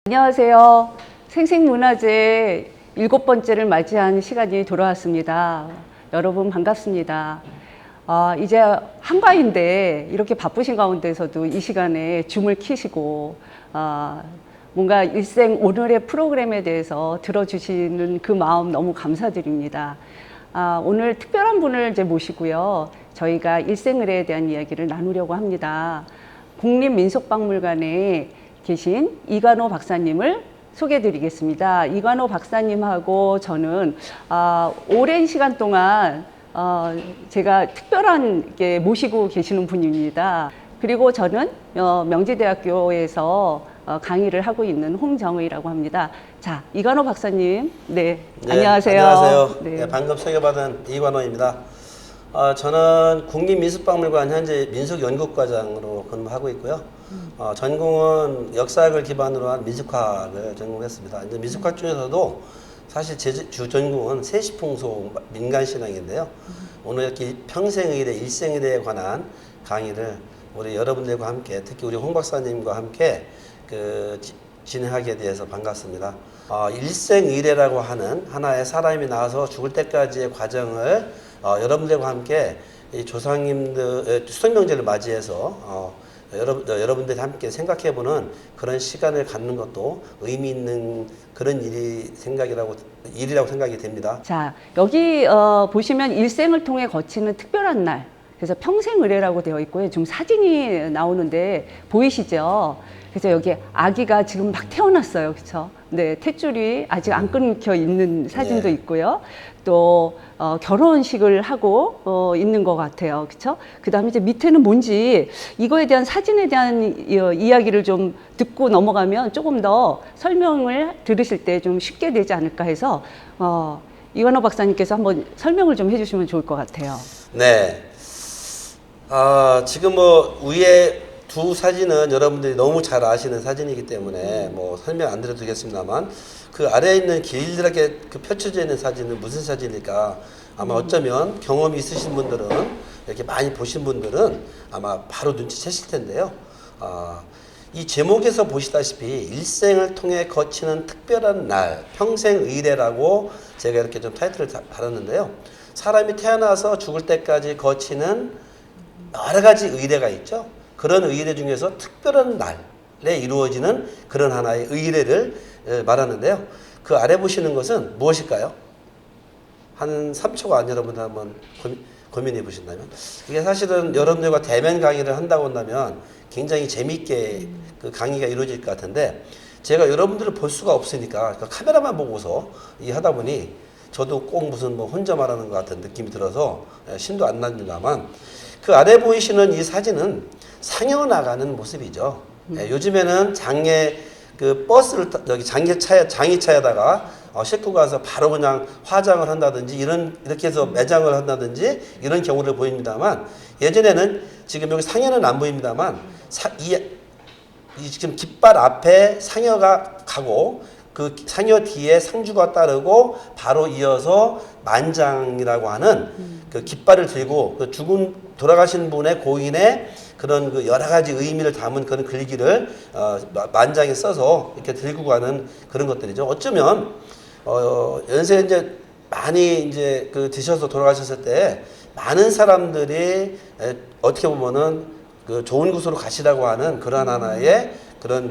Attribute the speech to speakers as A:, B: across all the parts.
A: 안녕하세요. 생생문화제 7번째를 맞이한 시간이 돌아왔습니다. 여러분 반갑습니다. 이제 한가위인데 이렇게 바쁘신 가운데서도 이 시간에 줌을 키시고 뭔가 일생 오늘의 프로그램에 대해서 들어주시는 그 마음 너무 감사드립니다. 오늘 특별한 분을 이제 모시고요. 저희가 일생의례에 대한 이야기를 나누려고 합니다. 국립민속박물관에 계신 이관호 박사님을 소개해 드리겠습니다. 이관호 박사님하고 저는 오랜 시간 동안 제가 특별하게 모시고 계시는 분입니다. 그리고 저는 명지대학교에서 강의를 하고 있는 홍정의라고 합니다. 자, 이관호 박사님, 네, 안녕하세요.
B: 안녕하세요.
A: 네.
B: 네, 방금 소개받은 이관호입니다. 저는 국립민속박물관 현재 민속연구과장으로 근무하고 있고요. 전공은 역사학을 기반으로 한 민속학을 전공했습니다. 이제 민속학 중에서도 사실 제 주 전공은 세시풍속 민간신앙인데요. 오늘 이렇게 평생의례, 일생의례에 관한 강의를 우리 여러분들과 함께, 특히 우리 홍 박사님과 함께 진행하게 돼서 반갑습니다. 일생의례라고 하는 하나의 사람이 나와서 죽을 때까지의 과정을 여러분들과 함께 이 조상님들 수생명제를 맞이해서 여러분들이 함께 생각해보는 그런 시간을 갖는 것도 의미 있는 그런 일이라고 생각이 됩니다.
A: 자, 여기 보시면 일생을 통해 거치는 특별한 날, 그래서 평생의례라고 되어 있고요. 지금 사진이 나오는데 보이시죠? 그래서 여기 아기가 지금 막 태어났어요. 그렇죠? 네, 탯줄이 아직 안 끊겨 있는 사진도 있고요. 또 결혼식을 하고 있는 것 같아요. 그렇죠? 그다음에 이제 밑에는 뭔지 이거에 대한 사진에 대한 이야기를 좀 듣고 넘어가면 조금 더 설명을 들으실 때 좀 쉽게 되지 않을까 해서 이관호 박사님께서 한번 설명을 좀 해주시면 좋을 것 같아요.
B: 네. 지금 위에 두 사진은 여러분들이 너무 잘 아시는 사진이기 때문에 설명 안 드려도 되겠습니다만, 그 아래에 있는 길들하게 펼쳐져 있는 사진은 무슨 사진일까? 아마 어쩌면 경험이 있으신 분들은, 이렇게 많이 보신 분들은 아마 바로 눈치채실 텐데요. 이 제목에서 보시다시피 일생을 통해 거치는 특별한 날, 평생의례라고 제가 이렇게 좀 타이틀을 달았는데요. 사람이 태어나서 죽을 때까지 거치는 여러 가지 의례가 있죠. 그런 의례 중에서 특별한 날에 이루어지는 그런 하나의 의례를 말하는데요. 그 아래 보시는 것은 무엇일까요? 한 3초간 여러분들 한번 고민해 보신다면, 이게 사실은 여러분들과 대면 강의를 한다고 한다면 굉장히 재미있게 그 강의가 이루어질 것 같은데, 제가 여러분들을 볼 수가 없으니까 카메라만 보고서 하다 보니 저도 꼭 무슨 혼자 말하는 것 같은 느낌이 들어서 신도 안 납니다만, 그 아래 보이시는 이 사진은 상여 나가는 모습이죠. 요즘에는 버스를 여기 장기차에다가 싣고 가서 바로 그냥 화장을 한다든지 이렇게 해서 매장을 한다든지 이런 경우를 보입니다만, 예전에는 지금 여기 상여는 안 보입니다만 이 지금 깃발 앞에 상여가 가고 그 상여 뒤에 상주가 따르고 바로 이어서 만장이라고 하는 그 깃발을 들고 돌아가신 분의 고인의 그런 그 여러 가지 의미를 담은 그런 글귀를 만장에 써서 이렇게 들고 가는 그런 것들이죠. 어쩌면 연세 이제 많이 드셔서 돌아가셨을 때 많은 사람들이 어떻게 보면은 그 좋은 곳으로 가시라고 하는 그런 하나의 그런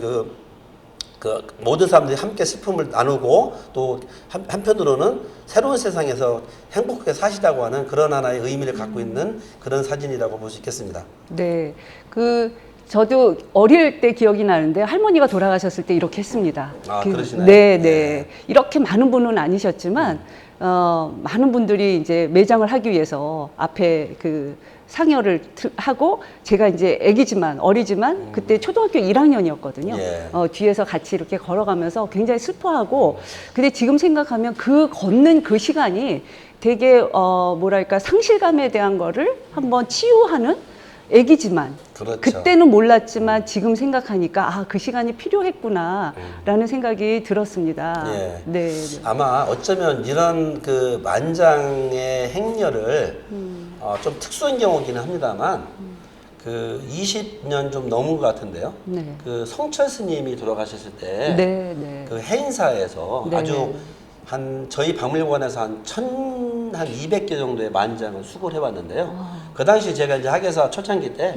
B: 모든 사람들이 함께 슬픔을 나누고 또 한편으로는 새로운 세상에서 행복하게 사시라고 하는 그런 하나의 의미를 갖고 있는 그런 사진이라고 볼 수 있겠습니다.
A: 네, 저도 어릴 때 기억이 나는데 할머니가 돌아가셨을 때 이렇게 했습니다.
B: 그러시나요?
A: 네, 네. 이렇게 많은 분은 아니셨지만 많은 분들이 이제 매장을 하기 위해서 앞에 상여를 하고, 제가 이제 어리지만 그때 초등학교 1학년이었거든요. 뒤에서 같이 이렇게 걸어가면서 굉장히 슬퍼하고, 근데 지금 생각하면 걷는 그 시간이 되게 뭐랄까 상실감에 대한 거를 한번 치유하는, 애기지만
B: 그렇죠.
A: 그때는 몰랐지만 지금 생각하니까 그 시간이 필요했구나 라는 생각이 들었습니다. 네.
B: 아마 어쩌면 이런 만장의 행렬을 좀 특수한 경우기는 합니다만 그 20년 좀 넘은 것 같은데요.
A: 네.
B: 그 성철 스님이 돌아가셨을 때
A: 네, 네.
B: 그 해인사에서
A: 네.
B: 아주 한 저희 박물관에서 한 200개 정도의 만장을 수거를 해왔는데요. 그 당시 제가 이제 학예사 초창기 때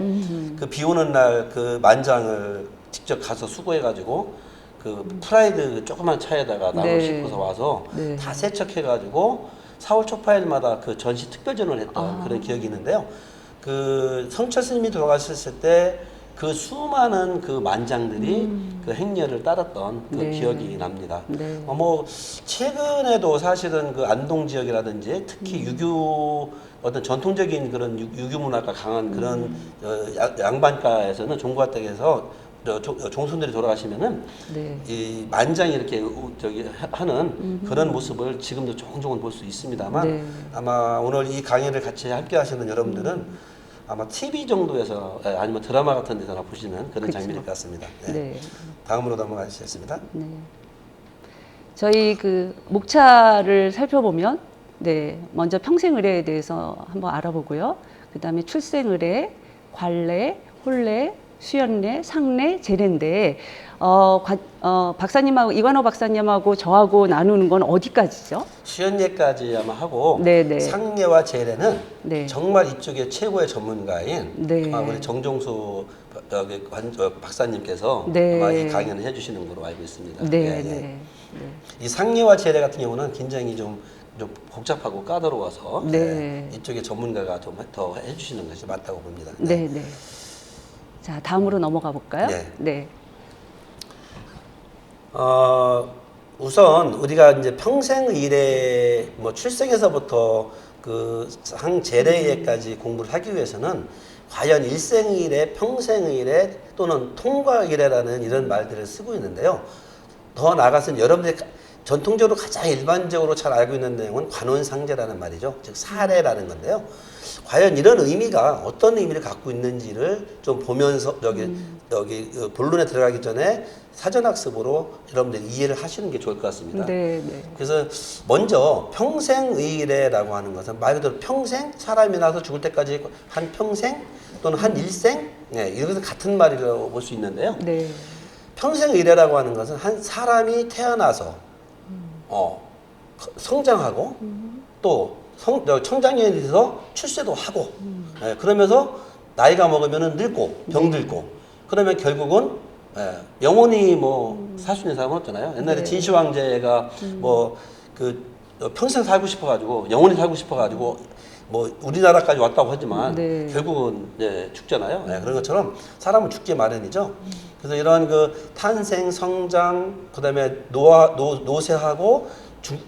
B: 그 비 오는 날 그 만장을 직접 가서 수거해가지고 그 프라이드 조그만 차에다가 나무
A: 네.
B: 싣고서 와서
A: 네.
B: 다 세척해가지고 4월 초파일마다 그 전시 특별전을 했던 그런 기억이 있는데요. 그 성철 스님이 돌아가셨을 때 그 수많은 그 만장들이 그 행렬을 따랐던 그
A: 네.
B: 기억이 납니다.
A: 네.
B: 뭐 최근에도 사실은 그 안동 지역이라든지 특히 유교 어떤 전통적인 그런 유교 문화가 강한 그런 양반가에서는 종고가댁에서 종손들이 돌아가시면은
A: 네.
B: 이 만장이 이렇게 하는 그런 모습을 지금도 종종 볼 수 있습니다만
A: 네.
B: 아마 오늘 이 강의를 같이 함께 하시는 여러분들은 아마 TV 정도에서 아니면 드라마 같은 데서나 보시는 그런
A: 그쵸.
B: 장면일 것 같습니다. 네.
A: 네.
B: 다음으로 넘어가시겠습니다.
A: 네. 저희 그 목차를 살펴보면 네, 먼저 평생의례에 대해서 한번 알아보고요. 그다음에 출생의례, 관례, 혼례, 수연례, 상례, 제례인데 박사님하고 이관호 박사님하고 저하고 나누는 건 어디까지죠?
B: 수연예까지 아마 하고
A: 네네.
B: 상례와 제례는
A: 네.
B: 정말 이쪽에 최고의 전문가인
A: 네.
B: 우리 정종수 박사님께서
A: 네.
B: 아마 이 강연을 해주시는 걸로 알고 있습니다.
A: 네,
B: 예, 예.
A: 네.
B: 이 상례와 제례 같은 경우는 굉장히 좀 복잡하고 까다로워서
A: 네.
B: 이쪽에 전문가가 좀 더 해주시는 것이 맞다고 봅니다.
A: 네, 네. 자, 다음으로 넘어가 볼까요?
B: 네.
A: 네.
B: 우선 우리가 이제 평생의례 뭐 출생에서부터 그 상제례까지 공부를 하기 위해서는 과연 일생의례, 평생의례 또는 통과의례라는 이런 말들을 쓰고 있는데요. 더 나아가서는 여러분들이 전통적으로 가장 일반적으로 잘 알고 있는 내용은 관혼상제라는 말이죠. 즉 사례라는 건데요. 과연 이런 의미가 어떤 의미를 갖고 있는지를 좀 보면서 여기 본론에 들어가기 전에 사전학습으로 여러분들이 이해를 하시는 게 좋을 것 같습니다.
A: 네, 네.
B: 그래서 먼저 평생의례라고 하는 것은 말 그대로 평생 사람이 나서 죽을 때까지 한 평생 또는 한 일생 이것은 같은 말이라고 볼 수 있는데요.
A: 네.
B: 평생의례라고 하는 것은 한 사람이 태어나서 성장하고 또 청장년이 돼서 출세도 하고 그러면서 나이가 먹으면 늙고 병들고 그러면 결국은 영원히 뭐 살 수 있는 사람은 없잖아요. 옛날에
A: 네.
B: 진시황제가 뭐 그 평생 살고 싶어가지고 영원히 살고 싶어가지고 뭐 우리나라까지 왔다고 하지만
A: 네.
B: 결국은 죽잖아요. 그런 것처럼 사람은 죽기 마련이죠. 그래서 이런 그 탄생, 성장, 그다음에 노쇠하고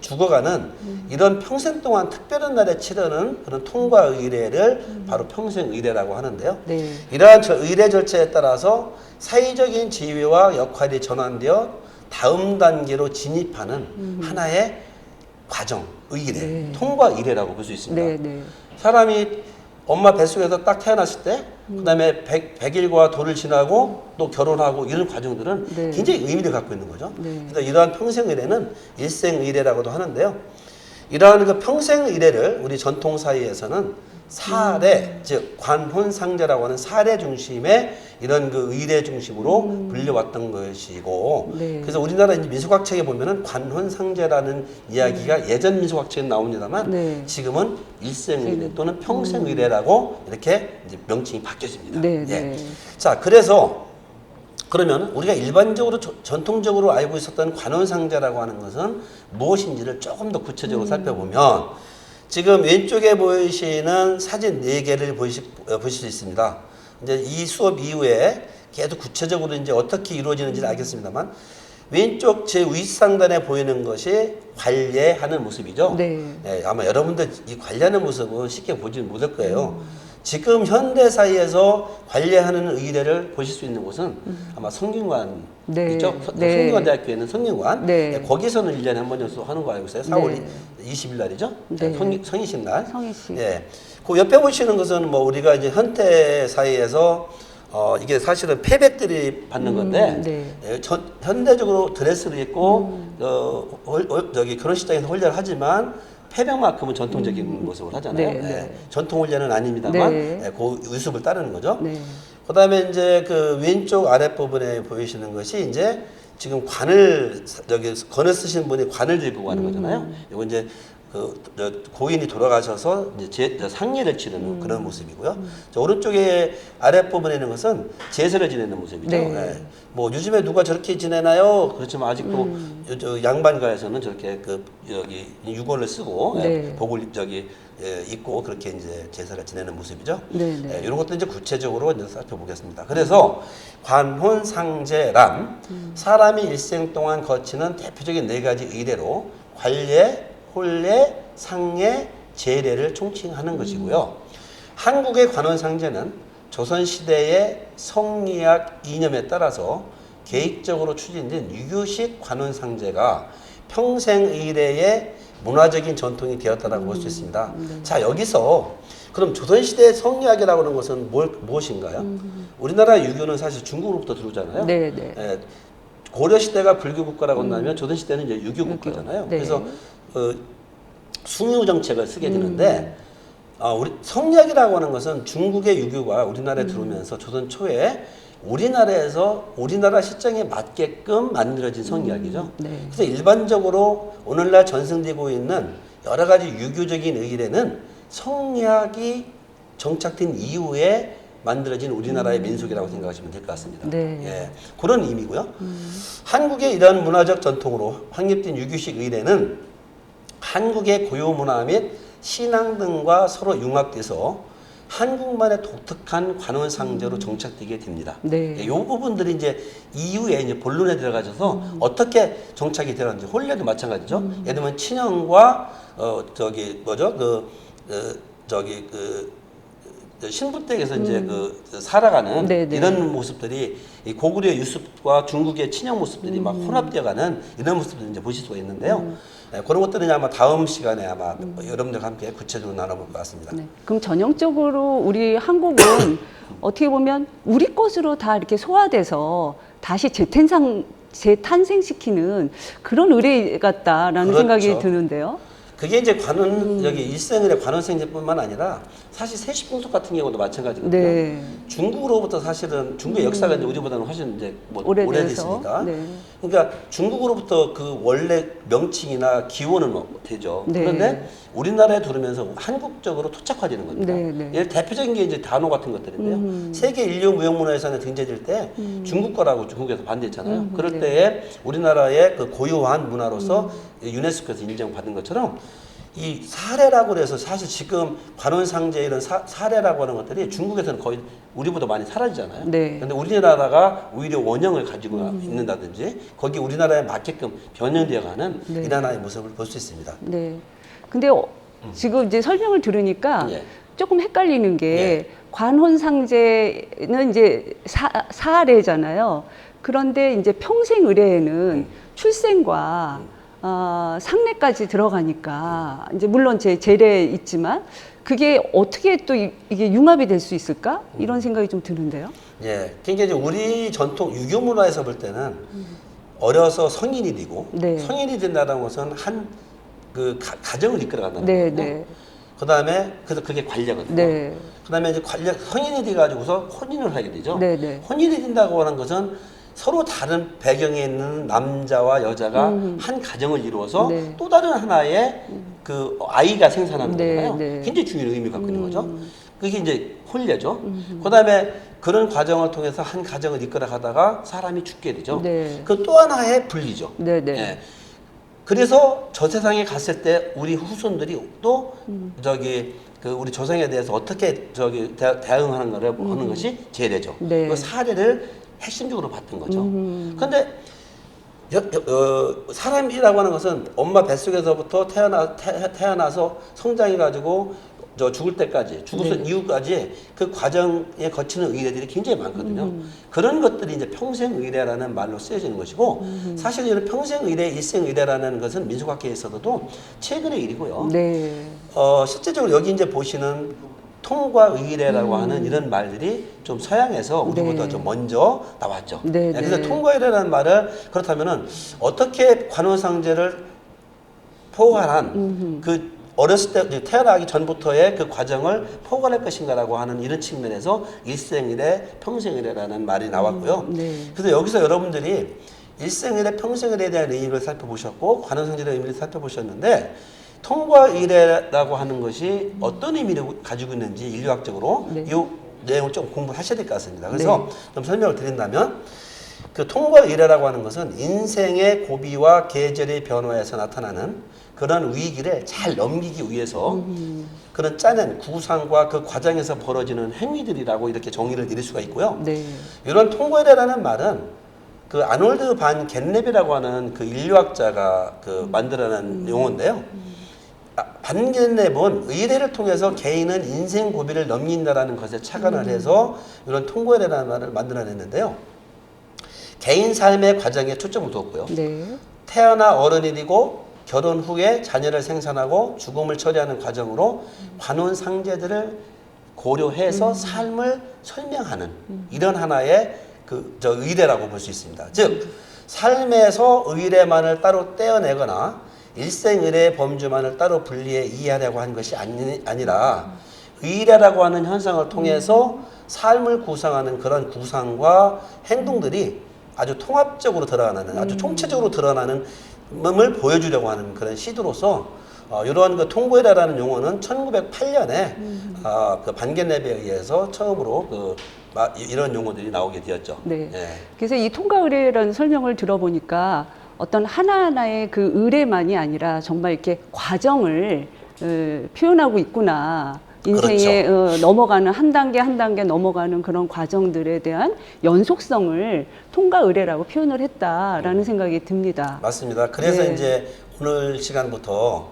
B: 죽어가는 이런 평생 동안 특별한 날에 치르는 그런 통과의례를 바로 평생의례라고 하는데요.
A: 네.
B: 이러한 의례 절차에 따라서 사회적인 지위와 역할이 전환되어 다음 단계로 진입하는 하나의 과정, 의례,
A: 네.
B: 통과의례라고 볼 수 있습니다.
A: 네, 네.
B: 사람이 엄마 뱃속에서 딱 태어났을 때, 그 다음에 100일과 도를 지나고 또 결혼하고 이런 과정들은
A: 네.
B: 굉장히 의미를 갖고 있는 거죠.
A: 네.
B: 그래서 이러한 평생의례는 일생의례라고도 하는데요. 이러한 그 평생의례를 우리 전통 사회에서는 사례, 즉 관혼상제라고 하는 사례 중심의 이런 그 의례 중심으로 불려왔던 것이고,
A: 네.
B: 그래서 우리나라 이제 민속학책에 보면은 관혼상제라는 이야기가 예전 민속학책에 나옵니다만
A: 네.
B: 지금은 일생의례 또는 평생의례라고 이렇게 이제 명칭이 바뀌어집니다.
A: 네,
B: 예.
A: 네.
B: 자, 그래서 그러면 우리가 일반적으로 전통적으로 알고 있었던 관혼상제라고 하는 것은 무엇인지를 조금 더 구체적으로 살펴보면 지금 왼쪽에 보이시는 사진 4개를 보실 수 있습니다. 이제 이 수업 이후에 계속 구체적으로 이제 어떻게 이루어지는지를 알겠습니다만 왼쪽 제 윗상단에 보이는 것이 관례하는 모습이죠.
A: 네.
B: 예, 아마 여러분들 이 관례하는 모습은 쉽게 보지 못할 거예요. 지금 현대 사회에서 관례하는 의례를 보실 수 있는 곳은 아마 성균관
A: 네.
B: 있죠?
A: 네.
B: 성균관대학교에 있는 성균관.
A: 네.
B: 예, 거기서는 1년에 한 번 정도 하는 거 알고 있어요. 4월
A: 네.
B: 20일 날이죠.
A: 네.
B: 성의식 날.
A: 성의식.
B: 예. 그 옆에 보시는 것은 뭐 우리가 이제 현대 사회에서 이게 사실은 패백들이 받는 건데
A: 네.
B: 예, 현대적으로 드레스를 입고 저기 결혼식장에서 혼례를 하지만 폐병만큼은 전통적인 모습을 하잖아요.
A: 네, 네.
B: 예. 전통 훈련은 아닙니다만
A: 네.
B: 예, 그 유습을 따르는 거죠.
A: 네.
B: 그다음에 이제 그 왼쪽 아랫부분에 보이시는 것이 이제 지금 관을 여기 건을 쓰신 분이 관을 들고 가는 거잖아요. 이거 이제 저 고인이 돌아가셔서 이제 상례를 치르는 그런 모습이고요. 저 오른쪽에 아랫부분에 있는 것은 제사를 지내는 모습이죠.
A: 네.
B: 예. 뭐 요즘에 누가 저렇게 지내나요? 그렇지만 아직도 저 양반가에서는 저렇게 그 여기 유골을 쓰고
A: 네.
B: 예, 복을 저기 예, 입고 그렇게 이제 제사를 지내는 모습이죠.
A: 네, 네.
B: 예, 이런 것도 이제 구체적으로 이제 살펴보겠습니다. 그래서 관혼상제란 사람이 일생 동안 거치는 대표적인 네 가지 의례로 관례, 혼례, 상례, 제례를 총칭하는 것이고요. 한국의 관혼상제는 조선시대의 성리학 이념에 따라서 계획적으로 추진된 유교식 관혼상제가 평생의례의 문화적인 전통이 되었다고 볼 수 있습니다. 자, 여기서 그럼 조선시대의 성리학이라고 하는 것은 무엇인가요? 우리나라 유교는 사실 중국으로부터 들어오잖아요.
A: 네, 네.
B: 예, 고려시대가 불교국가라고 한다면 조선시대는 이제 유교국가잖아요.
A: 네.
B: 그래서 숭유 정책을 쓰게 되는데 우리 성리학이라고 하는 것은 중국의 유교가 우리나라에 들어오면서 조선 초에 우리나라에서 우리나라 시장에 맞게끔 만들어진 성리학이죠.
A: 네.
B: 그래서 일반적으로 오늘날 전승되고 있는 여러 가지 유교적인 의례는 성리학이 정착된 이후에 만들어진 우리나라의 민속이라고 생각하시면 될 것 같습니다.
A: 네.
B: 예, 그런 의미고요. 한국의 이런 문화적 전통으로 확립된 유교식 의례는 한국의 고유 문화 및 신앙 등과 서로 융합돼서 한국만의 독특한 관혼상제로 정착되게 됩니다.
A: 네.
B: 이 부분들이 이제 이후에 이제 본론에 들어가셔서 어떻게 정착이 되는지 혼례도 마찬가지죠. 예를 들면 친형과 저기 뭐죠 신부댁에서 이제 살아가는
A: 네, 네.
B: 이런 모습들이 이 고구려의 유습과 중국의 친형 모습들이 막 혼합되어가는 이런 모습들을 이제 보실 수가 있는데요. 네, 그런 것들은 아마 다음 시간에 아마 여러분들과 함께 구체적으로 나눠볼 것 같습니다.
A: 네. 그럼 전형적으로 우리 한국은 어떻게 보면 우리 것으로 다 이렇게 소화돼서 다시 재탄생시키는 그런 의례 같다라는
B: 그렇죠.
A: 생각이 드는데요.
B: 그게 이제 여기 일생일의 관혼생제뿐만 아니라 사실 세시풍속 같은 경우도 마찬가지거든요.
A: 네.
B: 중국으로부터 사실은 중국의 역사가 이제 우리보다는 훨씬 이제 뭐
A: 오래돼서.
B: 오래됐으니까.
A: 네.
B: 그러니까 중국으로부터 그 원래 명칭이나 기원은 되죠.
A: 네.
B: 그런데 우리나라에 들어오면서 한국적으로 토착화되는 겁니다.
A: 네, 네.
B: 예를 대표적인 게 이제 단어 같은 것들인데요. 세계 인류 무형문화유산에 등재될 때 중국 거라고 중국에서 반대했잖아요. 그럴
A: 네.
B: 때에 우리나라의 그 고유한 문화로서 유네스코에서 인정받은 것처럼 이 사례라고 해서 사실 지금 관혼상제 이런 사례라고 하는 것들이 중국에서는 거의 우리보다 많이 사라지잖아요.
A: 네.
B: 그런데 우리나라가 오히려 원형을 가지고 있는다든지 거기 우리나라에 맞게끔 변형되어가는
A: 네.
B: 이런 하나의 모습을 볼 수 있습니다.
A: 네. 근데 지금 이제 설명을 들으니까
B: 예.
A: 조금 헷갈리는 게
B: 예.
A: 관혼상제는 이제 사례잖아요. 그런데 이제 평생 의례에는 출생과 상례까지 들어가니까 이제 물론 제 제례 있지만 그게 어떻게 또 이게 융합이 될 수 있을까 이런 생각이 좀 드는데요.
B: 예, 그러니까 이제 우리 전통 유교 문화에서 볼 때는 어려서 성인이 되고
A: 네.
B: 성인이 된다는 것은 한 그 가정을 이끌어간다는
A: 네,
B: 거거든요.
A: 네.
B: 그다음에 그래서 그게 관례거든요.
A: 네.
B: 그다음에 이제 성인이 돼 가지고서 혼인을 하게 되죠.
A: 네, 네.
B: 혼인이 된다고 하는 것은 서로 다른 배경에 있는 남자와 여자가 한 가정을 이루어서
A: 네.
B: 또 다른 하나의 그 아이가 생산하는
A: 네,
B: 거잖아요.
A: 네.
B: 굉장히 중요한 의미가 갖고 있는 거죠. 그게 이제 혼례죠. 그다음에 그런 과정을 통해서 한 가정을 이끌어 가다가 사람이 죽게 되죠.
A: 네.
B: 그 또 하나의 분리죠.
A: 네, 네.
B: 예. 그래서 저 세상에 갔을 때 우리 후손들이 또 저기 그 우리 조상에 대해서 어떻게 저기 대응하는 거를 하는 것이 제례죠.
A: 네.
B: 그 사례를 핵심적으로 봤던 거죠. 그런데 사람이라고 하는 것은 엄마 뱃속에서부터 태어나서 성장해가지고 저 죽을 때까지 죽을
A: 네.
B: 이후까지 그 과정에 거치는 의례들이 굉장히 많거든요. 그런 것들이 이제 평생 의례라는 말로 쓰여지는 것이고 사실 이런 평생 의례, 일생 의례라는 것은 민속학계에서도 최근의 일이고요.
A: 네.
B: 실제적으로 여기 이제 보시는 통과 의례라고 하는 이런 말들이 좀 서양에서 우리보다
A: 네.
B: 좀 먼저 나왔죠.
A: 네,
B: 그래서
A: 네.
B: 통과 의례라는 말을 그렇다면은 어떻게 관혼상제를 포괄한 그 어렸을 때 이제 태어나기 전부터의 그 과정을 포괄할 것인가라고 하는 이런 측면에서 일생일에 평생일에라는 말이 나왔고요.
A: 네.
B: 그래서 여기서 여러분들이 일생일에 평생일에 대한 의미를 살펴보셨고 관원상제의 의미를 살펴보셨는데 통과일해라고 하는 것이 어떤 의미를 가지고 있는지 인류학적으로
A: 네.
B: 이 내용을 좀 공부하셔야 될 것 같습니다. 그래서 좀 설명을 드린다면 그 통과일해라고 하는 것은 인생의 고비와 계절의 변화에서 나타나는 그런 위기를 잘 넘기기 위해서 그런 짜낸 구상과 그 과정에서 벌어지는 행위들이라고 이렇게 정의를 내릴 수가 있고요.
A: 네.
B: 이런 통과일해라는 말은 그 아놀드 반 겟랩이라고 하는 그 인류학자가 그 만들어낸 용어인데요. 반 겟랩은 의례를 통해서 개인은 인생 고비를 넘긴다라는 것에 착안을 해서 이런 통과일해라는 말을 만들어냈는데요. 개인 삶의 과정에 초점을 두었고요.
A: 네.
B: 태어나 어른이 되고 결혼 후에 자녀를 생산하고 죽음을 처리하는 과정으로 관혼상제들을 고려해서 삶을 설명하는 이런 하나의 저 의례라고 볼 수 있습니다. 즉 삶에서 의례만을 따로 떼어내거나 일생의례의 범주만을 따로 분리해 이해하려고 한 것이 아니라 의례라고 하는 현상을 통해서 삶을 구성하는 그런 구상과 행동들이 아주 통합적으로 드러나는 아주 총체적으로 드러나는 을 보여주려고 하는 그런 시도로서 이러한 그 통과일해라는 용어는 1908년에 그 반겟랩에 의해서 처음으로 이런 용어들이 나오게 되었죠.
A: 네.
B: 예.
A: 그래서 이 통과 의례라는 설명을 들어보니까 어떤 하나하나의 그 의례만이 아니라 정말 이렇게 과정을 표현하고 있구나. 인생에
B: 그렇죠.
A: 넘어가는 한 단계 한 단계 넘어가는 그런 과정들에 대한 연속성을 통과 의례라고 표현을 했다라는 생각이 듭니다.
B: 맞습니다. 그래서
A: 네.
B: 이제 오늘 시간부터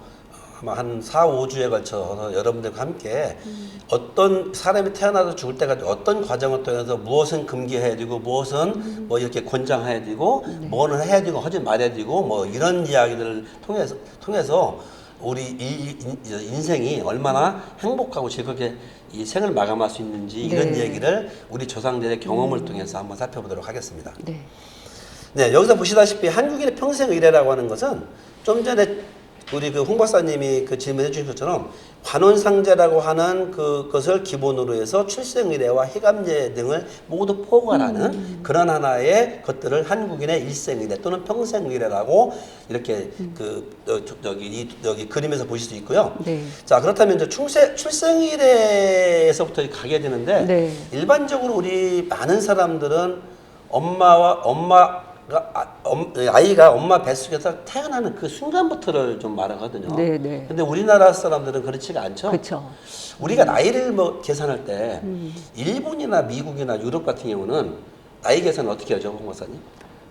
B: 아마 한 4, 5주에 걸쳐서 여러분들과 함께 어떤 사람이 태어나서 죽을 때까지 어떤 과정을 통해서 무엇은 금기해야 되고 무엇은 뭐 이렇게 권장해야 되고 뭐는 해야 되고 하지 말아야 되고 뭐 이런 이야기들을 통해서 우리 인생이 얼마나 행복하고 즐겁게 이 생을 마감할 수 있는지 이런
A: 네.
B: 얘기를 우리 조상들의 경험을 통해서 한번 살펴보도록 하겠습니다.
A: 네.
B: 네, 여기서 보시다시피 한국인의 평생 의례라고 하는 것은 좀 전에 우리 그 홍 박사님이 그 질문해 주신 것처럼 관혼상제라고 하는 그것을 기본으로 해서 출생의례와 희감제 등을 모두 포괄하는 그런 하나의 것들을 한국인의 일생의례 또는 평생의례라고 이렇게 여기 그림에서 보실 수 있고요.
A: 네.
B: 자, 그렇다면 이제 출생의례에서부터 가게 되는데
A: 네.
B: 일반적으로 우리 많은 사람들은 아이가 엄마 뱃속에서 태어나는 그 순간부터를 좀 말하거든요.
A: 네, 네.
B: 근데 우리나라 사람들은 그렇지가 않죠.
A: 그렇죠.
B: 우리가 나이를 뭐 계산할 때 일본이나 미국이나 유럽 같은 경우는 나이 계산을 어떻게 하죠, 홍 박사님?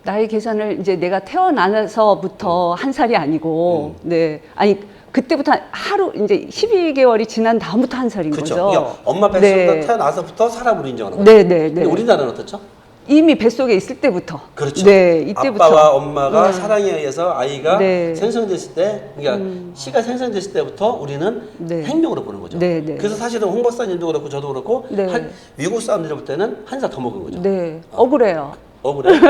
A: 나이 계산을 이제 내가 태어나서부터 한 살이 아니고, 네. 아니, 그때부터 하루, 이제 12개월이 지난 다음부터 한 살인
B: 그렇죠.
A: 거죠.
B: 그러니까 엄마 뱃속에서
A: 네.
B: 태어나서부터 사람으로 인정하는 거죠.
A: 네, 네,
B: 근데
A: 네.
B: 우리나라는 어떻죠?
A: 이미 뱃속에 있을 때부터.
B: 그렇죠.
A: 네, 이때부터.
B: 아빠와 엄마가 사랑에 의해서 아이가
A: 네.
B: 생성됐을 때, 그러니까 씨가 생성됐을 때부터 우리는
A: 네.
B: 생명으로 보는 거죠.
A: 네, 네.
B: 그래서 사실은 홍 박사님도 그렇고 저도 그렇고
A: 네.
B: 미국 사람들이 볼 때는 한 살 더 먹은 거죠.
A: 네, 억울해요.
B: 그래?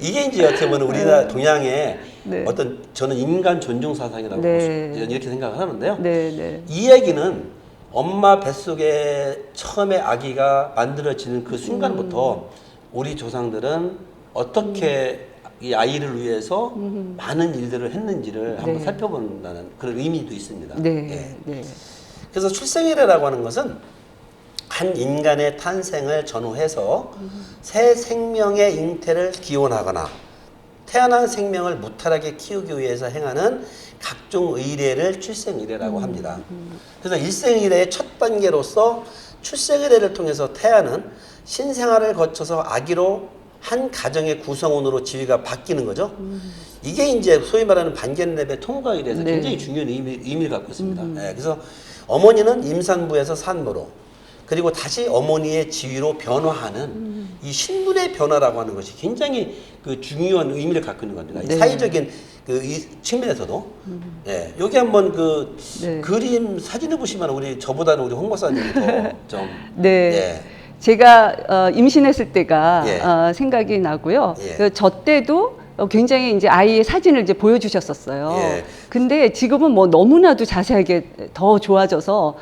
B: 이게 이제 어떻게 보면 우리나라 동양의
A: 네.
B: 어떤 저는 인간 존중 사상이라고
A: 네.
B: 이렇게 생각을 하는데요.
A: 네, 네.
B: 이 얘기는 엄마 뱃속에 처음에 아기가 만들어지는 그 순간부터 우리 조상들은 어떻게 이 아이를 위해서 많은 일들을 했는지를 한번
A: 네.
B: 살펴본다는 그런 의미도 있습니다.
A: 네,
B: 예.
A: 네.
B: 그래서 출생이라고 하는 것은 한 인간의 탄생을 전후해서 새 생명의 잉태를 기원하거나 태어난 생명을 무탈하게 키우기 위해서 행하는 각종 의례를 출생의례라고 합니다. 그래서 일생의례의 첫 단계로서 출생의례를 통해서 태아는 신생아를 거쳐서 아기로 한 가정의 구성원으로 지위가 바뀌는 거죠. 이게 이제 소위 말하는 반겟랩의 통과의례에서
A: 네.
B: 굉장히 중요한 의미를 갖고 있습니다. 예, 그래서 어머니는 임산부에서 산모로 그리고 다시 어머니의 지위로 변화하는 이 신분의 변화라고 하는 것이 굉장히 그 중요한 의미를 갖고 있는 겁니다. 이
A: 네.
B: 사회적인 이 측면에서도 예, 여기 한번 그
A: 네.
B: 그림 사진을 보시면 우리 저보다는 우리 홍 박사님이 더좀
A: 네.
B: 예.
A: 제가 임신했을 때가
B: 예.
A: 생각이 나고요.
B: 예.
A: 저 때도 굉장히 이제 아이의 사진을 이제 보여주셨었어요.
B: 예.
A: 근데 지금은 뭐 너무나도 자세하게 더 좋아져서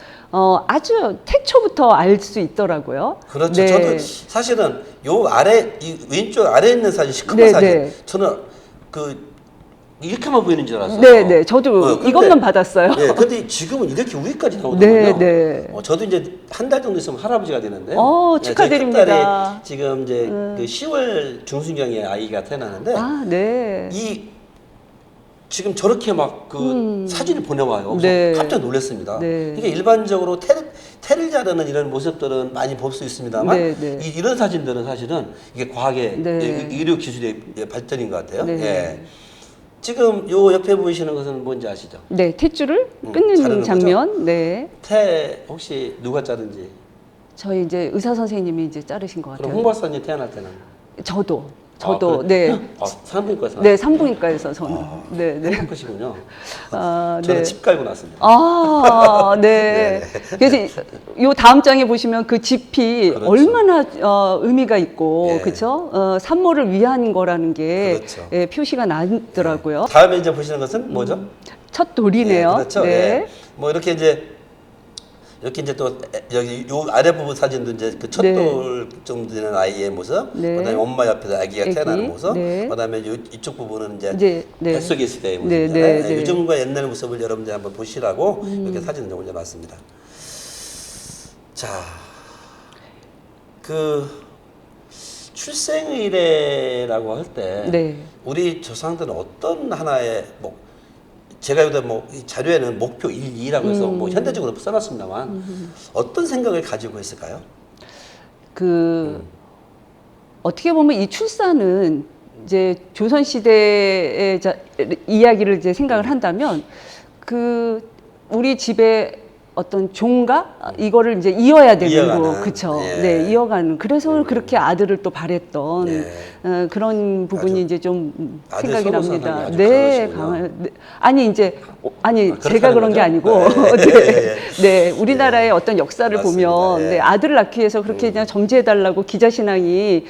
A: 아주 태초부터 알 수 있더라고요.
B: 그렇죠.
A: 네.
B: 저도 사실은 요 아래 이 왼쪽 아래에 있는 사진 시커먼
A: 네,
B: 사진
A: 네.
B: 저는 그 이렇게만 보이는 줄 알았어요.
A: 네, 저도
B: 근데,
A: 이것만 받았어요.
B: 예, 근데 지금은 이렇게 위까지 나오더라고요.
A: 네, 네.
B: 저도 이제 한 달 정도 있으면 할아버지가 되는데.
A: 축하드립니다.
B: 저희 큰딸이 지금 이제 그 10월 중순경에 아이가 태어나는데
A: 아, 네.
B: 이 지금 저렇게 막 그 사진을 보내와요. 그래서
A: 네.
B: 깜짝 놀랐습니다.
A: 네.
B: 이게 일반적으로 테를 자르는 이런 모습들은 많이 볼 수 있습니다만
A: 네, 네.
B: 이런 사진들은 사실은 이게 과학의
A: 네.
B: 의료 기술의 발전인 것 같아요.
A: 네.
B: 예. 지금 요 옆에 보이시는 것은 뭔지 아시죠?
A: 네, 탯줄을
B: 자르는
A: 끊는 장면. 네.
B: 태 혹시 누가 자른지?
A: 저희 이제 의사 선생님이 이제 자르신 것
B: 그럼
A: 같아요.
B: 홍 박사님 태어날 때는?
A: 저도
B: 그래?
A: 네.
B: 산부인과에서?
A: 네, 산부인과에서 저는. 네, 네.
B: 행복하시군요.
A: 아,
B: 저는
A: 네.
B: 집 깔고 났습니다.
A: 아, 네. 그래서 요 다음 장에 보시면 그 집이
B: 그렇죠.
A: 얼마나 의미가 있고,
B: 예.
A: 그렇죠? 산모를 위한 거라는 게
B: 그렇죠.
A: 예, 표시가 나더라고요.
B: 다음에 이제 보시는 것은 뭐죠?
A: 첫 돌이네요.
B: 예, 그렇죠.
A: 네.
B: 예. 뭐 이렇게 이제 또 여기 요 아래 부분 사진도 이제 그
A: 네.
B: 첫돌 정도 되는 아이의 모습,
A: 네.
B: 그다음에 엄마 옆에서 아기가
A: 아기,
B: 태어나는 모습,
A: 네.
B: 그다음에 이쪽 부분은 이제
A: 네.
B: 뱃속에 있을 때의
A: 네,
B: 모습이잖아요.
A: 네, 네.
B: 요즘과 옛날 모습을 여러분들 한번 보시라고 이렇게 사진을 좀 올려봤습니다. 자, 그 출생의례라고 할 때
A: 네.
B: 우리 조상들은 어떤 하나의 제가 여기다 이 자료에는 목표 1, 2라고 해서 현대적으로 써놨습니다만 어떤 생각을 가지고 있을까요?
A: 어떻게 보면 이 출산은 이제 조선 시대의 이야기를 이제 생각을 한다면 우리 집에 어떤 종가 이거를 이제 이어야 되는
B: 이어가는,
A: 거, 그쵸?
B: 예.
A: 네, 이어가는. 그래서 그렇게 아들을 또 바랬던
B: 네.
A: 그런 부분이
B: 아주
A: 이제 좀
B: 아들
A: 생각이
B: 선호
A: 납니다.
B: 사상이 아주
A: 네,
B: 강하시군요.
A: 네. 아니 이제 제가
B: 그렇다는
A: 그런 게
B: 거죠?
A: 아니고
B: 네.
A: 네, 네, 우리나라의 어떤 역사를
B: 맞습니다.
A: 보면
B: 예.
A: 네, 아들을 낳기 위해서 그렇게 그냥 정제해달라고 기자 신앙이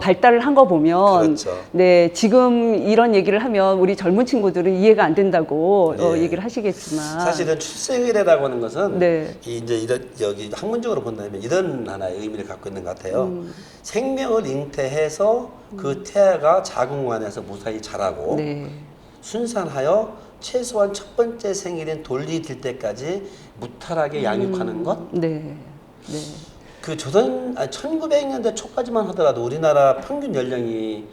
A: 발달을 한 거 보면
B: 그렇죠.
A: 네, 지금 이런 얘기를 하면 우리 젊은 친구들은 이해가 안 된다고
B: 네.
A: 얘기를 하시겠지만
B: 사실은 출생의례라고 하는 것은
A: 네.
B: 이제 여기 학문적으로 본다면 이런 하나의 의미를 갖고 있는 것 같아요. 생명을 잉태해서 그 태아가 자궁 안에서 무사히 자라고
A: 네.
B: 순산하여 최소한 첫 번째 생일인 돌이 들 때까지 무탈하게 양육하는 것.
A: 네. 네.
B: 그 1900년대 초까지만 하더라도 우리나라 평균 연령이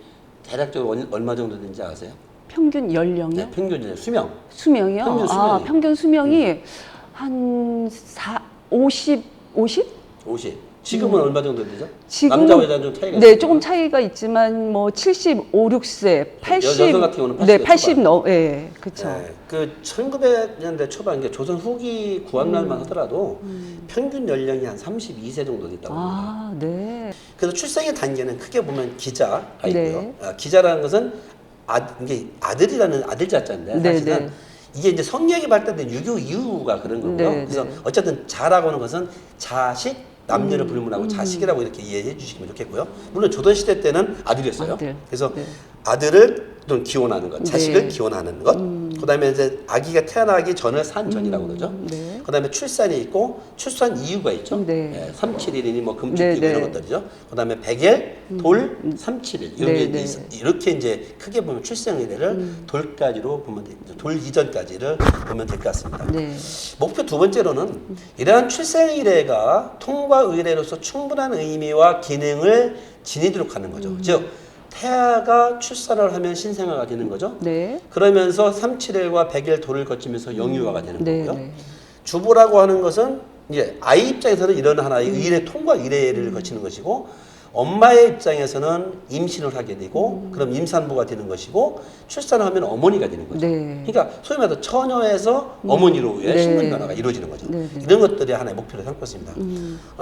B: 대략적으로 얼마 정도 되는지 아세요?
A: 평균 연령이요?
B: 네, 평균 연령 수명.
A: 수명이요?
B: 평균
A: 아,
B: 수명이.
A: 평균 수명이 한 50?
B: 50. 지금은 얼마 정도 되죠?
A: 지금
B: 남자와 여자는 좀 차이가
A: 네,
B: 있어요.
A: 조금 차이가 있지만 뭐 75, 6세, 80
B: 여성 같은 경우는 80
A: 네, 80 넘, 예, 그렇죠.
B: 네, 그 1900년대 초반, 조선 후기 구황날만 하더라도 평균 연령이 한 32세 정도 됐다고 합니다.
A: 아, 네.
B: 그래서 출생의 단계는 크게 보면 기자가 있고요.
A: 네.
B: 기자라는 것은 이게 아들이라는 아들 자자인데
A: 네,
B: 사실은
A: 네.
B: 이게 이제 성리학이 발달된 유교 이후가 그런 거고요.
A: 네,
B: 그래서
A: 네.
B: 어쨌든 자라고 하는 것은 자식, 남녀를 불문하고 자식이라고 이렇게 이해해 주시면 좋겠고요. 물론 조선 시대 때는 아들이었어요.
A: 아들.
B: 그래서
A: 네.
B: 아들을 또 기원하는 것, 자식을
A: 네.
B: 기원하는 것. 그다음에 이제 아기가 태어나기 전을 산전이라고 그러죠.
A: 네.
B: 그다음에 출산이 있고 출산 이유가 있죠.
A: 네.
B: 371이니 뭐 금축
A: 네,
B: 기구 이런
A: 네.
B: 것들이죠. 그다음에 백일, 돌, 371 이런
A: 네,
B: 게
A: 네.
B: 이렇게 이제 크게 보면 출생의례를 돌까지로 보면 돌 이전까지를 보면 될 것 같습니다.
A: 네.
B: 목표 두 번째로는 이러한 출생의례가 통과 의례로서 충분한 의미와 기능을 지니도록 하는 거죠. 즉 태아가 출산을 하면 신생아가 되는 거죠.
A: 네.
B: 그러면서 371과 100일 돌을 거치면서 영유아가 되는
A: 네,
B: 거고요.
A: 네.
B: 주부라고 하는 것은 이제 아이 입장에서는 이런 하나의 의례 통과 의례를 거치는 것이고 엄마의 입장에서는 임신을 하게 되고 그럼 임산부가 되는 것이고 출산을 하면 어머니가 되는 거죠.
A: 네.
B: 그러니까 소위 말해서 처녀에서 어머니로의
A: 네.
B: 신분 변화가 이루어지는 거죠.
A: 네, 네.
B: 이런 것들이 하나의 목표를 삼고 있습니다.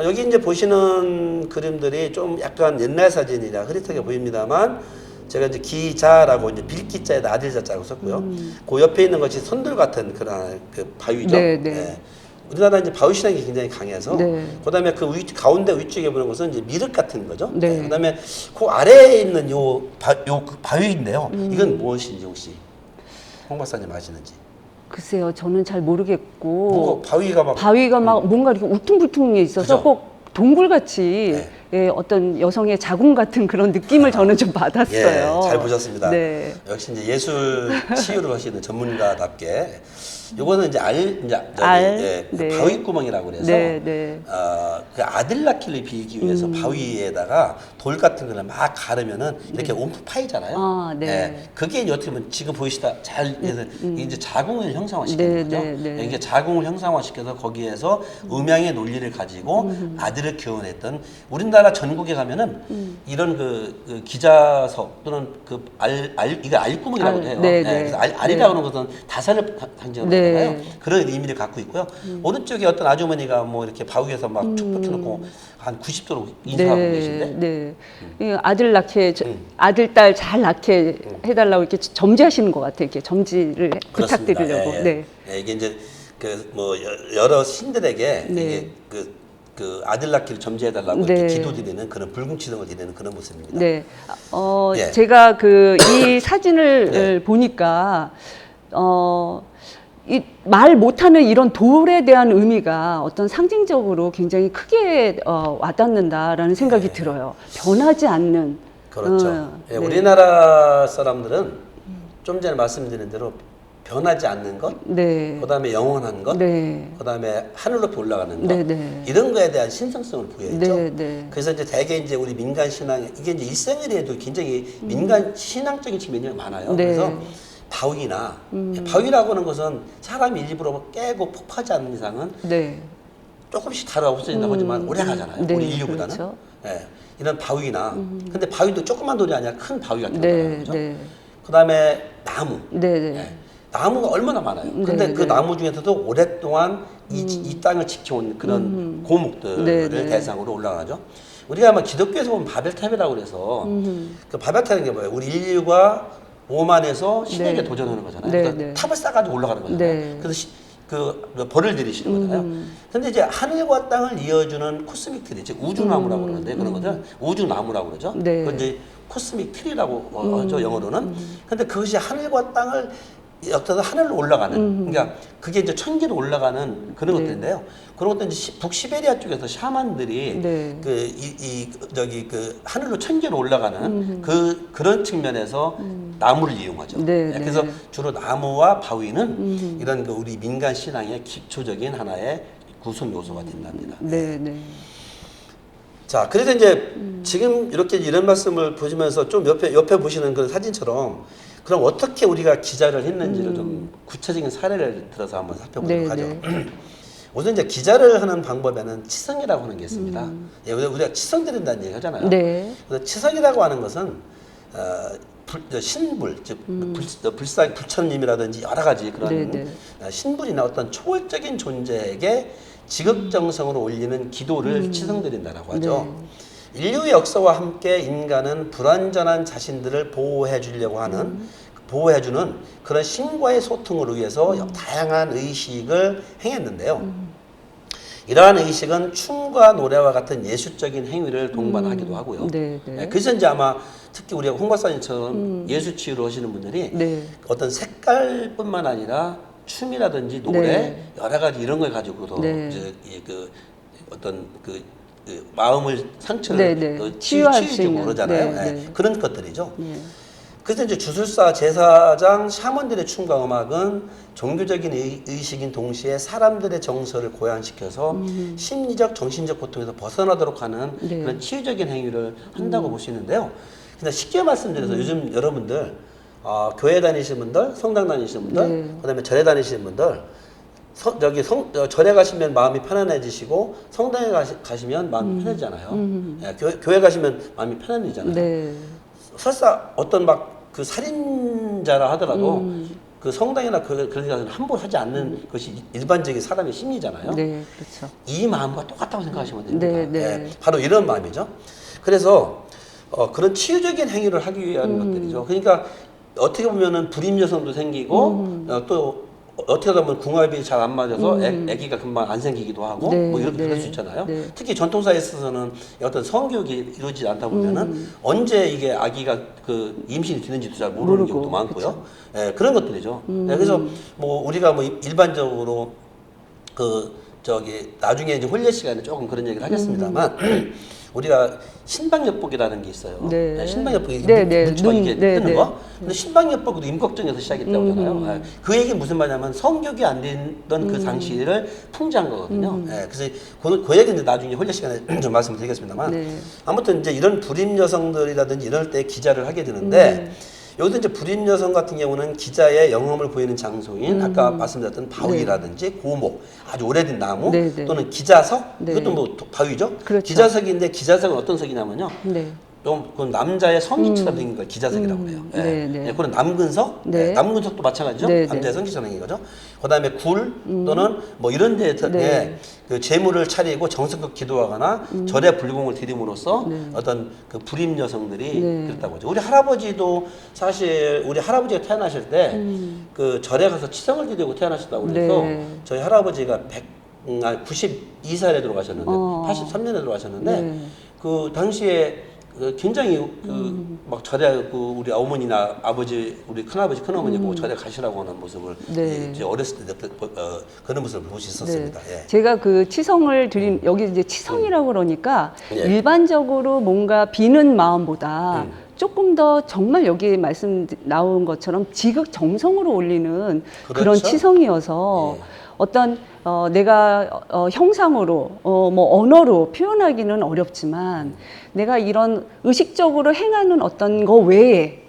B: 여기 이제 보시는 그림들이 좀 약간 옛날 사진이라 흐릿하게 보입니다만 제가 이제 기자라고 이제 빌기자에다 아들 자자라고 썼고요. 그 옆에 있는 것이 선들 같은 그런 그 바위죠.
A: 네, 네.
B: 우리나라 이제 바위 신앙이 굉장히 강해서
A: 네.
B: 그다음에 그 가운데 위쪽에 보는 것은 이제 미륵 같은 거죠.
A: 네.
B: 그다음에 그 아래에 있는 요 그 바위인데요. 이건 무엇인지 혹시 홍 박사님 아시는지?
A: 글쎄요, 저는 잘 모르겠고
B: 뭐 바위가 막
A: 뭔가 이렇게 울퉁불퉁해 있어서
B: 그죠?
A: 꼭 동굴같이
B: 네.
A: 예, 어떤 여성의 자궁 같은 그런 느낌을 저는 좀 받았어요.
B: 예, 잘 보셨습니다.
A: 네.
B: 역시 이제 예술 치유를 하시는 전문가답게 요거는 이제
A: 알,
B: 그
A: 네.
B: 바위 구멍이라고 그래서
A: 네, 네.
B: 그 아들 낳기를 빌기 위해서 바위에다가 돌 같은 거를 막 가르면은 이렇게 움푹 파이잖아요.
A: 아, 네.
B: 예, 그게 이제 어떻게 보면 지금 보이시다 잘 해서 이게 이제 자궁을 형상화시키는
A: 네,
B: 거죠.
A: 네, 네.
B: 이게 자궁을 형상화시켜서 거기에서 음양의 논리를 가지고 아들을 교훈했던 우리나라 전국에 가면은 이런 그 기자석 또는 그 이게 알구멍이라고
A: 알,
B: 해요.
A: 네,
B: 예,
A: 네.
B: 그래서 알이라고 하는 것은 다산을 상징하는
A: 네.
B: 거잖아요. 그런 의미를 갖고 있고요. 오른쪽에 어떤 아주머니가 뭐 이렇게 바위에서 막 쭉 뻗쳐놓고 한 90도로 인사하고 계신데.
A: 네. 이 아들 낳게 아들 딸 잘 낳게 해달라고 이렇게 점지하시는 것 같아요. 이렇게 점지를
B: 그렇습니다.
A: 부탁드리려고.
B: 예, 예.
A: 네.
B: 예, 이게 이제 그 뭐 여러 신들에게
A: 네.
B: 이게 그 아들 낳기를 점지해달라고
A: 네.
B: 이렇게 기도드리는 그런 붉은치등을 드리는 그런 모습입니다.
A: 네.
B: 예.
A: 제가 이 사진을
B: 네.
A: 보니까 이 말 못하는 이런 돌에 대한 의미가 어떤 상징적으로 굉장히 크게 와닿는다라는 생각이
B: 네.
A: 들어요. 변하지 않는.
B: 그렇죠. 예,
A: 네.
B: 우리나라 사람들은 좀 전에 말씀드린 대로 변하지 않는 것,
A: 네.
B: 그다음에 영원한 것,
A: 네.
B: 그다음에 하늘 높이 올라가는 것,
A: 네, 네.
B: 이런 거에 대한 신성성을 부여했죠.
A: 네, 네.
B: 그래서 이제 대개 이제 우리 민간 신앙 이게 이제 일생에도 굉장히 민간 신앙적인 측면이 많아요.
A: 네.
B: 그래서 바위나 바위라고 하는 것은 사람이 일부러 깨고 폭파하지 않는 이상은
A: 네.
B: 조금씩 다르 없어진다고 하지만 오래 가잖아요.
A: 네,
B: 우리 인류보다는.
A: 그렇죠.
B: 예, 이런 바위나 근데 바위도 조그만 돌이 아니라 큰 바위 같은
A: 네,
B: 거라는 거죠.
A: 네.
B: 그다음에 나무.
A: 네, 네.
B: 예, 나무가 얼마나 많아요. 근데
A: 네,
B: 그
A: 네.
B: 나무 중에서도 오랫동안 이 땅을 지켜온 그런 고목들을
A: 네, 네.
B: 대상으로 올라가죠. 우리가 아마 기독교에서 보면 바벨탑이라고 그래서 그 바벨탑이 게 뭐예요? 우리 인류가 오만에서 신에게
A: 네.
B: 도전하는 거잖아요.
A: 네,
B: 그러니까
A: 네.
B: 탑을 쌓아가지고 올라가는 거잖아요.
A: 네.
B: 그래서 벌을 들이시는 거잖아요. 근데 이제 하늘과 땅을 이어주는 코스믹 트리, 즉 우주나무라고 그러는데 그런 것들 우주나무라고 그러죠.
A: 네.
B: 그건 이제 코스믹 트리라고 하죠, 영어로는. 근데 그것이 하늘과 땅을 엮어서 하늘로 올라가는, 그러니까 그게 이제 천계로 올라가는 그런
A: 네.
B: 것들인데요. 그런 것도 이제 북시베리아 쪽에서 샤만들이
A: 네.
B: 그 하늘로 천계로 올라가는 그런 측면에서 나무를 이용하죠.
A: 네,
B: 그래서
A: 네.
B: 주로 나무와 바위는 이런 그 우리 민간 신앙의 기초적인 하나의 구성 요소가 된답니다.
A: 네, 네.
B: 자, 그래서 이제 지금 이렇게 이런 말씀을 보시면서 좀 옆에 보시는 그런 사진처럼 그럼 어떻게 우리가 기자를 했는지를 좀 구체적인 사례를 들어서 한번 살펴보도록
A: 네,
B: 하죠.
A: 네.
B: 우선 이제 기자를 하는 방법에는 치성이라고 하는 게 있습니다. 예, 우리가 치성 드린다는 얘기 하잖아요.
A: 네.
B: 그래서 치성이라고 하는 것은 신불, 즉 불천님이라든지 여러 가지 그런
A: 네, 네.
B: 신불이나 어떤 초월적인 존재에게 지극정성으로 올리는 기도를 치성드린다라고 하죠. 인류의 역사와 함께 인간은 불완전한 자신들을 보호해 주려고 하는 보호해주는 그런 신과의 소통을 위해서 다양한 의식을 행했는데요. 이러한 의식은 춤과 노래와 같은 예술적인 행위를 동반하기도 하고요.
A: 네, 네.
B: 그래서 이제 아마 특히 우리가 홍 박사님처럼 예술 치유를 하시는 분들이
A: 네.
B: 어떤 색깔뿐만 아니라 춤이라든지 노래
A: 네.
B: 여러 가지 이런 걸 가지고도
A: 네.
B: 이제 어떤 그 마음을 상처를
A: 네, 네.
B: 치유할 수
A: 치유할 수 있는.
B: 그러잖아요.
A: 네,
B: 예,
A: 네.
B: 그런 것들이죠.
A: 네.
B: 그래서 이제 주술사, 제사장, 샤먼들의 춤과 음악은 종교적인 의식인 동시에 사람들의 정서를 고양시켜서 심리적, 정신적 고통에서 벗어나도록 하는
A: 네.
B: 그런 치유적인 행위를 한다고 볼 수 있는데요. 근데 쉽게 말씀드려서 요즘 여러분들 교회 다니시는 분들, 성당 다니시는 분들,
A: 네.
B: 그다음에 절에 다니시는 분들, 절에 가시면 마음이 편안해지시고 성당에 가시면 마음이 편해지잖아요. 예, 교회 가시면 마음이 편안해지잖아요.
A: 네.
B: 설사 어떤 막 그 살인자라 하더라도 그 성당이나 그런 데 가서 함부로 하지 않는 것이 일반적인 사람의 심리잖아요.
A: 네, 그렇죠.
B: 이 마음과 똑같다고 생각하시면 됩니다.
A: 네, 네.
B: 예, 바로 이런 마음이죠. 그래서 그런 치유적인 행위를 하기 위한 것들이죠. 그러니까 어떻게 보면은 불임 여성도 생기고 또 어떻게 보면 궁합이 잘 안 맞아서 아기가 금방 안 생기기도 하고
A: 네,
B: 뭐 이렇게
A: 네,
B: 그럴 수 있잖아요.
A: 네.
B: 특히 전통사에 있어서는 어떤 성교육이 이루어지지 않다 보면은 언제 이게 아기가 그 임신이 되는지도 잘 모르는
A: 모르고,
B: 경우도 많고요. 예, 그런 것들이죠. 예, 그래서 뭐 우리가 뭐 일반적으로 그 저기 나중에 이제 혼례 시간에 조금 그런 얘기를 하겠습니다만 우리가 신방역복이라는 게 있어요.
A: 네.
B: 네, 신방역복이
A: 네, 네.
B: 눈치가 이게
A: 네,
B: 뜨는
A: 네.
B: 거. 근데 신방역복도 임꺽정에서 시작했다고 하잖아요. 예, 그 얘기는 무슨 말이냐면 성격이 안 됐던 그 당시를 풍자한 거거든요. 예, 그래서 그 얘기는 이제 나중에 혼례 시간에 좀 말씀드리겠습니다만
A: 네.
B: 아무튼 이제 이런 불임 여성들이라든지 이럴 때 기자를 하게 되는데 여기서 이제 불임 여성 같은 경우는 기자의 영험을 보이는 장소인 아까 말씀드렸던 바위라든지 고목, 아주 오래된 나무
A: 네, 네.
B: 또는 기자석
A: 네.
B: 이것도 뭐 바위죠.
A: 그렇죠.
B: 기자석인데 기자석은 어떤 석이냐면요.
A: 네.
B: 좀 그 남자의 성기처럼 생긴 걸 기자석이라고 해요. 예.
A: 네, 네.
B: 예, 그런 남근석,
A: 네.
B: 예, 남근석도 마찬가지죠.
A: 네, 네.
B: 남자의 성기처럼 생긴 거죠. 그다음에 굴 또는 뭐 이런 데에
A: 네.
B: 그 제물을 차리고 정성껏 기도하거나 절에 불공을 드림으로써
A: 네.
B: 어떤 그 불임 여성들이
A: 네.
B: 그랬다고 하죠. 우리 할아버지도 사실 우리 할아버지가 태어나실 때 그 절에 가서 치성을 드리고 태어나셨다고 그래서
A: 네.
B: 저희 할아버지가 92살에 들어가셨는데 83년에 들어가셨는데
A: 네.
B: 그 당시에 그 굉장히 그 막 절에 그 우리 어머니나 아버지 우리 큰아버지 큰어머니 보고 절에 가시라고 하는 모습을
A: 네.
B: 이제 어렸을 때 그런 모습을 볼 수 있었습니다. 예.
A: 제가 그 치성을 드린 여기 이제 치성이라고 그러니까
B: 예.
A: 일반적으로 뭔가 비는 마음보다 조금 더 정말 여기 말씀 나온 것처럼 지극정성으로 올리는 그런
B: 그렇죠.
A: 치성이어서
B: 예.
A: 어떤 내가 형상으로 뭐 언어로 표현하기는 어렵지만 내가 이런 의식적으로 행하는 어떤 거 외에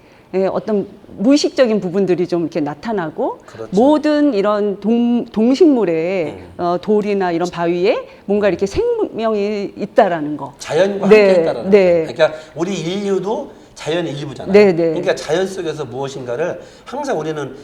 A: 어떤 무의식적인 부분들이 좀 이렇게 나타나고
B: 그렇죠.
A: 모든 이런 동식물의 돌이나 이런 바위에 뭔가 이렇게 생명이 있다라는 거.
B: 자연과
A: 네,
B: 함께 있다는
A: 네.
B: 거죠. 그러니까 우리 인류도 자연의 일부잖아요.
A: 네, 네.
B: 그러니까 자연 속에서 무엇인가를 항상 우리는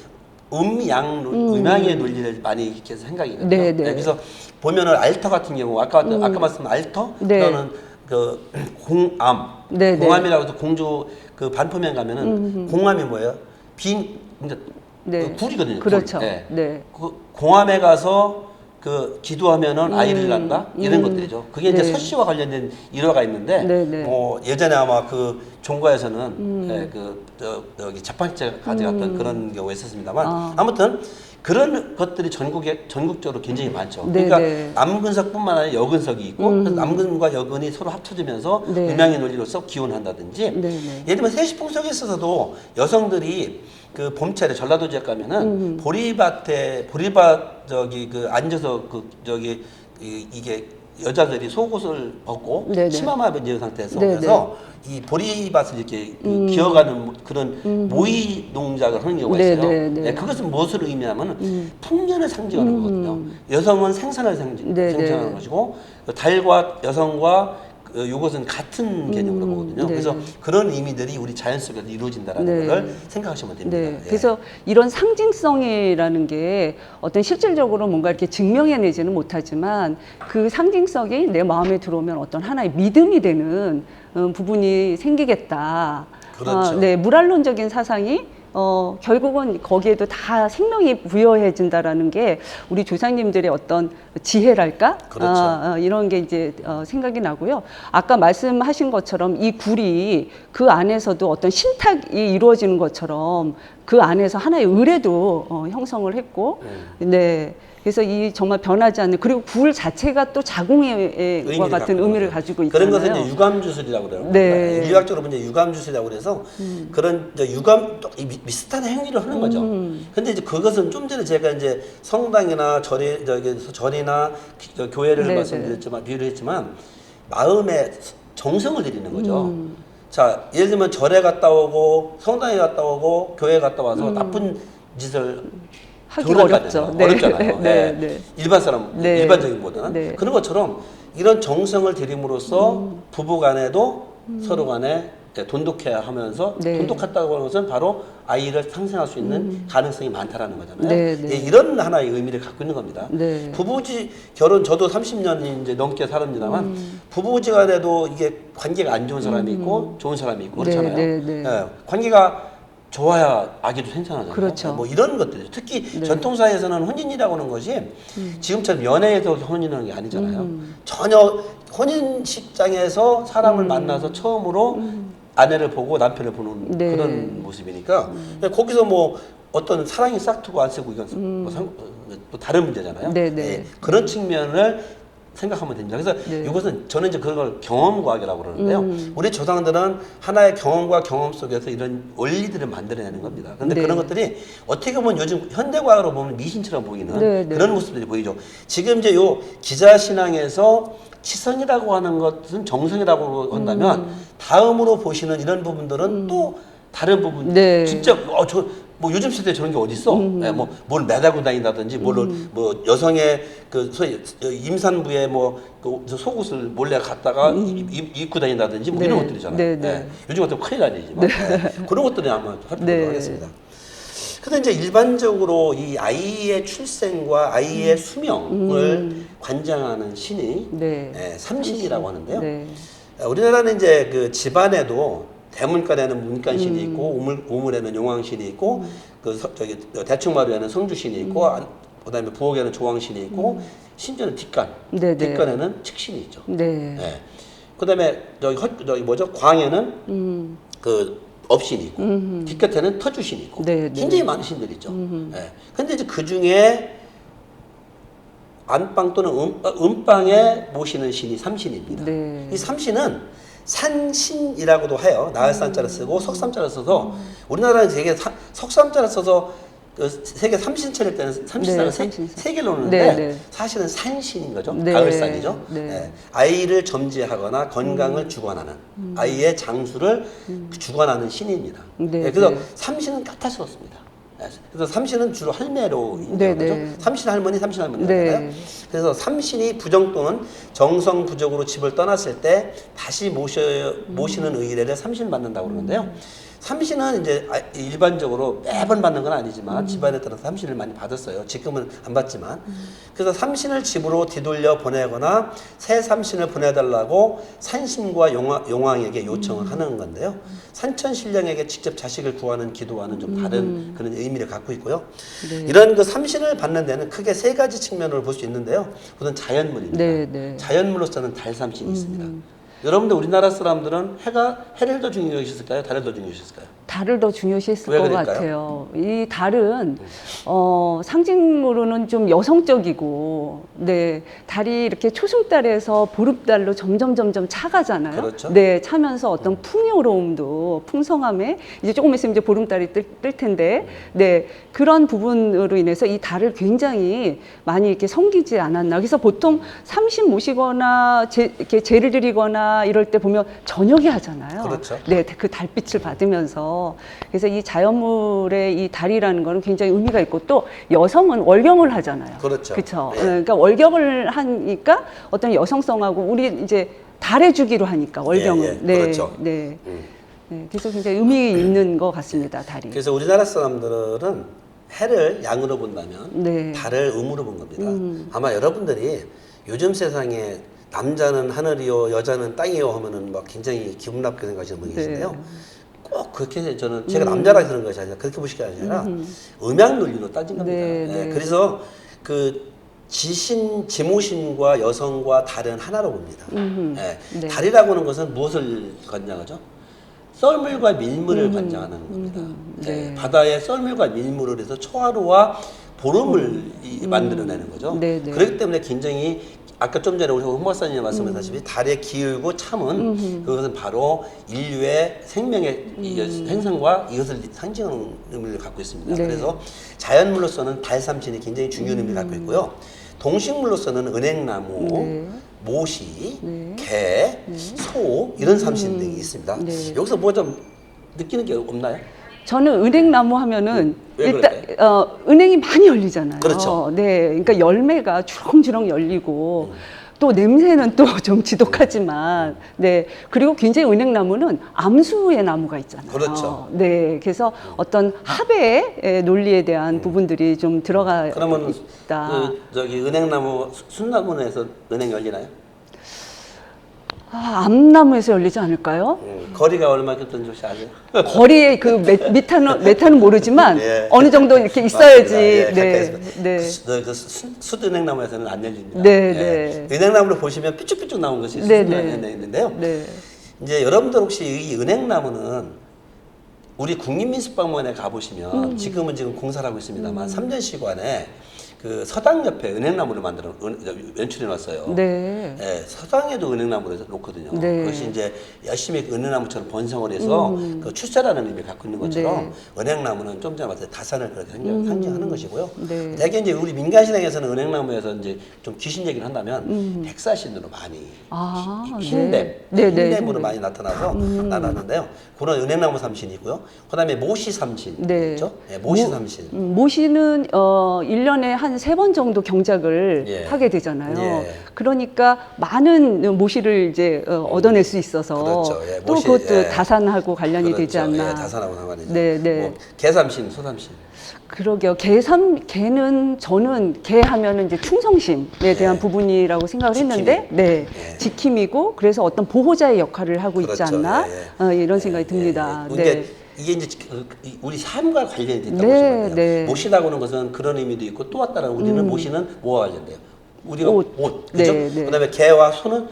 B: 음양의 논리를 많이 이렇게 해서 생각이거든요.
A: 네, 네.
B: 그래서 보면은 알터 같은 경우 아까 말씀한 알터
A: 네.
B: 또는 그 공암,
A: 네, 네.
B: 공암이라고 해서 공주 그 반포면 가면은 공암이 뭐예요? 이제
A: 네.
B: 그 굴이거든요.
A: 그렇죠.
B: 굴. 네.
A: 네.
B: 그 공암에 가서 그 기도하면은 아이를 낳는다 이런 것들이죠. 그게 이제
A: 네.
B: 설씨와 관련된 일화가 있는데
A: 네, 네.
B: 뭐 예전에 아마 그 종가에서는 여기 재판체 가져갔던 그런 경우가 있었습니다만 아무튼 그런 것들이 전국적으로 굉장히 많죠.
A: 네,
B: 그러니까
A: 네.
B: 남근석뿐만 아니라 여근석이 있고 그래서 남근과 여근이 서로 합쳐지면서
A: 네.
B: 음양의 논리로서 기원한다든지
A: 네, 네.
B: 예를 들면 세시풍속에 있어서도 여성들이 그 봄철에 전라도 지역 가면은 보리밭 저기 그 앉아서 그 저기 이게 여자들이 속옷을 벗고
A: 네네.
B: 치마만 입은 상태에서
A: 네네.
B: 그래서 이 보리밭을 이렇게 기어가는 그런 모의 동작을 하는 경우가 있어요.
A: 네네네.
B: 네, 그것은 무엇을 의미하냐면 풍년을 상징하는 거거든요. 여성은 생산을
A: 네네.
B: 상징하는 것이고 달과 여성과 이것은 같은 개념으로 보거든요.
A: 네.
B: 그래서 그런 의미들이 우리 자연 속에서 이루어진다는
A: 네.
B: 걸 생각하시면 됩니다.
A: 네.
B: 예.
A: 그래서 이런 상징성이라는 게 어떤 실질적으로 뭔가 이렇게 증명해내지는 못하지만 그 상징성이 내 마음에 들어오면 어떤 하나의 믿음이 되는 부분이 생기겠다.
B: 그렇죠.
A: 네. 물안론적인 사상이 결국은 거기에도 다 생명이 부여해진다라는 게 우리 조상님들의 어떤 지혜랄까?
B: 그렇죠.
A: 이런 게 이제 생각이 나고요. 아까 말씀하신 것처럼 이 굴이 그 안에서도 어떤 신탁이 이루어지는 것처럼 그 안에서 하나의 의례도 형성을 했고, 네. 그래서 이 정말 변하지 않는 그리고 굴 자체가 또 자궁과 같은 의미를 가지고 있잖아요.
B: 그런 것은 이제 유감주술이라고 그래요.
A: 네.
B: 인류학적으로 보면 이제 유감주술이라고 그래서 그런 이제 유감 비슷한 행위를 하는 거죠. 근데 이제 그것은 좀 전에 제가 이제 성당이나 절이나 교회를
A: 네,
B: 말씀드렸지만 비유를 했지만 마음에 정성을 들이는 거죠. 자, 예를 들면 절에 갔다 오고 성당에 갔다 오고 교회 갔다 와서 나쁜 짓을
A: 하기가 어렵죠. 네.
B: 어렵잖아요.
A: 네,
B: 네.
A: 네.
B: 일반
A: 네.
B: 일반적인 보다는
A: 네.
B: 그런 것처럼 이런 정성을 들임으로써 부부 간에도 서로 간에 돈독해야 하면서
A: 네.
B: 돈독했다고 하는 것은 바로 아이를 상생할 수 있는 가능성이 많다라는 거잖아요.
A: 네, 네.
B: 예, 이런 하나의 의미를 갖고 있는 겁니다.
A: 네.
B: 부부지 결혼 저도 30년 이제 넘게 살았습니다만 부부지간에도 이게 관계가 안 좋은 사람이 있고 좋은 사람이 있고 그렇잖아요.
A: 네, 네, 네.
B: 예, 관계가 좋아야 아기도 생산하잖아요.
A: 그렇죠.
B: 뭐 이런 것들 특히
A: 네.
B: 전통사에서는 혼인이라고 하는 것이 지금처럼 연애에서 혼인하는 게 아니잖아요. 전혀 혼인식장에서 사람을 만나서 처음으로 아내를 보고 남편을 보는
A: 네.
B: 그런 모습이니까 거기서 뭐 어떤 사랑이 싹트고 안 쓰고 이건 뭐 다른 문제잖아요.
A: 네, 네.
B: 그런 측면을 생각하면 됩니다. 그래서
A: 네.
B: 이것은 저는 이제 그걸 경험과학이라고 그러는데요. 우리 조상들은 하나의 경험과 경험 속에서 이런 원리들을 만들어내는 겁니다. 그런데
A: 네.
B: 그런 것들이 어떻게 보면 요즘 현대과학으로 보면 미신처럼 보이는
A: 네, 네.
B: 그런 모습들이 보이죠. 지금 이제 요 기자신앙에서 치성이라고 하는 것은 정성이라고 한다면 다음으로 보시는 이런 부분들은 또 다른 부분.
A: 네.
B: 진짜 뭐 요즘 시대에 저런 게 어디 있어? 뭘 매달고 다닌다든지, 뭐 여성의 그 소위 임산부의 뭐그 속옷을 몰래 갖다가 입고 다닌다든지 뭐
A: 네.
B: 이런 것들이잖아요.
A: 네, 네.
B: 요즘 같으면 큰일 나지만 그런 것들이 아마 살펴보도록
A: 네.
B: 하겠습니다. 근데 이제 일반적으로 이 아이의 출생과 아이의 수명을 관장하는 신이
A: 네.
B: 삼신이라고 하는데요.
A: 네.
B: 우리나라는 이제 그 집안에도 대문간에는 문간신이 있고 우물에는 용왕신이 있고 저기 대충마루에는 성주신이 있고 그다음에 부엌에는 조왕신이 있고 심지어는 뒷간
A: 네, 네.
B: 뒷간에는 측신이 있죠.
A: 네.
B: 예. 그다음에 저기 뭐죠? 광에는 그 업신이 있고 뒷곁에는 터주신이 있고
A: 네, 네.
B: 굉장히 많은 신들이 있죠. 예. 근데 이제 그 중에 안방 또는 음방에 모시는 신이 삼신입니다.
A: 네.
B: 이 삼신은 산신이라고도 해요. 나을산자를 쓰고 석삼자를 써서 우리나라는 되게 석삼자를 써서 그 세계 삼신천일 때는 삼신상을
A: 네,
B: 세 개를 놓는데
A: 네, 네.
B: 사실은 산신인 거죠.
A: 네.
B: 가을산이죠.
A: 네.
B: 예. 아이를 점지하거나 건강을 주관하는 아이의 장수를 주관하는 신입니다.
A: 네,
B: 예, 그래서
A: 네.
B: 삼신은 까탈스럽습니다. 그래서 삼신은 주로 할매로
A: 네,
B: 인정하죠.
A: 네.
B: 삼신 할머니, 삼신 할머니잖아요.
A: 네.
B: 그래서 삼신이 부정 또는 정성 부족으로 집을 떠났을 때 다시 모시는 의례를 삼신 받는다고 그러는데요. 삼신은 이제 일반적으로 매번 받는 건 아니지만 집안에 따라서 삼신을 많이 받았어요. 지금은 안 받지만. 그래서 삼신을 집으로 뒤돌려 보내거나 새 삼신을 보내달라고 산신과 용왕에게 요청을 하는 건데요. 산천신령에게 직접 자식을 구하는 기도와는 좀 다른 그런 의미를 갖고 있고요.
A: 네.
B: 이런 그 삼신을 받는 데는 크게 세 가지 측면으로 볼 수 있는데요. 우선 자연물입니다.
A: 네, 네.
B: 자연물로서는 달삼신이 있습니다. 여러분들 우리나라 사람들은 해를 더 중요시했을까요? 달을 더 중요시했을까요?
A: 달을 더 중요시했을
B: 왜
A: 것
B: 그럴까요?
A: 같아요. 이 달은 상징으로는 좀 여성적이고, 네, 달이 이렇게 초승달에서 보름달로 점점 차가잖아요.
B: 그렇죠.
A: 네, 차면서 어떤 풍요로움도 풍성함에 이제 조금 있으면 이제 보름달이 뜰 텐데, 네, 그런 부분으로 인해서 이 달을 굉장히 많이 이렇게 섬기지 않았나. 그래서 보통 삼신 모시거나 이렇게 제를 드리거나 이럴 때 보면 저녁에 하잖아요.
B: 그렇죠.
A: 네, 그 달빛을 받으면서. 그래서 이 자연물의 이 달이라는 거는 굉장히 의미가 있고 또 여성은 월경을 하잖아요.
B: 그렇죠.
A: 그렇죠.
B: 네.
A: 그러니까 월경을 하니까 어떤 여성성하고 우리 이제 달해주기로 하니까 월경을.
B: 예, 예.
A: 네,
B: 그렇죠.
A: 네. 네. 그래서 굉장히 의미 있는 것 같습니다. 달이.
B: 그래서 우리나라 사람들은 해를 양으로 본다면
A: 네.
B: 달을 음으로 본 겁니다. 아마 여러분들이 요즘 세상에 남자는 하늘이요 여자는 땅이요 하면은 막 굉장히 기분 나쁘게 생각하시는 분이 계신데요. 꼭 그렇게 저는 제가 남자라 그런 것이 아니라 그렇게 보시기 아니라 음양 논리로 따진 겁니다.
A: 네,
B: 예,
A: 네.
B: 그래서 그 지모신과 여성과 달은 하나로 봅니다. 예,
A: 네.
B: 달이라고 하는 것은 무엇을 관장하죠? 썰물과 밀물을 관장하는 겁니다.
A: 네.
B: 예, 바다에 썰물과 밀물을 해서 초하루와 보름을 만들어내는 거죠.
A: 네, 네.
B: 그렇기 때문에 굉장히 아까 좀 전에 우리 홍 박사님이 말씀하셨다시피 달에 기울고 참은 그것은 바로 인류의 생명의 생성과 이것을 상징하는 의미를 갖고 있습니다.
A: 네.
B: 그래서 자연물로서는 달삼신이 굉장히 중요한 의미를 갖고 있고요. 동식물로서는 은행나무,
A: 네.
B: 모시,
A: 네.
B: 개, 소 이런 삼신 등이 있습니다.
A: 네.
B: 여기서 뭐 좀 느끼는 게 없나요?
A: 저는 은행나무 하면은
B: 왜
A: 일단 은행이 많이 열리잖아요.
B: 그렇죠.
A: 네, 그러니까 열매가 주렁주렁 열리고 또 냄새는 또 좀 지독하지만 네 그리고 굉장히 은행나무는 암수의 나무가 있잖아요.
B: 그렇죠.
A: 네, 그래서 어떤 합의 논리에 대한 부분들이 좀 들어가
B: 그러면
A: 있다.
B: 저기 은행나무 순나무에서 은행 열리나요?
A: 암나무에서 열리지 않을까요?
B: 거리가 얼마겠던지 혹시 아세요?
A: 거리에 그 메타는 모르지만
B: 예.
A: 어느 정도 이렇게 있어야지.
B: 맞습니다. 예,
A: 네,
B: 가까이서.
A: 네,
B: 숯은행나무에서는 안 열립니다.
A: 네,
B: 예.
A: 네.
B: 은행나무를 보시면 삐쭉삐쭉 나온 것이
A: 네,
B: 숯은행인데요.
A: 네.
B: 이제 여러분들 혹시 이 은행나무는 우리 국립민속박물관에 가보시면 지금 공사를 하고 있습니다만 3년시관에 그 서당 옆에 은행나무를 만들어 연출해 놨어요.
A: 네.
B: 예, 서당에도 은행나무를 놓거든요.
A: 네.
B: 그것이 이제 열심히 은행나무처럼 번성을 해서 그 출세라는 의미를 갖고 있는 것처럼 은행나무는 좀 전에 말했듯이 다산을 그렇게 상징하는 것이고요.
A: 네.
B: 대개 이제 우리 민간신앙에서는 은행나무에서 이제 좀 귀신 얘기를 한다면 백사신으로 많이 흰뱀,
A: 네. 네, 네.
B: 흰뱀으로 많이 나타나서 나눴는데요. 그런 은행나무 삼신이 있고요. 그다음에 모시 삼신
A: 네.
B: 있죠. 예, 모시 삼신.
A: 모시는 1년에 한 3번 정도 경작을
B: 예.
A: 하게 되잖아요.
B: 예.
A: 그러니까 많은 모시를 이제 얻어낼 수 있어서
B: 그렇죠. 예,
A: 또
B: 모시,
A: 그것도
B: 예.
A: 다산하고 관련이 되지
B: 그렇죠.
A: 않나.
B: 예, 다산하고 상관이죠.
A: 네, 네.
B: 뭐 개삼신, 소삼신.
A: 그러게요. 개는 저는 개 하면은 이제 충성심에 대한
B: 예.
A: 부분이라고 생각을
B: 지킴이.
A: 했는데, 네,
B: 예.
A: 지킴이고 그래서 어떤 보호자의 역할을 하고 있지
B: 그렇죠.
A: 않나
B: 예, 예.
A: 이런 생각이 듭니다.
B: 예, 예.
A: 네.
B: 이게 이제 우리 삶과 관련이 있다고
A: 네,
B: 보시면 돼요.
A: 네.
B: 모시다고 하는 것은 그런 의미도 있고 또 왔다는 우리는 모시는 뭐와 관련돼요? 우리가
A: 옷.
B: 옷, 그죠?
A: 네, 네.
B: 그다음에 개와 소는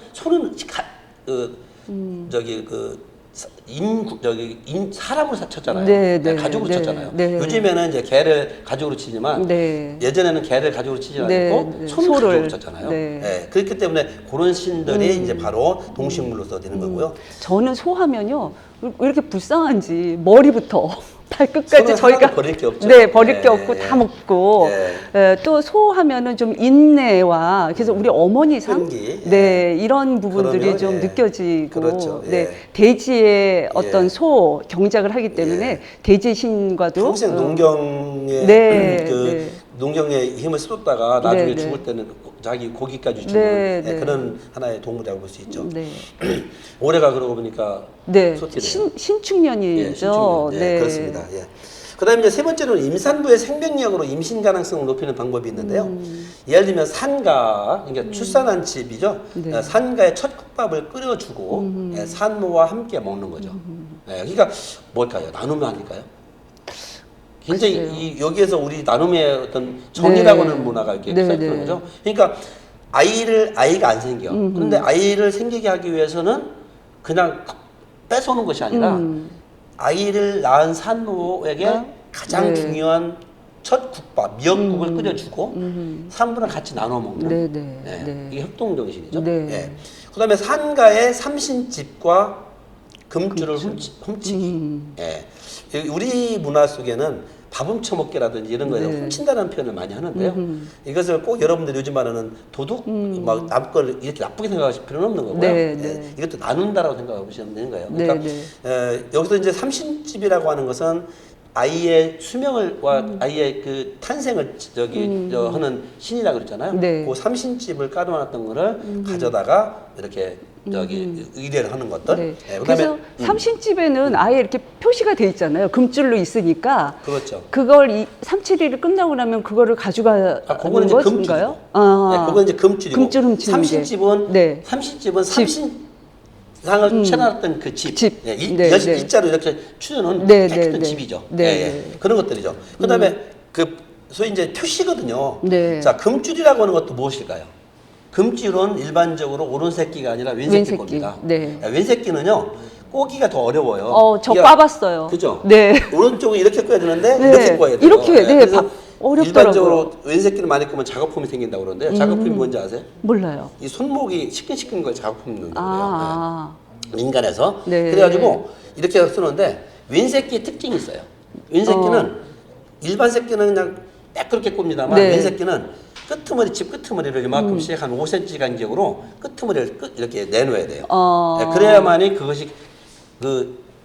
B: 사람으로 쳤잖아요.
A: 네, 네,
B: 가죽으로
A: 네,
B: 쳤잖아요.
A: 네.
B: 요즘에는 이제 개를 가죽으로 치지만
A: 네.
B: 예전에는 개를 가죽으로 치지 않고
A: 네, 네.
B: 소는
A: 소를.
B: 가죽으로 쳤잖아요.
A: 네.
B: 예, 그렇기 때문에 그런 신들이 이제 바로 동식물로서 되는 거고요.
A: 저는 소하면요 왜 이렇게 불쌍한지 머리부터 발끝까지
B: 소는
A: 저희가
B: 하나도 버릴 게 없죠.
A: 네, 버릴 게
B: 예,
A: 없고
B: 예.
A: 다 먹고
B: 예.
A: 또 소하면은 좀 인내와 그래서 우리 어머니상
B: 끈기.
A: 네 이런 부분들이
B: 그러면,
A: 좀
B: 예.
A: 느껴지고
B: 그렇죠. 예.
A: 네 돼지의 어떤
B: 예.
A: 소 경작을 하기 때문에
B: 예.
A: 돼지 신과도
B: 평생 농경에
A: 네,
B: 그
A: 네.
B: 농경에 힘을 쏟다가 나중에
A: 네, 네.
B: 죽을 때는 자기 고기까지 주는
A: 네,
B: 예,
A: 네.
B: 그런 하나의 동물이라고 볼 수 있죠.
A: 네.
B: 올해가 그러고 보니까
A: 네,
B: 소띠네요.
A: 신축년이죠.
B: 예, 신축년. 예, 그렇습니다. 예. 그다음에 이제 세 번째로는 임산부의 생명력으로 임신 가능성을 높이는 방법이 있는데요. 예를 들면 산가, 그러니까 출산한 집이죠.
A: 네.
B: 산가에 첫 국밥을 끓여주고 예, 산모와 함께 먹는 거죠. 예, 그러니까 뭘까요? 나눔이 아닐까요? 굉장히 여기에서 우리 나눔의 어떤 정이라고 하는 문화가 이렇게
A: 네,
B: 시작되는
A: 네.
B: 거죠. 그러니까 아이가 안 생겨. 그런데 아이를 생기게 하기 위해서는 그냥 뺏어오는 것이 아니라 아이를 낳은 산모에게 가장
A: 네.
B: 중요한 첫 국밥, 미역국을 끓여주고 산모랑 같이 나눠 먹는
A: 네, 네,
B: 네,
A: 네.
B: 이게 협동 정신이죠.
A: 네.
B: 예. 그다음에 산가의 삼신집과 금줄을 훔치기. 예. 우리 문화 속에는 밥 훔쳐먹기라든지 이런 거에서
A: 네.
B: 훔친다는 표현을 많이 하는데요. 이것을 꼭 여러분들 요즘 말하는 도둑, 막 남 걸 이렇게 나쁘게 생각하실 필요는 없는 거고요.
A: 네,
B: 예.
A: 네.
B: 이것도 나눈다라고 생각해 보시면 되는 거예요.
A: 네,
B: 그러니까
A: 네.
B: 여기서 이제 삼신집이라고 하는 것은 아이의 수명을과 아이의 그 탄생을 하는 신이라 그랬잖아요.
A: 네.
B: 그 삼신집을 깔아놨던 거를 가져다가 이렇게 의뢰를 하는 것들.
A: 네.
B: 예,
A: 그래서 삼신집에는 아예 이렇게 표시가 돼 있잖아요. 금줄로 있으니까.
B: 그렇죠.
A: 그걸 371일 끝나고 나면 그거를 가져가는
B: 그거는 이제 금줄이고.
A: 것인가요?
B: 네, 그건 이제 금줄이고.
A: 금줄 훔치는
B: 삼신집은
A: 네.
B: 삼신상을 쳐놨던 그 집.
A: 집.
B: 예,
A: 네, 네.
B: 일자로 이렇게 추려놓은
A: 네,
B: 깨끗한
A: 네, 네.
B: 집이죠.
A: 네,
B: 예, 예.
A: 네.
B: 그런 것들이죠. 그다음에 그 소위 이제 표시거든요.
A: 네.
B: 자, 금줄이라고 하는 것도 무엇일까요? 금줄은 일반적으로 오른새끼가 아니라 왼새끼
A: 왼새끼.
B: 겁니다.
A: 네.
B: 왼새끼는요, 꼬기가 더 어려워요.
A: 저
B: 이게-
A: 꽈봤어요.
B: 그죠?
A: 네.
B: 오른쪽은 이렇게 꺼야 되는데
A: 네.
B: 이렇게 꺼야 돼요.
A: 이렇게, 네,
B: 그래서
A: 어렵더라고요.
B: 일반적으로 왼새끼를 많이 끄면 작업품이 생긴다고 그러는데 작업품이 뭔지 아세요?
A: 몰라요.
B: 이 손목이 시큰시큰 거에 작업품 넣는다고 그래요.
A: 아,
B: 네. 민간에서.
A: 네.
B: 그래가지고 이렇게 쓰는데 왼새끼의 특징이 있어요. 왼새끼는 일반 새끼는 그냥 매끄럽게 꼽니다만
A: 네.
B: 왼새끼는 집 끄트머리를 이만큼씩 한 5cm 간격으로 끄트머리를 이렇게 내놓아야 돼요. 네, 그래야만이 그것이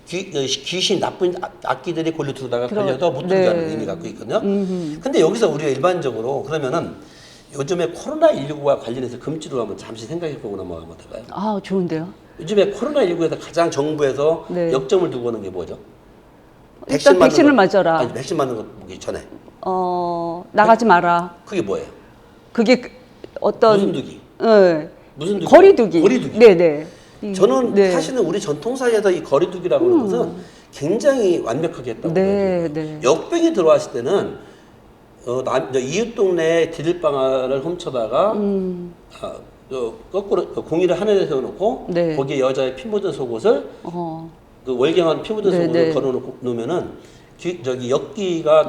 B: 귀신 나쁜 악기들이 골로 들어다가 걸려도 못 들게 하는
A: 네.
B: 의미가 갖고 있거든요. 근데 여기서 우리가 일반적으로 그러면은 요즘에 코로나19와 관련해서 금지로 한번 잠시 생각해 보고 넘어가면 어떨까요?
A: 아, 좋은데요.
B: 요즘에 코로나19에서 가장 정부에서
A: 네.
B: 역점을 두고 하는 게 뭐죠?
A: 일단
B: 맞는
A: 백신을
B: 거-
A: 맞아라.
B: 아니, 백신 맞는 거 보기 전에.
A: 나가지 마라.
B: 그게 뭐예요?
A: 그게 어떤
B: 무슨 두기?
A: 네.
B: 무슨 두기?
A: 거리두기.
B: 거리두기.
A: 네네.
B: 저는
A: 네.
B: 사실은 우리 전통사에서 이 거리두기라고 하는 것은 굉장히 완벽하게 했다고
A: 네,
B: 보여요.
A: 네.
B: 역병이 들어왔을 때는 이웃 동네에 디딜방아를 훔쳐다가 거꾸로 공의를 하늘에 세워놓고
A: 네.
B: 거기에 여자의 피 묻은 속옷을 그 월경한 피 묻은
A: 네,
B: 속옷을
A: 네.
B: 걸어놓고 놓으면은 저기 역기가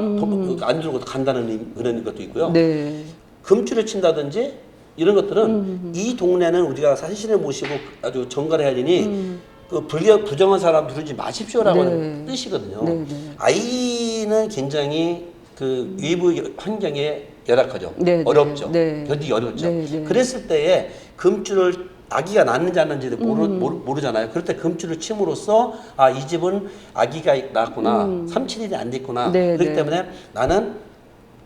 B: 안 들고 간다는 그런 것도 있고요.
A: 네.
B: 금줄을 친다든지 이런 것들은 이 동네는 우리가 산신을 모시고 아주 정갈해야 되니 그 부정한 사람 두르지 마십시오라고 하는 뜻이거든요.
A: 네, 네.
B: 아이는 굉장히 그 외부 환경에 열악하죠.
A: 네,
B: 어렵죠.
A: 네.
B: 견디기 어렵죠.
A: 네, 네.
B: 그랬을 때에 금줄을 아기가 낳는지 안 낳는지를 모르잖아요. 그럴 때 금줄을 침으로써 아, 이 집은 아기가 낳았구나. 3-7일이 안 됐구나.
A: 네,
B: 그렇기
A: 네.
B: 때문에 나는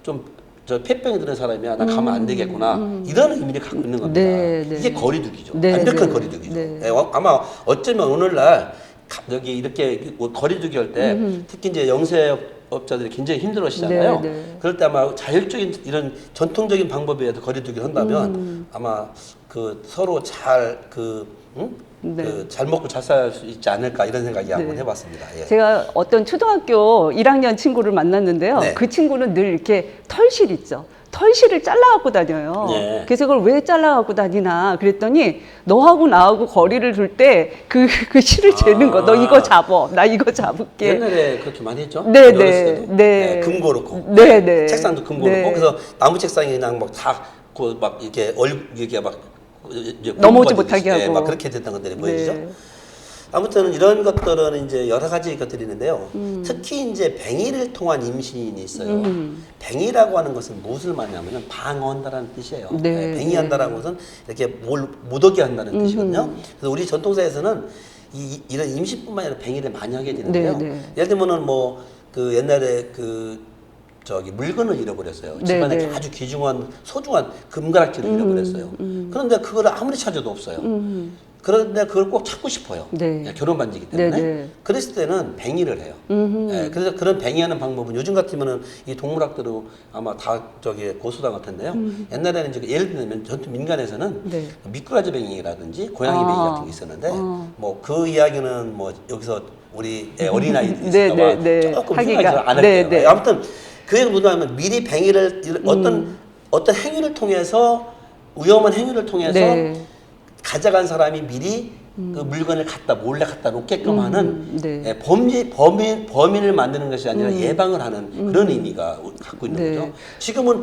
B: 좀 저 폐병이 드는 사람이야. 나 가면 안 되겠구나. 이런 의미를 갖고 있는 겁니다.
A: 네, 네.
B: 이게 거리두기죠.
A: 네,
B: 완벽한
A: 네.
B: 거리두기죠.
A: 네.
B: 예, 아마 어쩌면 오늘날 여기 이렇게 뭐 거리두기 할 때 특히 이제 영세업자들이 굉장히 힘들어하시잖아요.
A: 네, 네.
B: 그럴 때 아마 자율적인 이런 전통적인 방법에 의해서 거리두기를 한다면 아마 그 서로
A: 네.
B: 잘 먹고 잘 살 수 있지 않을까 이런 생각이 한번
A: 네.
B: 해봤습니다. 예.
A: 제가 어떤 초등학교 1학년 친구를 만났는데요.
B: 네.
A: 그 친구는 늘 이렇게 털실 있죠. 털실을 잘라갖고 다녀요.
B: 네.
A: 그래서 그걸 왜 잘라갖고 다니나 그랬더니 너하고 나하고 거리를 둘 때 그 실을 재는 거. 너 이거 잡어. 나 이거 잡을게.
B: 옛날에 그렇게 많이 했죠?
A: 네,
B: 어렸을
A: 네,
B: 때도?
A: 네.
B: 금고 놓고.
A: 네, 네.
B: 책상도 금고
A: 네.
B: 놓고. 그래서 나무 책상이 그냥 막 이렇게 이렇게 막 이제
A: 넘어오지
B: 공부하듯이,
A: 못하게 하고.
B: 막 그렇게 됐던 것들이 보이죠?
A: 네.
B: 아무튼 이런 것들은 이제 여러 가지 것들이 있는데요. 특히 이제 뱅이를 통한 임신이 있어요. 뱅이라고 하는 것은 무엇을 말하냐면 방어한다라는 뜻이에요.
A: 네,
B: 뱅이한다라는 것은 이렇게 못 오게 한다는 뜻이거든요. 그래서 우리 전통사에서는 이런 임신뿐만 아니라 뱅이를 많이 하게 되는데요.
A: 네, 네.
B: 예를 들면은 뭐 그 옛날에 물건을 잃어버렸어요.
A: 네,
B: 집안에
A: 네.
B: 아주 귀중한 소중한 금가락지를 잃어버렸어요. 그런데 그걸 아무리 찾아도 없어요. 그런데 그걸 꼭 찾고 싶어요.
A: 네.
B: 결혼 반지이기 때문에.
A: 네, 네.
B: 그랬을 때는 뱅이를 해요. 예, 그래서 그런 뱅이하는 방법은 요즘 같으면은 이 동물학대로 아마 다 고소당할 텐데요. 옛날에는 이제 예를 들면 전통 민간에서는
A: 네.
B: 미꾸라지 뱅이라든지 고양이 뱅이 같은 게 있었는데 뭐 그 이야기는 뭐 여기서 우리 어린아이들이
A: 네,
B: 있을까봐
A: 네, 네.
B: 조금
A: 하기가-
B: 생각이 안
A: 네,
B: 할게요.
A: 네.
B: 아무튼 그 얘기 뭐냐면 미리 뱅이를 어떤 행위를 통해서 위험한 행위를 통해서
A: 네.
B: 가져간 사람이 미리 그 물건을 몰래 갖다 놓게끔 하는
A: 네.
B: 예, 범인을 만드는 것이 아니라 예방을 하는 그런 의미가 갖고 있는
A: 네.
B: 거죠. 지금은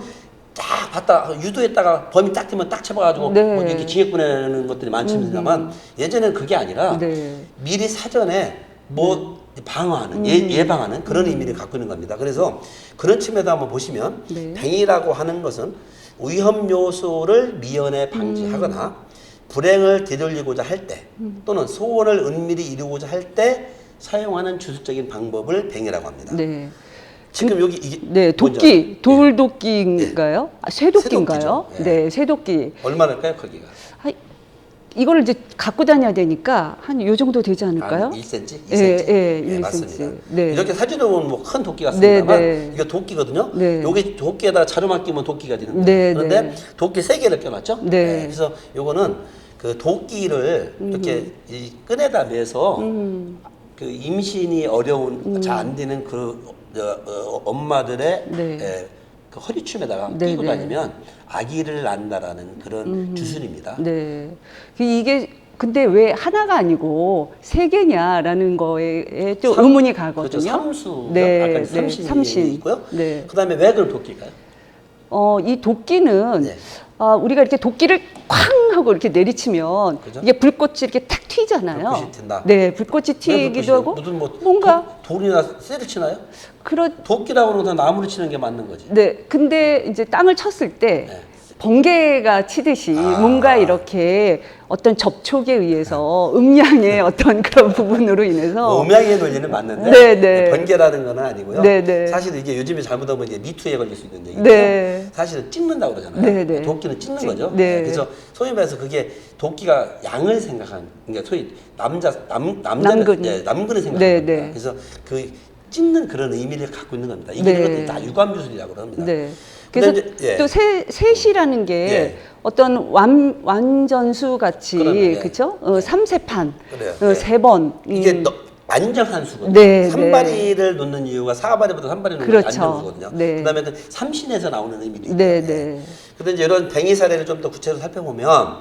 B: 딱 봤다 유도했다가 범인 딱 되면 딱 잡아가지고
A: 네.
B: 뭐 이렇게 징역 보내는 것들이 많지만 예전에는 그게 아니라
A: 네.
B: 미리 사전에 뭐 방어하는 예방하는 그런 의미를 갖고 있는 겁니다. 그래서 그런 측면에서 한번 보시면
A: 네.
B: 뱅이라고 하는 것은 위험 요소를 미연에 방지하거나 불행을 되돌리고자 할 때 또는 소원을 은밀히 이루고자 할 때 사용하는 주술적인 방법을 뱅이라고 합니다.
A: 네.
B: 지금 여기 이게
A: 네, 도끼, 돌도끼인가요? 아, 쇠도끼인가요?
B: 쇠도끼죠.
A: 네, 쇠도끼.
B: 얼마나일까요, 거기가?
A: 이거를 이제 갖고 다녀야 되니까 한 요 정도 되지 않을까요?
B: 한 1cm, 2cm.
A: 예, 1cm.
B: 맞습니다.
A: 네.
B: 이렇게 사진으로 보면 뭐 큰 도끼 같습니다만
A: 네, 네.
B: 이거 도끼거든요.
A: 네.
B: 요게 도끼에다가 자루만 끼면 도끼가 되는 거예요.
A: 네,
B: 그런데
A: 네.
B: 도끼 3개를 껴놨죠.
A: 네.
B: 그래서 요거는 그 도끼를 이렇게 이 끈에다 매서 그 임신이 어려운 잘 안 되는 엄마들의
A: 네.
B: 그 허리춤에다가
A: 네,
B: 끼고
A: 네.
B: 다니면 아기를 낳는다라는 그런 주술입니다.
A: 네. 이게 근데 왜 하나가 아니고 세 개냐라는 거에 좀 의문이 가거든요.
B: 그렇죠. 삼수,
A: 네,
B: 아까
A: 네,
B: 삼신이
A: 삼신.
B: 있고요.
A: 네.
B: 그다음에 왜 그럼 도끼일까요?
A: 이 도끼는
B: 네.
A: 우리가 이렇게 도끼를 쾅 하고 이렇게 내리치면
B: 그죠?
A: 이게 불꽃이 이렇게 탁 튀잖아요.
B: 불꽃이 튄다.
A: 네, 불꽃이
B: 왜
A: 튀기도
B: 불꽃이에요?
A: 하고
B: 무슨 뭐
A: 뭔가
B: 돌이나 쇠를 치나요? 도끼라고 그러면 나무를 치는 게 맞는 거지.
A: 네, 근데 이제 땅을 쳤을 때
B: 네.
A: 번개가 치듯이 뭔가 이렇게 어떤 접촉에 의해서 음양의 어떤 그런 부분으로 인해서
B: 음양의 논리는 맞는데
A: 네, 네.
B: 번개라는 건 아니고요.
A: 네, 네.
B: 사실 이게 요즘에 잘못하면 이제 미투에 걸릴 수 있는 얘기인데
A: 네.
B: 사실은 찍는다고 그러잖아요.
A: 네, 네.
B: 도끼는 찍는 거죠.
A: 네.
B: 그래서 소위 말해서 그게 도끼가 양을 생각한 그러니까 소위 남근을
A: 남근.
B: 생각하는
A: 네,
B: 겁니다.
A: 네.
B: 그래서 그 찢는 그런 의미를 갖고 있는 겁니다. 이게
A: 네.
B: 이런 것들이 다 유감주술이라고 합니다.
A: 네. 그래서
B: 근데 이제, 예.
A: 또 셋이라는 게
B: 예.
A: 어떤 완전수 같이
B: 그러네, 예.
A: 그렇죠? 삼세판
B: 그래요. 예.
A: 세 번.
B: 이게 완정한 수거든요.
A: 네,
B: 3바리를 놓는 이유가 4바리보다 3바리 놓는 게
A: 그렇죠.
B: 안정수거든요.
A: 네.
B: 그다음에 그 삼신에서 나오는 의미도 있고.
A: 네, 네.
B: 그런데 이제 이런 뱅이 사례를 좀 더 구체적으로 살펴보면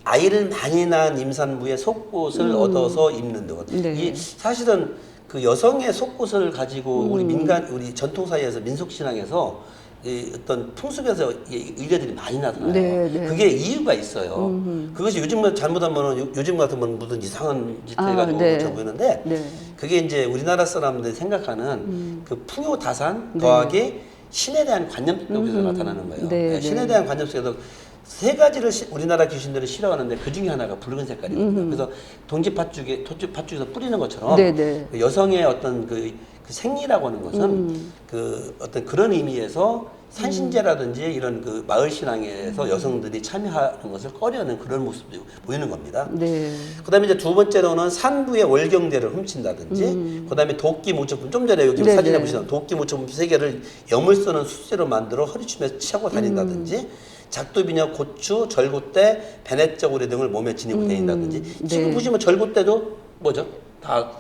B: 아이를 많이 낳은 임산부의 속옷을 얻어서 입는 거거든요.
A: 네.
B: 이 사실은 그 여성의 속옷을 가지고 우리 전통 사회에서 민속 신앙에서 이 어떤 풍습에서 의뢰들이 많이 나잖아요.
A: 네, 네.
B: 그게 이유가 있어요. 그것이 요즘 잘못하면 요즘 같으면 무슨 이상한 짓 해가지고
A: 네.
B: 저 보이는데
A: 네.
B: 그게 이제 우리나라 사람들이 생각하는 그 풍요 다산 더하기 신에 대한 관념 속에서 나타나는 거예요.
A: 네,
B: 네, 신에
A: 네.
B: 대한 관념 속에서 세 가지를 우리나라 귀신들은 싫어하는데 그 중에 하나가 붉은 색깔이거든요. 그래서 동지팥죽에서 뿌리는 것처럼
A: 네, 네.
B: 그 여성의 어떤 그 생리라고 하는 것은 그 어떤 그런 의미에서 산신제라든지 이런 그 마을 신앙에서 여성들이 참여하는 것을 꺼려하는 그런 모습도 보이는 겁니다.
A: 네.
B: 그다음에 이제 두 번째로는 산부의 월경대를 훔친다든지, 그다음에 도끼 모처품 좀 전에 여기
A: 네,
B: 사진에
A: 네.
B: 보시면 도끼 모처품 세 개를 염을 쓰는 숫쇠로 만들어 허리춤에 차고 다닌다든지, 작두비녀, 고추, 절구대, 베넷저고리 등을 몸에 지니고 다닌다든지. 지금
A: 네.
B: 보시면 절구대도 뭐죠? 다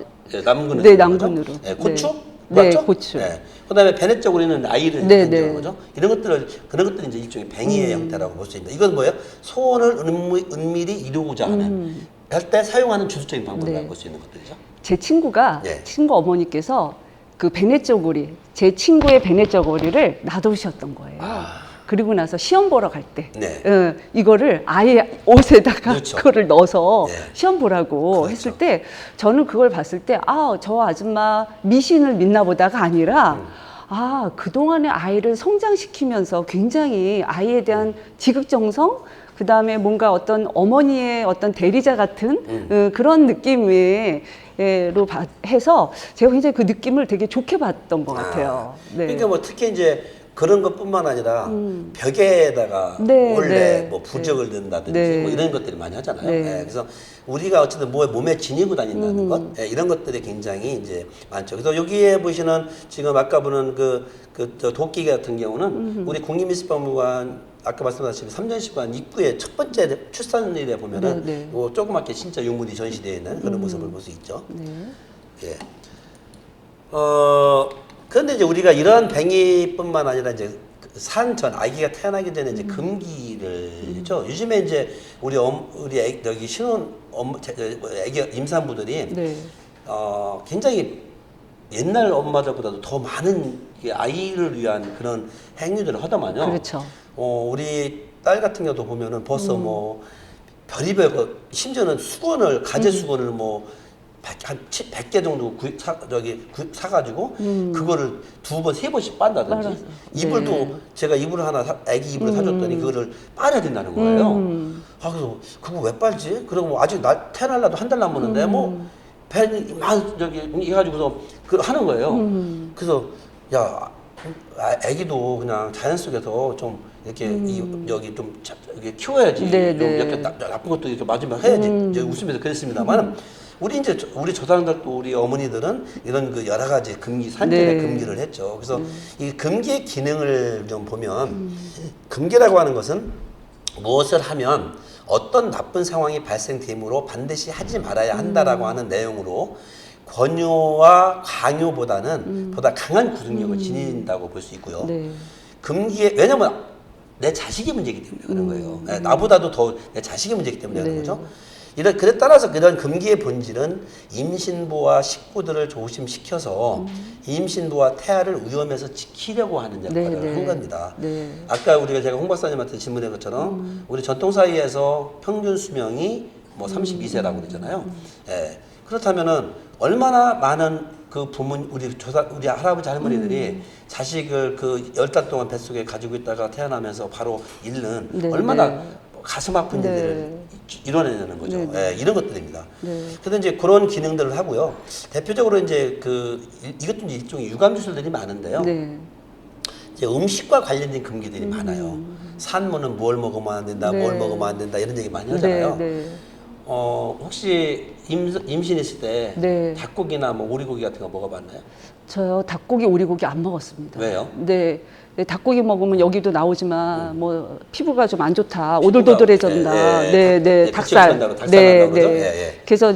B: 남군으로.
A: 네, 남군으로.
B: 네, 고추?
A: 네.
B: 맞죠?
A: 네, 고추.
B: 네. 그다음에 베넷저고리는 아이를
A: 네,
B: 의미하는
A: 네.
B: 거죠. 이런 것들이 이제 일종의 뱅이의 형태라고 볼 수 있습니다. 이건 뭐예요? 소원을 은밀히 이루고자 하는 할 때 사용하는 주술적인 방법이라고
A: 네.
B: 볼 수 있는 것들이죠.
A: 제 친구가
B: 네.
A: 친구 어머니께서 그 베넷저고리 제 친구의 베넷저고리를 놔두셨던 거예요. 그리고 나서 시험 보러 갈 때
B: 네.
A: 이거를 아예 옷에다가
B: 그렇죠.
A: 그거를 넣어서
B: 네.
A: 시험 보라고
B: 그렇죠.
A: 했을 때 저는 그걸 봤을 때 저 아줌마 미신을 믿나 보다가 아니라 그동안에 아이를 성장시키면서 굉장히 아이에 대한 지극정성 그다음에 뭔가 어떤 어머니의 어떤 대리자 같은 그런 느낌의 해서 제가 굉장히 그 느낌을 되게 좋게 봤던 것 같아요. 네.
B: 그러니까 뭐 특히 이제 그런 것뿐만 아니라 벽에다가
A: 네,
B: 원래
A: 네.
B: 뭐 부적을 넣는다든지
A: 네.
B: 뭐 이런 것들이 많이 하잖아요.
A: 네.
B: 예, 그래서 우리가 어쨌든 몸에 지니고 다닌다는 것 이런 것들이 굉장히 이제 많죠. 그래서 여기에 보시는 지금 아까 보는 저 도끼 같은 경우는 우리 국립미술박물관 아까 말씀하신 삼전시관 입구에 첫 번째 출산일에 보면은
A: 네, 네.
B: 뭐 조그맣게 진짜 유물이 전시되어 있는 그런 모습을 볼 수 있죠.
A: 네.
B: 예. 그런데 이제 우리가 이런 뱅이뿐만 아니라 이제 산전 아기가 태어나기 전에 이제 금기를 했죠. 요즘에 이제 우리 여기 애기 임산부들이
A: 네.
B: 굉장히 옛날 엄마들보다도 더 많은 아이를 위한 그런 행위들을 하더만요.
A: 그렇죠.
B: 우리 딸 같은 경우도 보면은 벌써 뭐 별의별 거 심지어는 수건을 가재 수건을 뭐 한 100개 정도 사가지고 그거를 2번, 3번씩 빤다든지
A: 빨아서.
B: 이불도
A: 네.
B: 제가 이불을 하나 애기 이불을 사줬더니 그거를 빨아야 된다는 거예요. 그래서 그거 왜 빨지? 그리고 뭐 아직 태어날라도 한 달 남았는데 뭐 팬이 막 해가지고서 그걸 하는 거예요. 그래서 야 애기도 그냥 자연 속에서 좀 이렇게 여기 좀 이렇게 키워야지.
A: 네,
B: 좀
A: 네.
B: 이렇게 나쁜 것도 이렇게 맞으면 해야지. 이제 웃으면서 그랬습니다만 우리 조상들도 우리 어머니들은 이런 그 여러 가지 금기 산전의
A: 네.
B: 금기를 했죠. 그래서 이 금기의 기능을 좀 보면 금기라고 하는 것은 무엇을 하면 어떤 나쁜 상황이 발생되므로 반드시 하지 말아야 한다라고 하는 내용으로 권유와 강요보다는 보다 강한 구속력을 지닌다고 볼 수 있고요.
A: 네.
B: 금기에 왜냐면 내 자식이 문제이기 때문에 그런 거예요. 네, 나보다도 더 내 자식이 문제이기 때문에 그런
A: 네.
B: 거죠. 그래 따라서 그런 금기의 본질은 임신부와 식구들을 조심시켜서 임신부와 태아를 위험에서 지키려고 하는 역할을
A: 네, 네.
B: 한 겁니다.
A: 네.
B: 아까 우리가 제가 홍 박사님한테 질문한 것처럼 우리 전통사회에서 평균 수명이 뭐 32세라고 그러잖아요. 예. 그렇다면은 얼마나 많은 그 우리 할아버지 할머니들이 자식을 그 10달 동안 뱃속에 가지고 있다가 태어나면서 바로 잃는
A: 네,
B: 얼마나
A: 네.
B: 가슴 아픈
A: 네.
B: 일들을 이뤄내는 거죠.
A: 네, 네.
B: 예, 이런 것들입니다.
A: 네.
B: 그래서 이제 그런 기능들을 하고요. 대표적으로 이제 이것도 이제 일종의 유감주술들이 많은데요.
A: 네.
B: 이제 음식과 관련된 금기들이 많아요. 산모는 뭘 먹으면 안 된다,
A: 네.
B: 뭘 먹으면 안 된다 이런 얘기 많이 하잖아요.
A: 네. 네.
B: 혹시 임신했을 때
A: 네.
B: 닭고기나 뭐 오리고기 같은 거 먹어봤나요?
A: 저요 닭고기, 오리고기 안 먹었습니다.
B: 왜요?
A: 네. 네, 닭고기 먹으면 여기도 나오지만 뭐 피부가 좀 안 좋다, 오돌도돌해진다.
B: 예, 예.
A: 네, 네,
B: 예,
A: 닭살.
B: 닭살
A: 네,
B: 난다고 그러죠?
A: 네.
B: 예, 예.
A: 그래서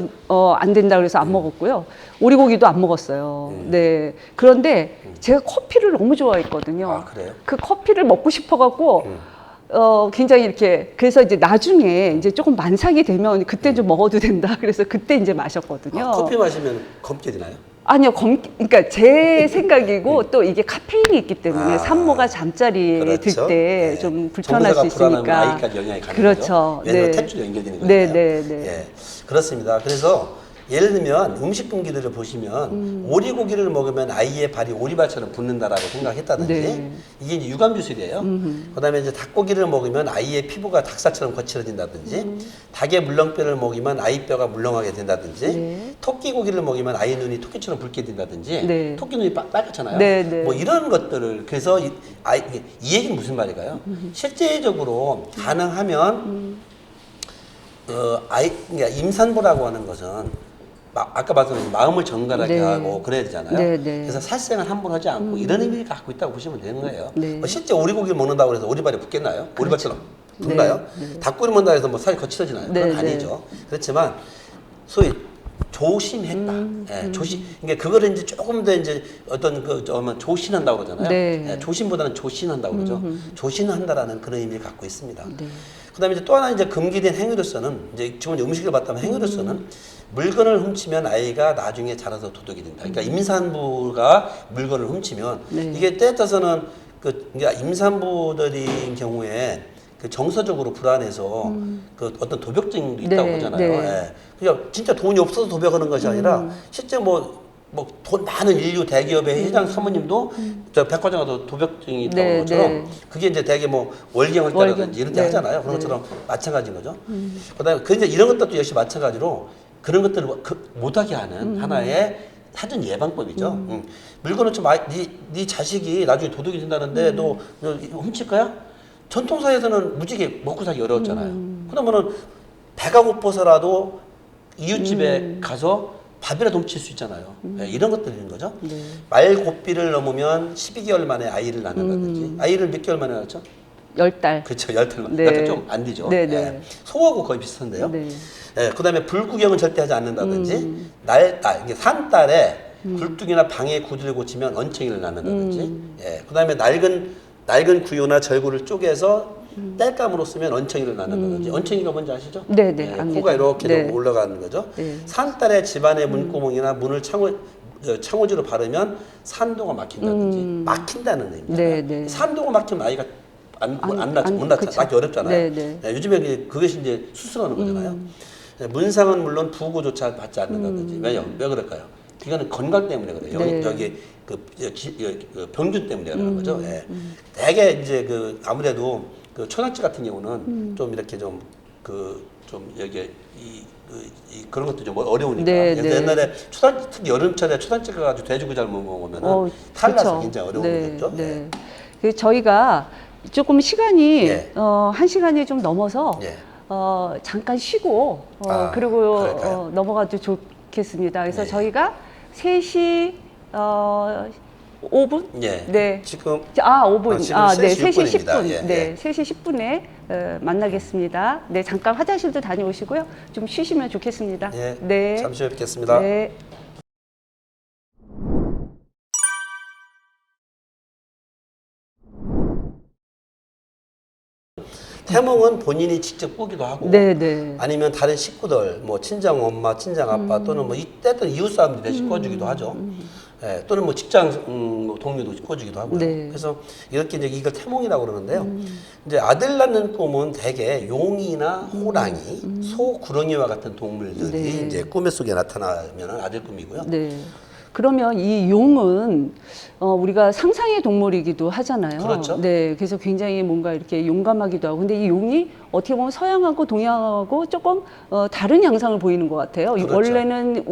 A: 안 된다 그래서 안 먹었고요. 오리고기도 안 먹었어요. 네. 그런데 제가 커피를 너무 좋아했거든요.
B: 아, 그래요?
A: 그 커피를 먹고 싶어갖고. 굉장히 이렇게 그래서 이제 나중에 이제 조금 만삭이 되면 그때 좀 먹어도 된다. 그래서 그때 이제 마셨거든요.
B: 아, 커피 마시면 검게 되나요?
A: 아니요, 그러니까 제 생각이고 또 이게 카페인이 있기 때문에
B: 아,
A: 산모가 잠자리
B: 그렇죠.
A: 들 때 좀
B: 네.
A: 불편할 수
B: 정서가 불안하면
A: 있으니까.
B: 아이까지 영향이 가는
A: 그렇죠.
B: 거죠. 왜냐면
A: 네.
B: 탯줄이 연결되는 거니까요.
A: 네, 네, 네.
B: 예, 그렇습니다. 그래서 예를 들면 음식 분기들을 보시면 오리고기를 먹으면 아이의 발이 오리발처럼 붙는다라고 생각했다든지
A: 네.
B: 이게 이제 유감주술이에요. 그다음에 이제 닭고기를 먹으면 아이의 피부가 닭살처럼 거칠어진다든지 닭의 물렁뼈를 먹이면 아이 뼈가 물렁하게 된다든지
A: 네.
B: 토끼 고기를 먹이면 아이 눈이 토끼처럼 붉게 된다든지
A: 네.
B: 토끼 눈이 빨갛잖아요.
A: 네, 네.
B: 뭐 이런 것들을 그래서 이 얘기는 무슨 말일까요? 실제적으로 가능하면 그러니까 임산부라고 하는 것은 아까 말씀드린 마음을 정갈하게
A: 네.
B: 하고 그래야 되잖아요.
A: 네, 네.
B: 그래서 살생을 함부로 하지 않고 이런 의미를 갖고 있다고 보시면 되는 거예요.
A: 네.
B: 뭐 실제 오리고기를 먹는다고 해서 오리발이 붙겠나요? 오리발처럼 붙나요?
A: 네.
B: 닭고기 먹는다고 해서 뭐 살이 거칠어지나요?
A: 네,
B: 그건
A: 네.
B: 아니죠. 그렇지만 소위 조심했다. 예, 그러니까 그거를 이제 조금 더 이제 어떤 조신한다고 그러잖아요.
A: 네.
B: 예, 조심보다는 조신한다고 그러죠. 조신한다라는 그런 의미를 갖고 있습니다.
A: 네.
B: 그다음에 이제 또 하나 이제 금기된 행위로서는 이제 지금 음식을 봤다면 행위로서는 물건을 훔치면 아이가 나중에 자라서 도둑이 된다. 그러니까 임산부가 물건을 훔치면
A: 네.
B: 이게 때에 따라서는 그러니까 임산부들인 경우에 그 정서적으로 불안해서 그 어떤 도벽증도 있다고
A: 네,
B: 하잖아요.
A: 네.
B: 예. 그러니까 진짜 돈이 없어서 도벽하는 것이 아니라 실제 뭐 돈 많은 인류 대기업의 회장 사모님도 저 백화점 가서 도벽증이 있다고
A: 네,
B: 하는 것처럼
A: 네.
B: 그게 이제 되게 뭐 월경할 때라든지
A: 월경.
B: 이런 때
A: 네,
B: 하잖아요. 그런
A: 네.
B: 것처럼 마찬가지인 거죠. 그다음에 그 이제 이런 것들도 역시 마찬가지로 그런 것들을 못하게 하는 하나의 사전 예방법이죠. 물건을 좀 네 자식이 나중에 도둑이 된다는데 너 훔칠 거야? 전통사에서는 무지개 먹고 살기 어려웠잖아요. 그러면은 배가 고파서라도 이웃집에 가서 밥이라도 훔칠 수 있잖아요. 네, 이런 것들인 거죠.
A: 네.
B: 말고삐를 넘으면 12개월 만에 아이를 낳는다든지. 아이를 몇 개월 만에 낳았죠?
A: 10달.
B: 그렇죠. 10달 만에.
A: 네.
B: 10달 좀 안 되죠.
A: 네,
B: 네.
A: 네.
B: 소하고 거의 비슷한데요.
A: 네.
B: 네, 그다음에 불구경은 절대 하지 않는다든지 이게 산딸에 굴뚝이나 방해 구두를 고치면 언챙이를 낳는다든지 예, 그다음에 낡은 구유나 절구를 쪼개서 뗄감으로 쓰면 언챙이를 낳는다든지 언챙이가 뭔지 아시죠?
A: 네, 네,
B: 예,
A: 압니다.
B: 코가 이렇게
A: 네.
B: 좀 올라가는 거죠.
A: 네.
B: 산딸에 집안의 문구멍이나 문을 창호지로 바르면 산도가 막힌다든지 막힌다는 의미잖아요.
A: 네, 네.
B: 산도가 막히면 아이가 못 낳지,
A: 그쵸.
B: 낳기 어렵잖아요.
A: 네, 네.
B: 네, 요즘에 그것이 이제 수술하는 거잖아요. 네, 문상은 물론 부고조차 받지 않는다든지. 왜요? 왜 그럴까요? 이거는 건강 때문에 그래요.
A: 네.
B: 여기 그 병균 때문에 그러는 거죠. 예. 대개 이제 아무래도 그 초상집 같은 경우는 좀 이렇게 좀 여기 그런 것도 좀 어려우니까.
A: 네,
B: 그래서
A: 네.
B: 옛날에 특히 여름철에 초상집 가가지고 돼지고 잘 먹으면 탈나서
A: 그쵸.
B: 굉장히 어려운
A: 네,
B: 거죠.
A: 네. 그 저희가 조금 시간이
B: 예.
A: 1시간이 좀 넘어서
B: 예.
A: 잠깐 쉬고 그리고
B: 그럴까요?
A: 넘어가도 좋겠습니다. 그래서
B: 네.
A: 저희가 3시 5분?
B: 예.
A: 네.
B: 지금
A: 5분.
B: 지금
A: 네,
B: 3시
A: 3시
B: 10분 입니다.
A: 10분.
B: 예,
A: 네,
B: 예.
A: 3시 10분에 만나겠습니다. 네, 잠깐 화장실도 다녀오시고요. 좀 쉬시면 좋겠습니다.
B: 예.
A: 네.
B: 잠시 후에 뵙겠습니다.
A: 네.
B: 태몽은 본인이 직접 꾸기도 하고
A: 네, 네.
B: 아니면 다른 식구들 뭐 친정 엄마, 친정 아빠 또는 뭐 이때는 이웃 사람들이 꿔주기도 하죠. 예, 또는 뭐 직장 동료도 꿔주기도 하고요.
A: 네.
B: 그래서 이렇게 이제 이걸 태몽이라고 그러는데요. 이제 아들 낳는 꿈은 대개 용이나 호랑이, 소, 구렁이와 같은 동물들이
A: 네.
B: 이제 꿈의 속에 나타나면 아들 꿈이고요.
A: 네. 그러면 이 용은 우리가 상상의 동물이기도 하잖아요.
B: 그렇죠.
A: 네. 그래서 굉장히 뭔가 이렇게 용감하기도 하고. 근데 이 용이 어떻게 보면 서양하고 동양하고 조금 다른 양상을 보이는 것 같아요.
B: 그렇죠.
A: 원래는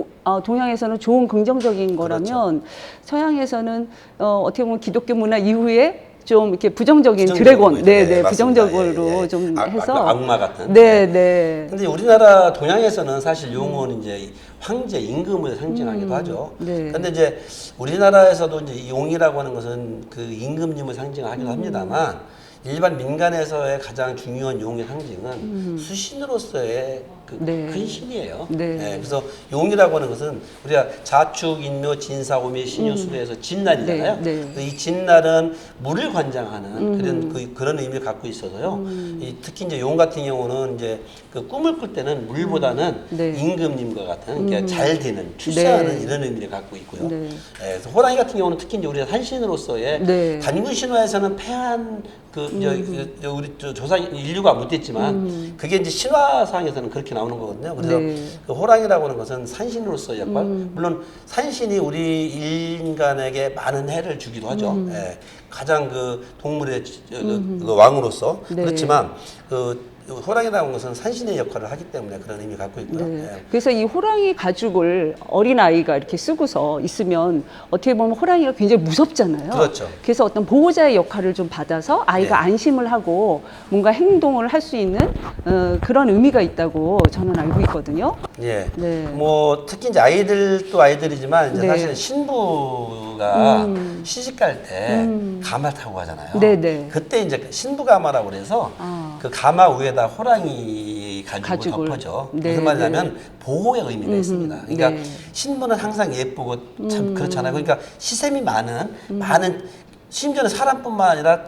A: 동양에서는 좋은 긍정적인 거라면 서양에서는 어떻게 보면 기독교 문화 이후에 좀 이렇게 부정적인
B: 부정적으로
A: 드래곤,
B: 보이죠.
A: 네,
B: 네, 맞습니다.
A: 부정적으로
B: 예, 예.
A: 좀
B: 아,
A: 해서
B: 악마 같은.
A: 네, 네.
B: 근데 우리나라 동양에서는 사실 용은 이제 황제 임금을 상징하기도 하죠.
A: 네.
B: 근데 이제 우리나라에서도 이제 이 용이라고 하는 것은 그 임금님을 상징하기도 합니다만 일반 민간에서의 가장 중요한 용의 상징은 수신으로서의 그
A: 네.
B: 큰 신이에요.
A: 네.
B: 예, 그래서 용이라고 하는 것은 우리가 자축, 인묘, 진사, 오미, 신유, 수로에서 진날이잖아요.
A: 네, 네.
B: 그래서 이 진날은 물을 관장하는 그런 의미를 갖고 있어서요. 이 특히 이제 용 같은 경우는 이제 그 꿈을 꿀 때는 물보다는
A: 네.
B: 임금님과 같은 그러니까 잘 되는 출세하는
A: 네.
B: 이런 의미를 갖고 있고요.
A: 네.
B: 예, 그래서 호랑이 같은 경우는 특히 이제 우리가 산신으로서의
A: 네.
B: 단군 신화에서는 패한 우리 조상 인류가 못됐지만 그게 이제 신화상에서는 그렇게 나오는 거거든요. 그래서
A: 네.
B: 그 호랑이라고 하는 것은 산신으로서의 역할. 물론 산신이 우리 인간에게 많은 해를 주기도 하죠. 예, 가장 그 동물의 그 왕으로서
A: 네.
B: 그렇지만 그 호랑이라고 하는 것은 산신의 역할을 하기 때문에 그런 의미를 갖고 있고요.
A: 네.
B: 예.
A: 그래서 이 호랑이 가죽을 어린 아이가 이렇게 쓰고서 있으면 어떻게 보면 호랑이가 굉장히 무섭잖아요.
B: 그렇죠.
A: 그래서 어떤 보호자의 역할을 좀 받아서 아이가
B: 네.
A: 안심을 하고 뭔가 행동을 할 수 있는 그런 의미가 있다고 저는 알고 있거든요.
B: 예.
A: 네.
B: 뭐 특히 이제 아이들도 아이들이지만 이제
A: 네.
B: 사실 신부가 시집 갈 때 가마를 타고 가잖아요.
A: 네네.
B: 그때 이제 신부 가마라고 그래서
A: 아.
B: 그 가마 위에다 호랑이 가죽을
A: 가죽을.
B: 덮어줘.
A: 네,
B: 무슨 말이냐면 보호의 의미가 있습니다. 그러니까
A: 네.
B: 신부는 항상 예쁘고 참 그렇잖아요. 그러니까 시샘이 많은 심지어는 사람뿐만 아니라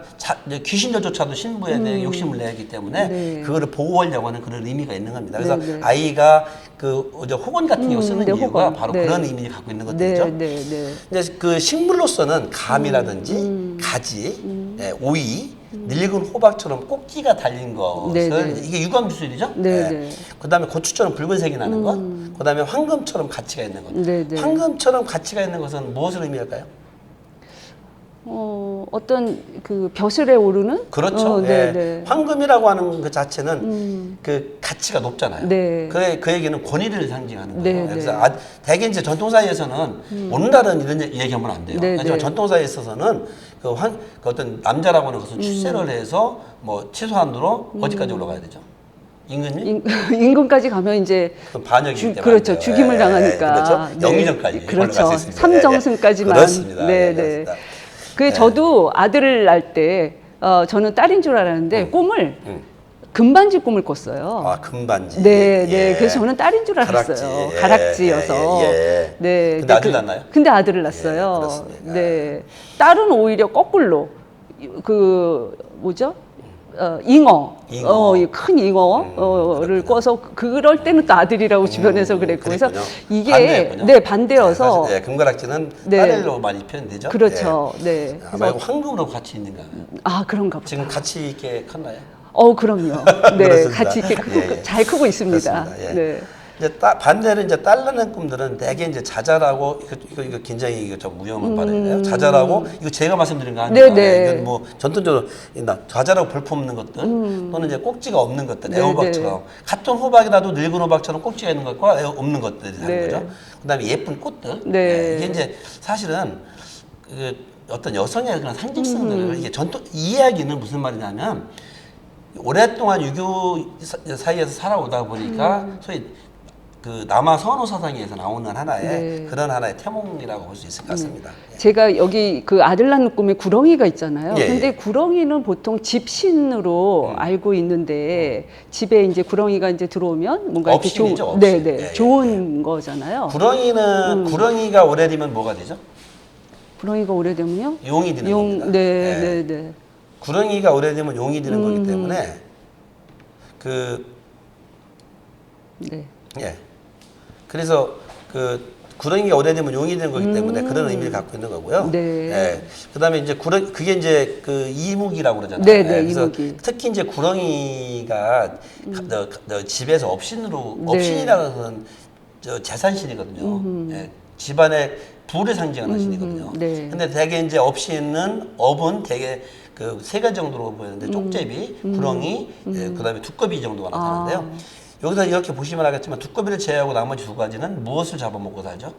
B: 이제 귀신들조차도 신부에 대해 욕심을 내기 때문에
A: 네.
B: 그거를 보호하려고 하는 그런 의미가 있는 겁니다. 그래서
A: 네, 네.
B: 아이가 그 이제 호건 같은 경우 쓰는
A: 네,
B: 이유가
A: 호건.
B: 바로
A: 네.
B: 그런 의미를 갖고 있는
A: 네,
B: 것들이죠.
A: 네, 네.
B: 이제 그 식물로서는 감이라든지 가지, 예, 오이, 늙은 호박처럼 꼭지가 달린 것을
A: 네, 네.
B: 이게 유광기술이죠.
A: 네, 네.
B: 그다음에 고추처럼 붉은색이 나는 것, 그다음에 황금처럼 가치가 있는 것.
A: 네, 네.
B: 황금처럼 가치가 있는 것은 무엇을 의미할까요?
A: 어떤 그 벼슬에 오르는?
B: 그렇죠.
A: 네,
B: 예.
A: 네.
B: 황금이라고 하는 그 자체는 그 가치가 높잖아요.
A: 네.
B: 그에게는 권위를 상징하는 거예요.
A: 네,
B: 그래서
A: 네.
B: 대개 이제 전통사회에서는 오늘날은 이런 얘기하면 안 돼요.
A: 네,
B: 하지만
A: 네.
B: 전통사회에 있어서는 그 어떤 남자라고 하는 것은 출세를 해서 뭐 최소한으로 어디까지 올라가야 되죠? 임금님?
A: 임금까지 가면 이제
B: 그럼 반역이기 때문에
A: 그렇죠.
B: 안 돼요.
A: 죽임을
B: 예,
A: 당하니까.
B: 그렇죠.
A: 네.
B: 영의정까지
A: 그렇죠.
B: 올라갈 수 있습니다.
A: 삼정승까지만.
B: 그렇습니다.
A: 네,
B: 예,
A: 네.
B: 그렇습니다.
A: 그 저도 아들을 낳을 때 저는 딸인 줄 알았는데 꿈을 금반지 꿈을 꿨어요.
B: 아, 금반지.
A: 네,
B: 예.
A: 네. 그래서 저는 딸인 줄 알았어요.
B: 가락지. 예,
A: 가락지여서.
B: 예, 예.
A: 네.
B: 근데 아들 낳았나요?
A: 근데 아들을 낳았어요.
B: 예, 그렇습니다.
A: 네. 딸은 오히려 거꾸로 그 뭐죠? 잉어,
B: 잉어.
A: 이큰 잉어를 꿔서 그럴 때는 또 아들이라고 주변에서 그랬고 그래서
B: 그랬군요.
A: 이게
B: 반대였군요.
A: 네 반대여서
B: 사실, 예, 금가락지는
A: 네.
B: 딸로 많이 표현되죠.
A: 그렇죠. 네.
B: 아, 말고 황금으로 같이 있는가?
A: 아 그런가 보다.
B: 지금 같이 있게 컸나요?
A: 그럼요. 네,
B: 그렇습니다.
A: 같이 이렇게 크고,
B: 예, 예.
A: 잘 크고 있습니다.
B: 그렇습니다. 예.
A: 네.
B: 이제 반대로 이제 딸 낳는 꿈들은 대개 이제 자잘하고 이거 굉장히 이거 좀 위험한 발언이에요. 자잘하고 이거 제가 말씀드린 거 아니에요.
A: 네네.
B: 이건 뭐 전통적으로 자잘하고 볼품 없는 것들 또는 이제 꼭지가 없는 것들
A: 네네.
B: 애호박처럼 같은 호박이라도 늙은 호박처럼 꼭지가 있는 것과 없는 것들이 다른
A: 네.
B: 거죠. 그다음에 예쁜 꽃들.
A: 네.
B: 이게 이제 사실은 그 어떤 여성의 그런 상징성들을 이게 이 이야기는 무슨 말이냐면 오랫동안 유교 사이에서 살아오다 보니까 소위 그 남아 선호 사상에서 나오는 하나의
A: 네.
B: 그런 하나의 태몽이라고 볼 수 있을 것 같습니다.
A: 제가 여기 그 아들 낳는 꿈에 구렁이가 있잖아요.
B: 예,
A: 근데 구렁이는 보통 집신으로 알고 있는데 집에 이제 구렁이가 이제 들어오면 뭔가 이렇게
B: 업신이죠, 업신.
A: 네, 네.
B: 예, 예,
A: 좋은 거잖아요.
B: 구렁이가 오래되면 뭐가 되죠?
A: 구렁이가 오래되면요?
B: 용이 되는 겁니다.
A: 네,
B: 예.
A: 네, 네.
B: 구렁이가 오래되면 용이 되는 거기 때문에
A: 네.
B: 예. 그래서 그 구렁이가 오래되면 용이 되는 거기 때문에 그런 의미를 갖고 있는 거고요.
A: 네.
B: 예. 그다음에 이제 그게 이제 그 이무기라고 그러잖아요.
A: 네, 네,
B: 예. 그래서
A: 이무기.
B: 특히 이제 구렁이가 집에서
A: 네.
B: 업신이라는 것은 재산신이거든요. 예. 집안의 부를 상징하는 신이거든요.
A: 네.
B: 근데 대개 이제 업은 대개 그 세 가지 정도로 보이는데 쪽제비, 구렁이, 예, 그다음에 두꺼비 정도가 나타나는데요. 여기서 이렇게 보시면 알겠지만 두꺼비를 제외하고 나머지 두 가지는 무엇을 잡아먹고 살죠?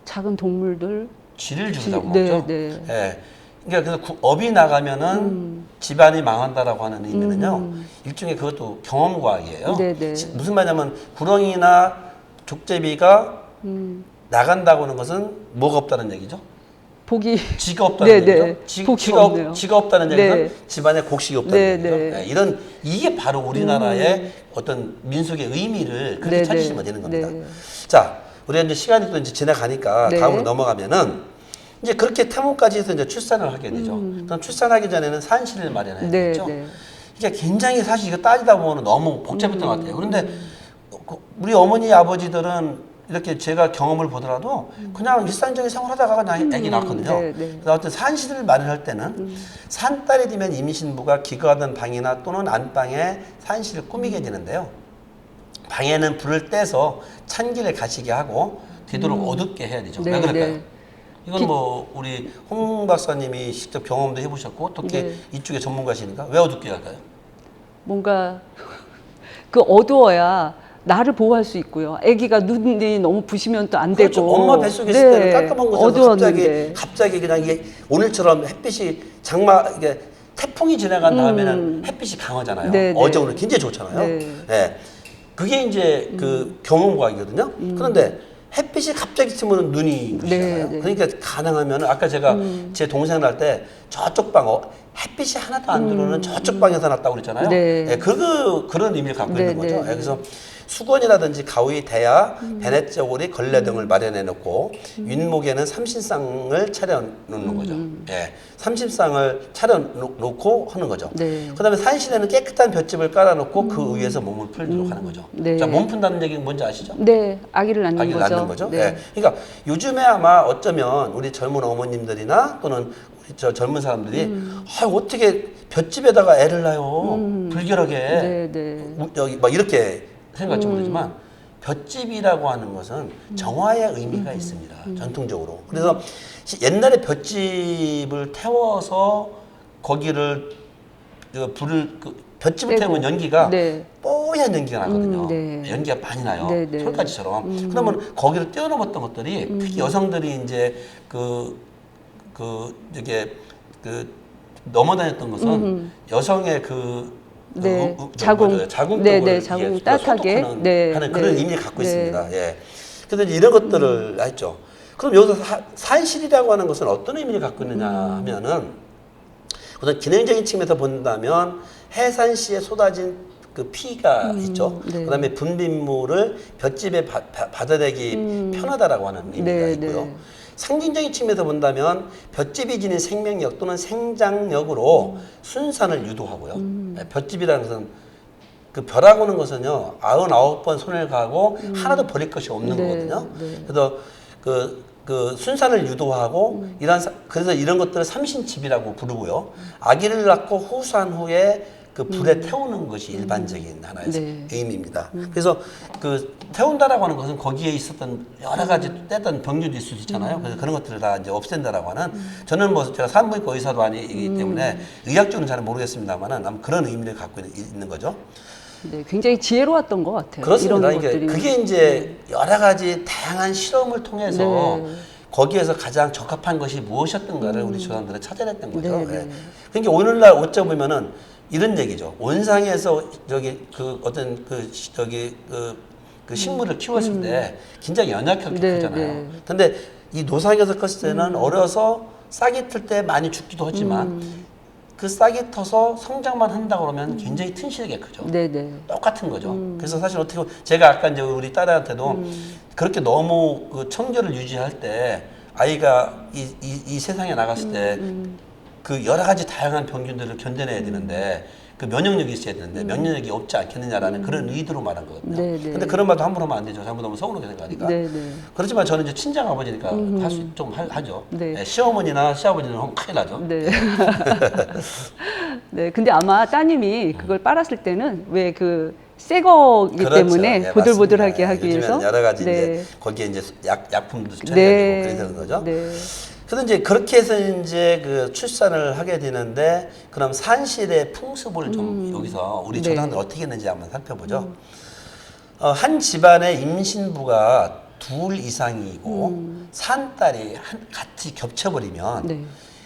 A: 작은 동물들.
B: 쥐를 주고
A: 쥐,
B: 잡아먹죠.
A: 네, 네.
B: 예. 그러니까 그래서 업이 나가면은 집안이 망한다라고 하는 의미는요. 일종의 그것도 경험 과학이에요.
A: 네네.
B: 무슨 말이냐면 구렁이나 족제비가 나간다고 하는 것은 뭐가 없다는 얘기죠?
A: 복이
B: 지가 없다는
A: 네네.
B: 얘기죠.
A: 복이 없네요.
B: 지가 없다는 얘기는
A: 네.
B: 집안에 곡식이 없다는
A: 네,
B: 얘기죠.
A: 네.
B: 네, 이게 바로 우리나라의 어떤 민속의 의미를 그렇게
A: 네,
B: 찾으시면
A: 네.
B: 되는 겁니다.
A: 네.
B: 자, 우리가 이제 시간이 또 이제 지나가니까
A: 네.
B: 다음으로 넘어가면은 이제 그렇게 태몽까지 해서 이제 출산을 하게 되죠. 그럼 출산하기 전에는 산실을 마련해야
A: 네,
B: 되죠.
A: 네.
B: 이게 굉장히 사실 이거 따지다 보면 너무 복잡했던 것 같아요. 그런데 우리 어머니 아버지들은 이렇게 제가 경험을 보더라도 그냥 일상적인 생활하다가 그냥 애기 낳거든요.
A: 네, 네.
B: 그래서 어떤 산실을 마련할 때는 산딸이 되면 임신부가 기거하던 방이나 또는 안방에 산실을 꾸미게 되는데요. 방에는 불을 떼서 찬길을 가시게 하고 되도록 어둡게 해야 되죠.
A: 네,
B: 왜 그럴까요?
A: 네.
B: 이건 뭐 우리 홍 박사님이 직접 경험도 해보셨고 특히
A: 네.
B: 이쪽에 전문가시니까 왜 어둡게 할까요?
A: 뭔가 그 어두워야 나를 보호할 수 있고요. 아기가 눈이 너무 부시면 또 안
B: 그렇죠.
A: 되고.
B: 엄마 뱃속에 있을 때는 깜깜한 곳에서
A: 어두웠는데.
B: 갑자기 그냥 이게 오늘처럼 햇빛이 이게 태풍이 지나간 다음에는 햇빛이 강하잖아요.
A: 네,
B: 어제
A: 네.
B: 오늘 굉장히 좋잖아요.
A: 네.
B: 예. 그게 이제 그 경험과학이거든요. 그런데 햇빛이 갑자기 치면 눈이 부시잖아요.
A: 네, 네.
B: 그러니까 가능하면 아까 제가 제 동생 날 때 저쪽 방 햇빛이 하나도 안 들어오는 저쪽 방에서 났다고 그랬잖아요.
A: 네.
B: 예, 그런 의미를 갖고
A: 네,
B: 있는 거죠.
A: 네.
B: 예, 그래서 수건이라든지 가위, 대야, 베넷저고리, 걸레 등을 마련해 놓고 윗목에는 삼신상을 차려 놓는 거죠. 예, 삼신상을 차려 놓고 하는 거죠.
A: 네.
B: 그다음에 산실에는 깨끗한 볏짚을 깔아 놓고 그 위에서 몸을 풀도록 하는 거죠.
A: 네.
B: 자, 몸 푼다는 얘기는 뭔지 아시죠?
A: 네, 아기를 낳는
B: 아기를
A: 거죠.
B: 낳는 거죠.
A: 네.
B: 예. 그러니까 요즘에 아마 어쩌면 우리 젊은 어머님들이나 또는 우리 저 젊은 사람들이 어떻게 볏짚에다가 애를 낳아요? 불결하게.
A: 네, 네.
B: 여기 막 이렇게 생각할지 모르지만 볏짚이라고 하는 것은 정화의 의미가 있습니다. 전통적으로. 그래서 옛날에 볏짚을 태워서 거기를 볏짚을
A: 떼고.
B: 태우면 연기가
A: 네.
B: 뽀얀 연기가 나거든요.
A: 네.
B: 연기가 많이 나요.
A: 네, 네.
B: 솔가지처럼. 그러면 거기를 뛰어넘었던 것들이 특히 여성들이 이제 이게 넘어다녔던 것은 여성의
A: 네. 자궁.
B: 자궁
A: 네,
B: 쪽을
A: 네. 자궁
B: 이게
A: 따뜻하게.
B: 소독하는
A: 네.
B: 하는 그런
A: 네.
B: 의미를 갖고
A: 네.
B: 있습니다. 예. 그래서 이제 이런 것들을 했죠. 그럼 여기서 산실이라고 하는 것은 어떤 의미를 갖고 있느냐 하면은 우선 기능적인 측면에서 본다면 해산시에 쏟아진 그 피가 있죠.
A: 네.
B: 그다음에 분비물을 볏짚에 받아내기 편하다라고 하는 의미가
A: 네,
B: 있고요.
A: 네.
B: 상징적인 측면에서 본다면 볏짚이 지닌 생명력 또는 생장력으로 순산을 유도하고요. 네, 볏짚이라는 것은 그 벼라고 하는 것은요 99번 손을 가고 하나도 버릴 것이 없는
A: 네,
B: 거거든요.
A: 네.
B: 그래서 그 순산을 유도하고 그래서 이런 것들을 삼신칩이라고 부르고요. 아기를 낳고 후산 후에 그 불에 태우는 것이 일반적인 하나의
A: 네.
B: 의미입니다. 그래서 그 태운다라고 하는 것은 거기에 있었던 여러 가지 떼던 병균도 있을 수 있잖아요. 그래서 그런 것들을 다 이제 없앤다라고 하는 저는 뭐 제가 산부인과 의사도 아니기 때문에 의학적으로는 잘 모르겠습니다만은 아마 그런 의미를 갖고 있는 거죠.
A: 네, 굉장히 지혜로웠던 것 같아요.
B: 그렇습니다.
A: 이런 것들이.
B: 그게 이제 여러 가지 다양한 실험을 통해서
A: 네.
B: 거기에서 가장 적합한 것이 무엇이었던가를 우리 조상들은 찾아냈던 거죠.
A: 네, 네.
B: 예. 그러니까 오늘날 어쩌 보면은 이런 얘기죠. 온상에서 그 식물을 키웠을 때 굉장히 연약하게
A: 네,
B: 크잖아요.
A: 네.
B: 근데 이 노상에서 컸을 때는 어려서 싹이 틀 때 많이 죽기도 하지만 그 싹이 터서 성장만 한다 그러면 굉장히 튼실하게 크죠.
A: 네네.
B: 똑같은 거죠. 그래서 사실 어떻게 보면 제가 아까 이제 우리 딸한테도 그렇게 너무 그 청결을 유지할 때 아이가 이 세상에 나갔을 때 그 여러 가지 다양한 병균들을 견뎌내야 되는데 그 면역력이 있어야 되는데 면역력이 없지 않겠느냐라는 그런 의도로 말한 거거든요.
A: 네네.
B: 근데 그런 말도 함부로 하면 안 되죠. 잘못하면 서운하게 생각하니까.
A: 네네.
B: 그렇지만 저는 이제 친정 아버지니까 할 수 좀 하죠.
A: 네.
B: 네, 시어머니나 시아버지는 하면 큰일 나죠.
A: 네. 네. 근데 아마 따님이 그걸 빨았을 때는 왜 그 새 거기
B: 그렇죠.
A: 때문에
B: 네,
A: 보들보들하게
B: 맞습니다.
A: 하기
B: 요즘에는
A: 위해서
B: 여러 가지
A: 네.
B: 이제 거기에 이제 약품도 처리가
A: 네.
B: 되고 그러는 거죠.
A: 네.
B: 그래서 이제 그렇게 해서 이제 그 출산을 하게 되는데 그럼 산실의 풍습을 좀 여기서 우리
A: 네.
B: 조상들 어떻게 했는지 한번 살펴보죠. 한 집안의 임신부가 둘 이상이고 산딸이 같이 겹쳐버리면
A: 네.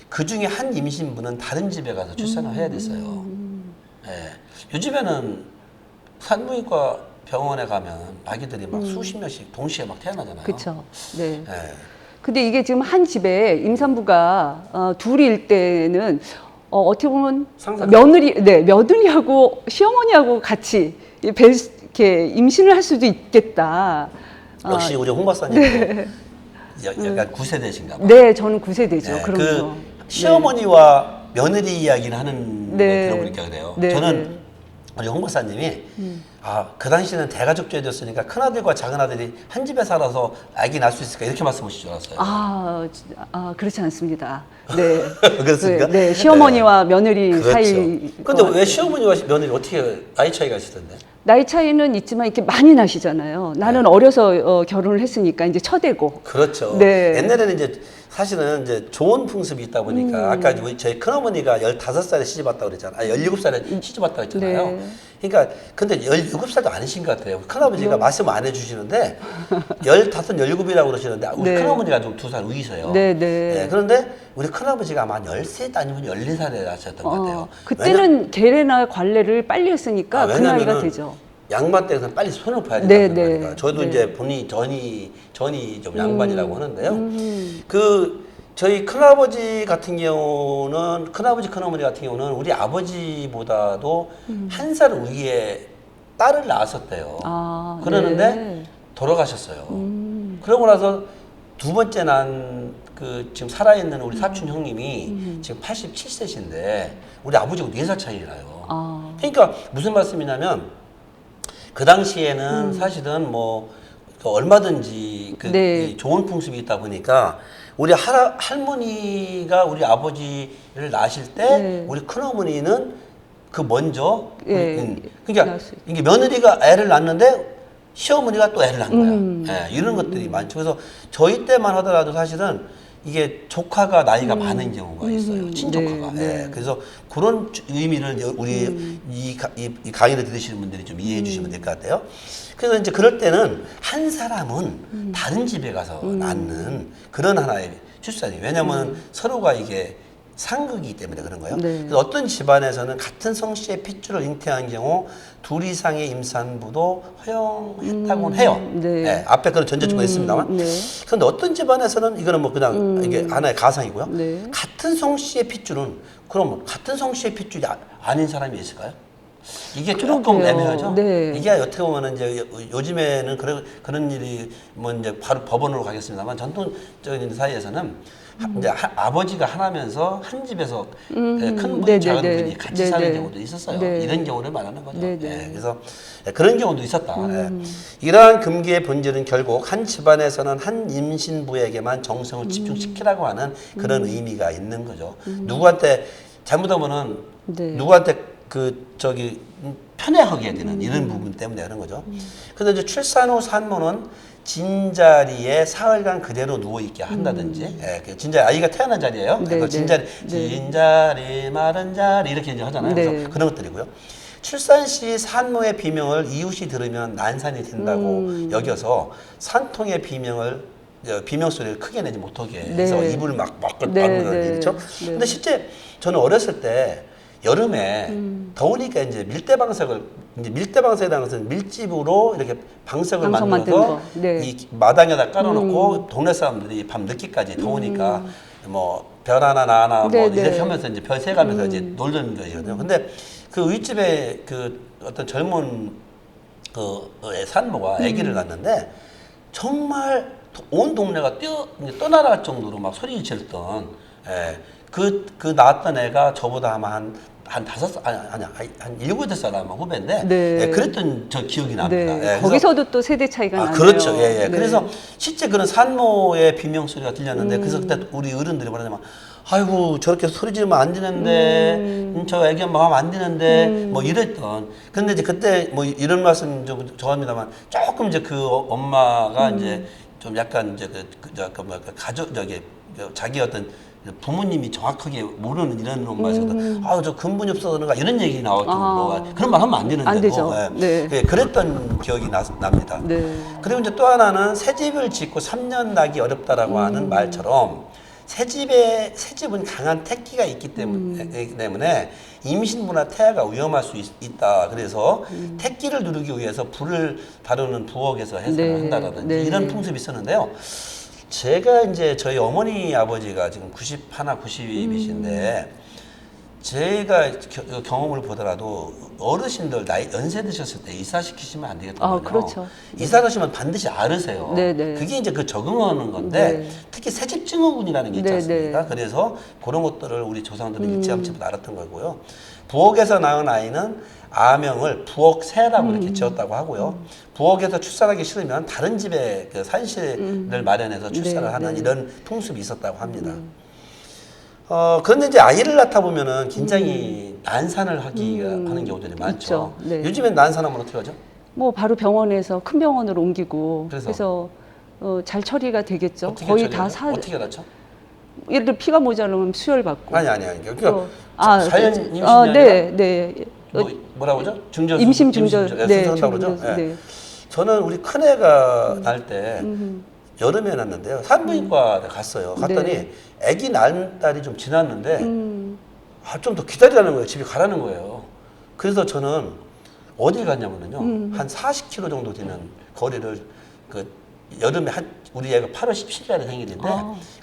B: 그 중에 한 임신부는 다른 집에 가서 출산을 해야 됐어요. 예. 요즘에는 산부인과 병원에 가면 아기들이 막 수십 명씩 동시에 막 태어나잖아요.
A: 그렇죠. 네.
B: 예.
A: 근데 이게 지금 한 집에 임산부가 둘일 때는 어떻게 보면 며느리하고 시어머니하고 같이 이렇게 임신을 할 수도 있겠다.
B: 역시 우리 홍 박사님 약간 9세대신가 봐.
A: 네, 저는 9세대죠.
B: 네,
A: 그럼요.
B: 그 시어머니와 며느리 이야기를 하는
A: 네.
B: 걸 들어보니까 그래요.
A: 네,
B: 저는 우리 홍 박사님이 그 당시에는 대가족제였으니까 큰 아들과 작은 아들이 한 집에 살아서 아기 낳을 수 있을까 이렇게 말씀하실 줄 알았어요.
A: 그렇지 않습니다. 네.
B: 그렇습니까?
A: 네, 시어머니와 며느리
B: 그렇죠.
A: 사이.
B: 근데 왜 시어머니와 며느리 어떻게 나이 차이가 있을 텐데?
A: 나이 차이는 있지만 이렇게 많이 나시잖아요. 나는 어려서 결혼을 했으니까 이제 처대고.
B: 그렇죠.
A: 네.
B: 옛날에는 이제 사실은 이제 좋은 풍습이 있다 보니까 아까 저희 큰어머니가 15살에 시집 왔다고 그랬잖아요. 17살에 시집 왔다고 했잖아요.
A: 네.
B: 그러니까 근데 17살도 아니신 것 같아요. 큰아버지가 말씀 안 해주시는데 15, 17이라고 그러시는데 우리
A: 네.
B: 큰어머니가 좀 2살 위이세요.
A: 네, 네.
B: 그런데 우리 큰아버지가 아마 한 13 아니면 14살에 낳으셨던 것 같아요.
A: 그때는 계례나 관례를 빨리 했으니까 그 나이가 되죠.
B: 양반 때는 빨리 손을 봐야
A: 네,
B: 된다는
A: 네.
B: 거니까. 저도
A: 네.
B: 이제 본인이 전이 좀 양반이라고 하는데요. 그 저희 큰아버지 같은 경우는 큰어머니 같은 경우는 우리 아버지보다도 한 살 위에 딸을 낳았었대요. 그러는데
A: 네.
B: 돌아가셨어요. 그러고 나서 두 번째 난 그 지금 살아있는 우리 사촌 형님이 지금 87세신데 우리 아버지하고 4살 차이 나요. 그러니까 무슨 말씀이냐면 그 당시에는 사실은 뭐 얼마든지
A: 네.
B: 이 좋은 풍습이 있다 보니까 우리 할머니가 우리 아버지를 낳으실 때
A: 네.
B: 우리 큰어머니는 그 먼저
A: 예,
B: 그러니까
A: 낳을 수 있-
B: 이게 며느리가 애를 낳는데 시어머니가 또 애를 낳은 거야. 이런 것들이 많죠. 그래서 저희 때만 하더라도 사실은 이게 조카가 나이가 많은 경우가 있어요. 친조카가.
A: 네.
B: 그래서 그런 의미를 우리 이 강의를 들으시는 분들이 좀 이해해 주시면 될 것 같아요. 그래서 이제 그럴 때는 한 사람은 다른 집에 가서 낳는 그런 하나의 출산이에요. 왜냐하면 서로가 이게 상극이기 때문에 그런 거예요.
A: 네.
B: 그래서 어떤 집안에서는 같은 성씨의 핏줄을 잉태한 경우 둘 이상의 임산부도 허용했다고는 해요.
A: 네.
B: 앞에 그런 전제조가 있습니다만.
A: 네.
B: 그런데 어떤 집안에서는 이거는 뭐 그냥 이게 하나의 가상이고요.
A: 네.
B: 같은 성씨의 핏줄은 그럼 같은 성씨의 핏줄이 아닌 사람이 있을까요? 이게 조금
A: 그러게요.
B: 애매하죠.
A: 네.
B: 이게 어떻게 보면은 이제 요즘에는 그런 일이 뭐 이제 바로 법원으로 가겠습니다만 전통적인 사이에서는 이제 아버지가 하나면서 한 집에서 큰 분,
A: 네,
B: 작은
A: 네,
B: 분이 같이
A: 네,
B: 사는
A: 네.
B: 경우도 있었어요.
A: 네.
B: 이런 경우를 말하는 거죠.
A: 네, 네.
B: 그래서 그런 경우도 있었다. 이러한 금기의 본질은 결국 한 집안에서는 한 임신부에게만 정성을 집중시키라고 하는 그런 의미가 있는 거죠. 누구한테 잘못하면은
A: 네.
B: 누구한테 편애하게 되는 이런 부분 때문에 그런 거죠. 그래서 이제 출산 후 산모는 진자리에 사흘간 그대로 누워 있게 한다든지, 그 진자리 아이가 태어난 자리예요.
A: 네,
B: 그 진자리,
A: 네.
B: 진자리 마른 자리 이렇게 이제 하잖아요.
A: 네.
B: 그래서 그런 것들이고요. 출산 시 산모의 비명을 이웃이 들으면 난산이 된다고 여겨서 산통의 비명 소리를 크게 내지 못하게 해서
A: 네.
B: 이불을 막
A: 네,
B: 막는
A: 네.
B: 일이죠.
A: 네.
B: 근데 실제 저는 어렸을 때 여름에 더우니까 이제 밀대방석이라는 것은 밀집으로 이렇게 방석을
A: 방석
B: 만들어서
A: 만드는 거. 네.
B: 이 마당에다 깔아놓고 동네 사람들이 밤 늦게까지 더우니까 뭐 별 하나 나 하나 뭐
A: 네,
B: 이렇게
A: 네.
B: 하면서 이제 별 세가면서 이제 놀던 것이거든요. 근데 그 윗집에 그 어떤 젊은 그 산모가 아기를 낳는데 정말 온 동네가 떠나갈 정도로 막 소리 질렀던 그 낳았던 애가 저보다 아마 한 5살 아니야 한 7, 8살 아마 후배인데
A: 네.
B: 그랬던 저 기억이 납니다.
A: 네.
B: 그래서
A: 거기서도 또 세대 차이가 나네요.
B: 그렇죠.
A: 네.
B: 그래서 실제 그런 산모의 비명 소리가 들렸는데 그래서 그때 우리 어른들이 뭐냐면 아이고 저렇게 소리 지르면 안 되는데 저 애기 엄마 하면 안 되는데 뭐 이랬던. 근데 이제 그때 뭐 이런 말씀 좀 저합니다만 조금 이제 그 엄마가 이제 좀 약간 이제 가족 자기 어떤 부모님이 정확하게 모르는 이런 엄마에서도 저 근본이 없어서 그런가 이런 얘기 나올 정도로 그런 말 하면 안 되는데
A: 안 되죠. 네.
B: 그랬던 기억이 납니다.
A: 네.
B: 그리고 이제 또 하나는 새 집을 짓고 3년 나기 어렵다라고 하는 말처럼 새집은 강한 택기가 있기 때문에 임신부나 태아가 위험할 수 있다. 그래서 택기를 누르기 위해서 불을 다루는 부엌에서 해산을
A: 네.
B: 한다라든지
A: 네.
B: 이런 풍습이 있었는데요. 제가 이제 저희 어머니 아버지가 지금 91, 90이신데 제가 경험을 보더라도 어르신들 연세 드셨을 때 이사시키시면 안 되겠거든요.
A: 그렇죠.
B: 이사하시면 반드시 앓으세요.
A: 네, 네.
B: 그게 이제 그 적응하는 건데
A: 네.
B: 특히 새집 증후군이라는 게 있지
A: 네,
B: 않습니까?
A: 네.
B: 그래서 그런 것들을 우리 조상들이 일찌감치부터 알았던 거고요. 부엌에서 낳은 아이는 아명을 부엌새라고 이렇게 지었다고 하고요. 부엌에서 출산하기 싫으면 다른 집에 그 산실을 마련해서 출산을
A: 네,
B: 하는
A: 네.
B: 이런 풍습이 있었다고 합니다. 그런데 이제 아이를 낳다 보면은 굉장히 난산을 하는 경우들이 많죠.
A: 있죠. 네.
B: 요즘엔 난산하면 어떻게 하죠?
A: 뭐 바로 병원에서 큰 병원으로 옮기고
B: 그래서?
A: 그래서 잘 처리가 되겠죠.
B: 어떻게
A: 거의
B: 처리해요?
A: 다
B: 어떻게 낳죠?
A: 예를 들어 피가 모자라면 수혈 받고.
B: 아니. 그러니까
A: 또,
B: 자연 임신이
A: 네, 네.
B: 뭐라고 그러죠? 중전
A: 임신 중절, 네,
B: 순서한다고 그러죠?
A: 중절, 네.
B: 저는 우리 큰애가 날 때 여름에 낳는데요. 산부인과에 갔어요. 갔더니
A: 네.
B: 아기 낳은 달이 좀 지났는데 좀 더 기다리라는 거예요. 집에 가라는 거예요. 그래서 저는 어딜 갔냐면요. 한 40km 정도 되는 거리를 그 여름에 우리 애가 8월 17일에 생일인데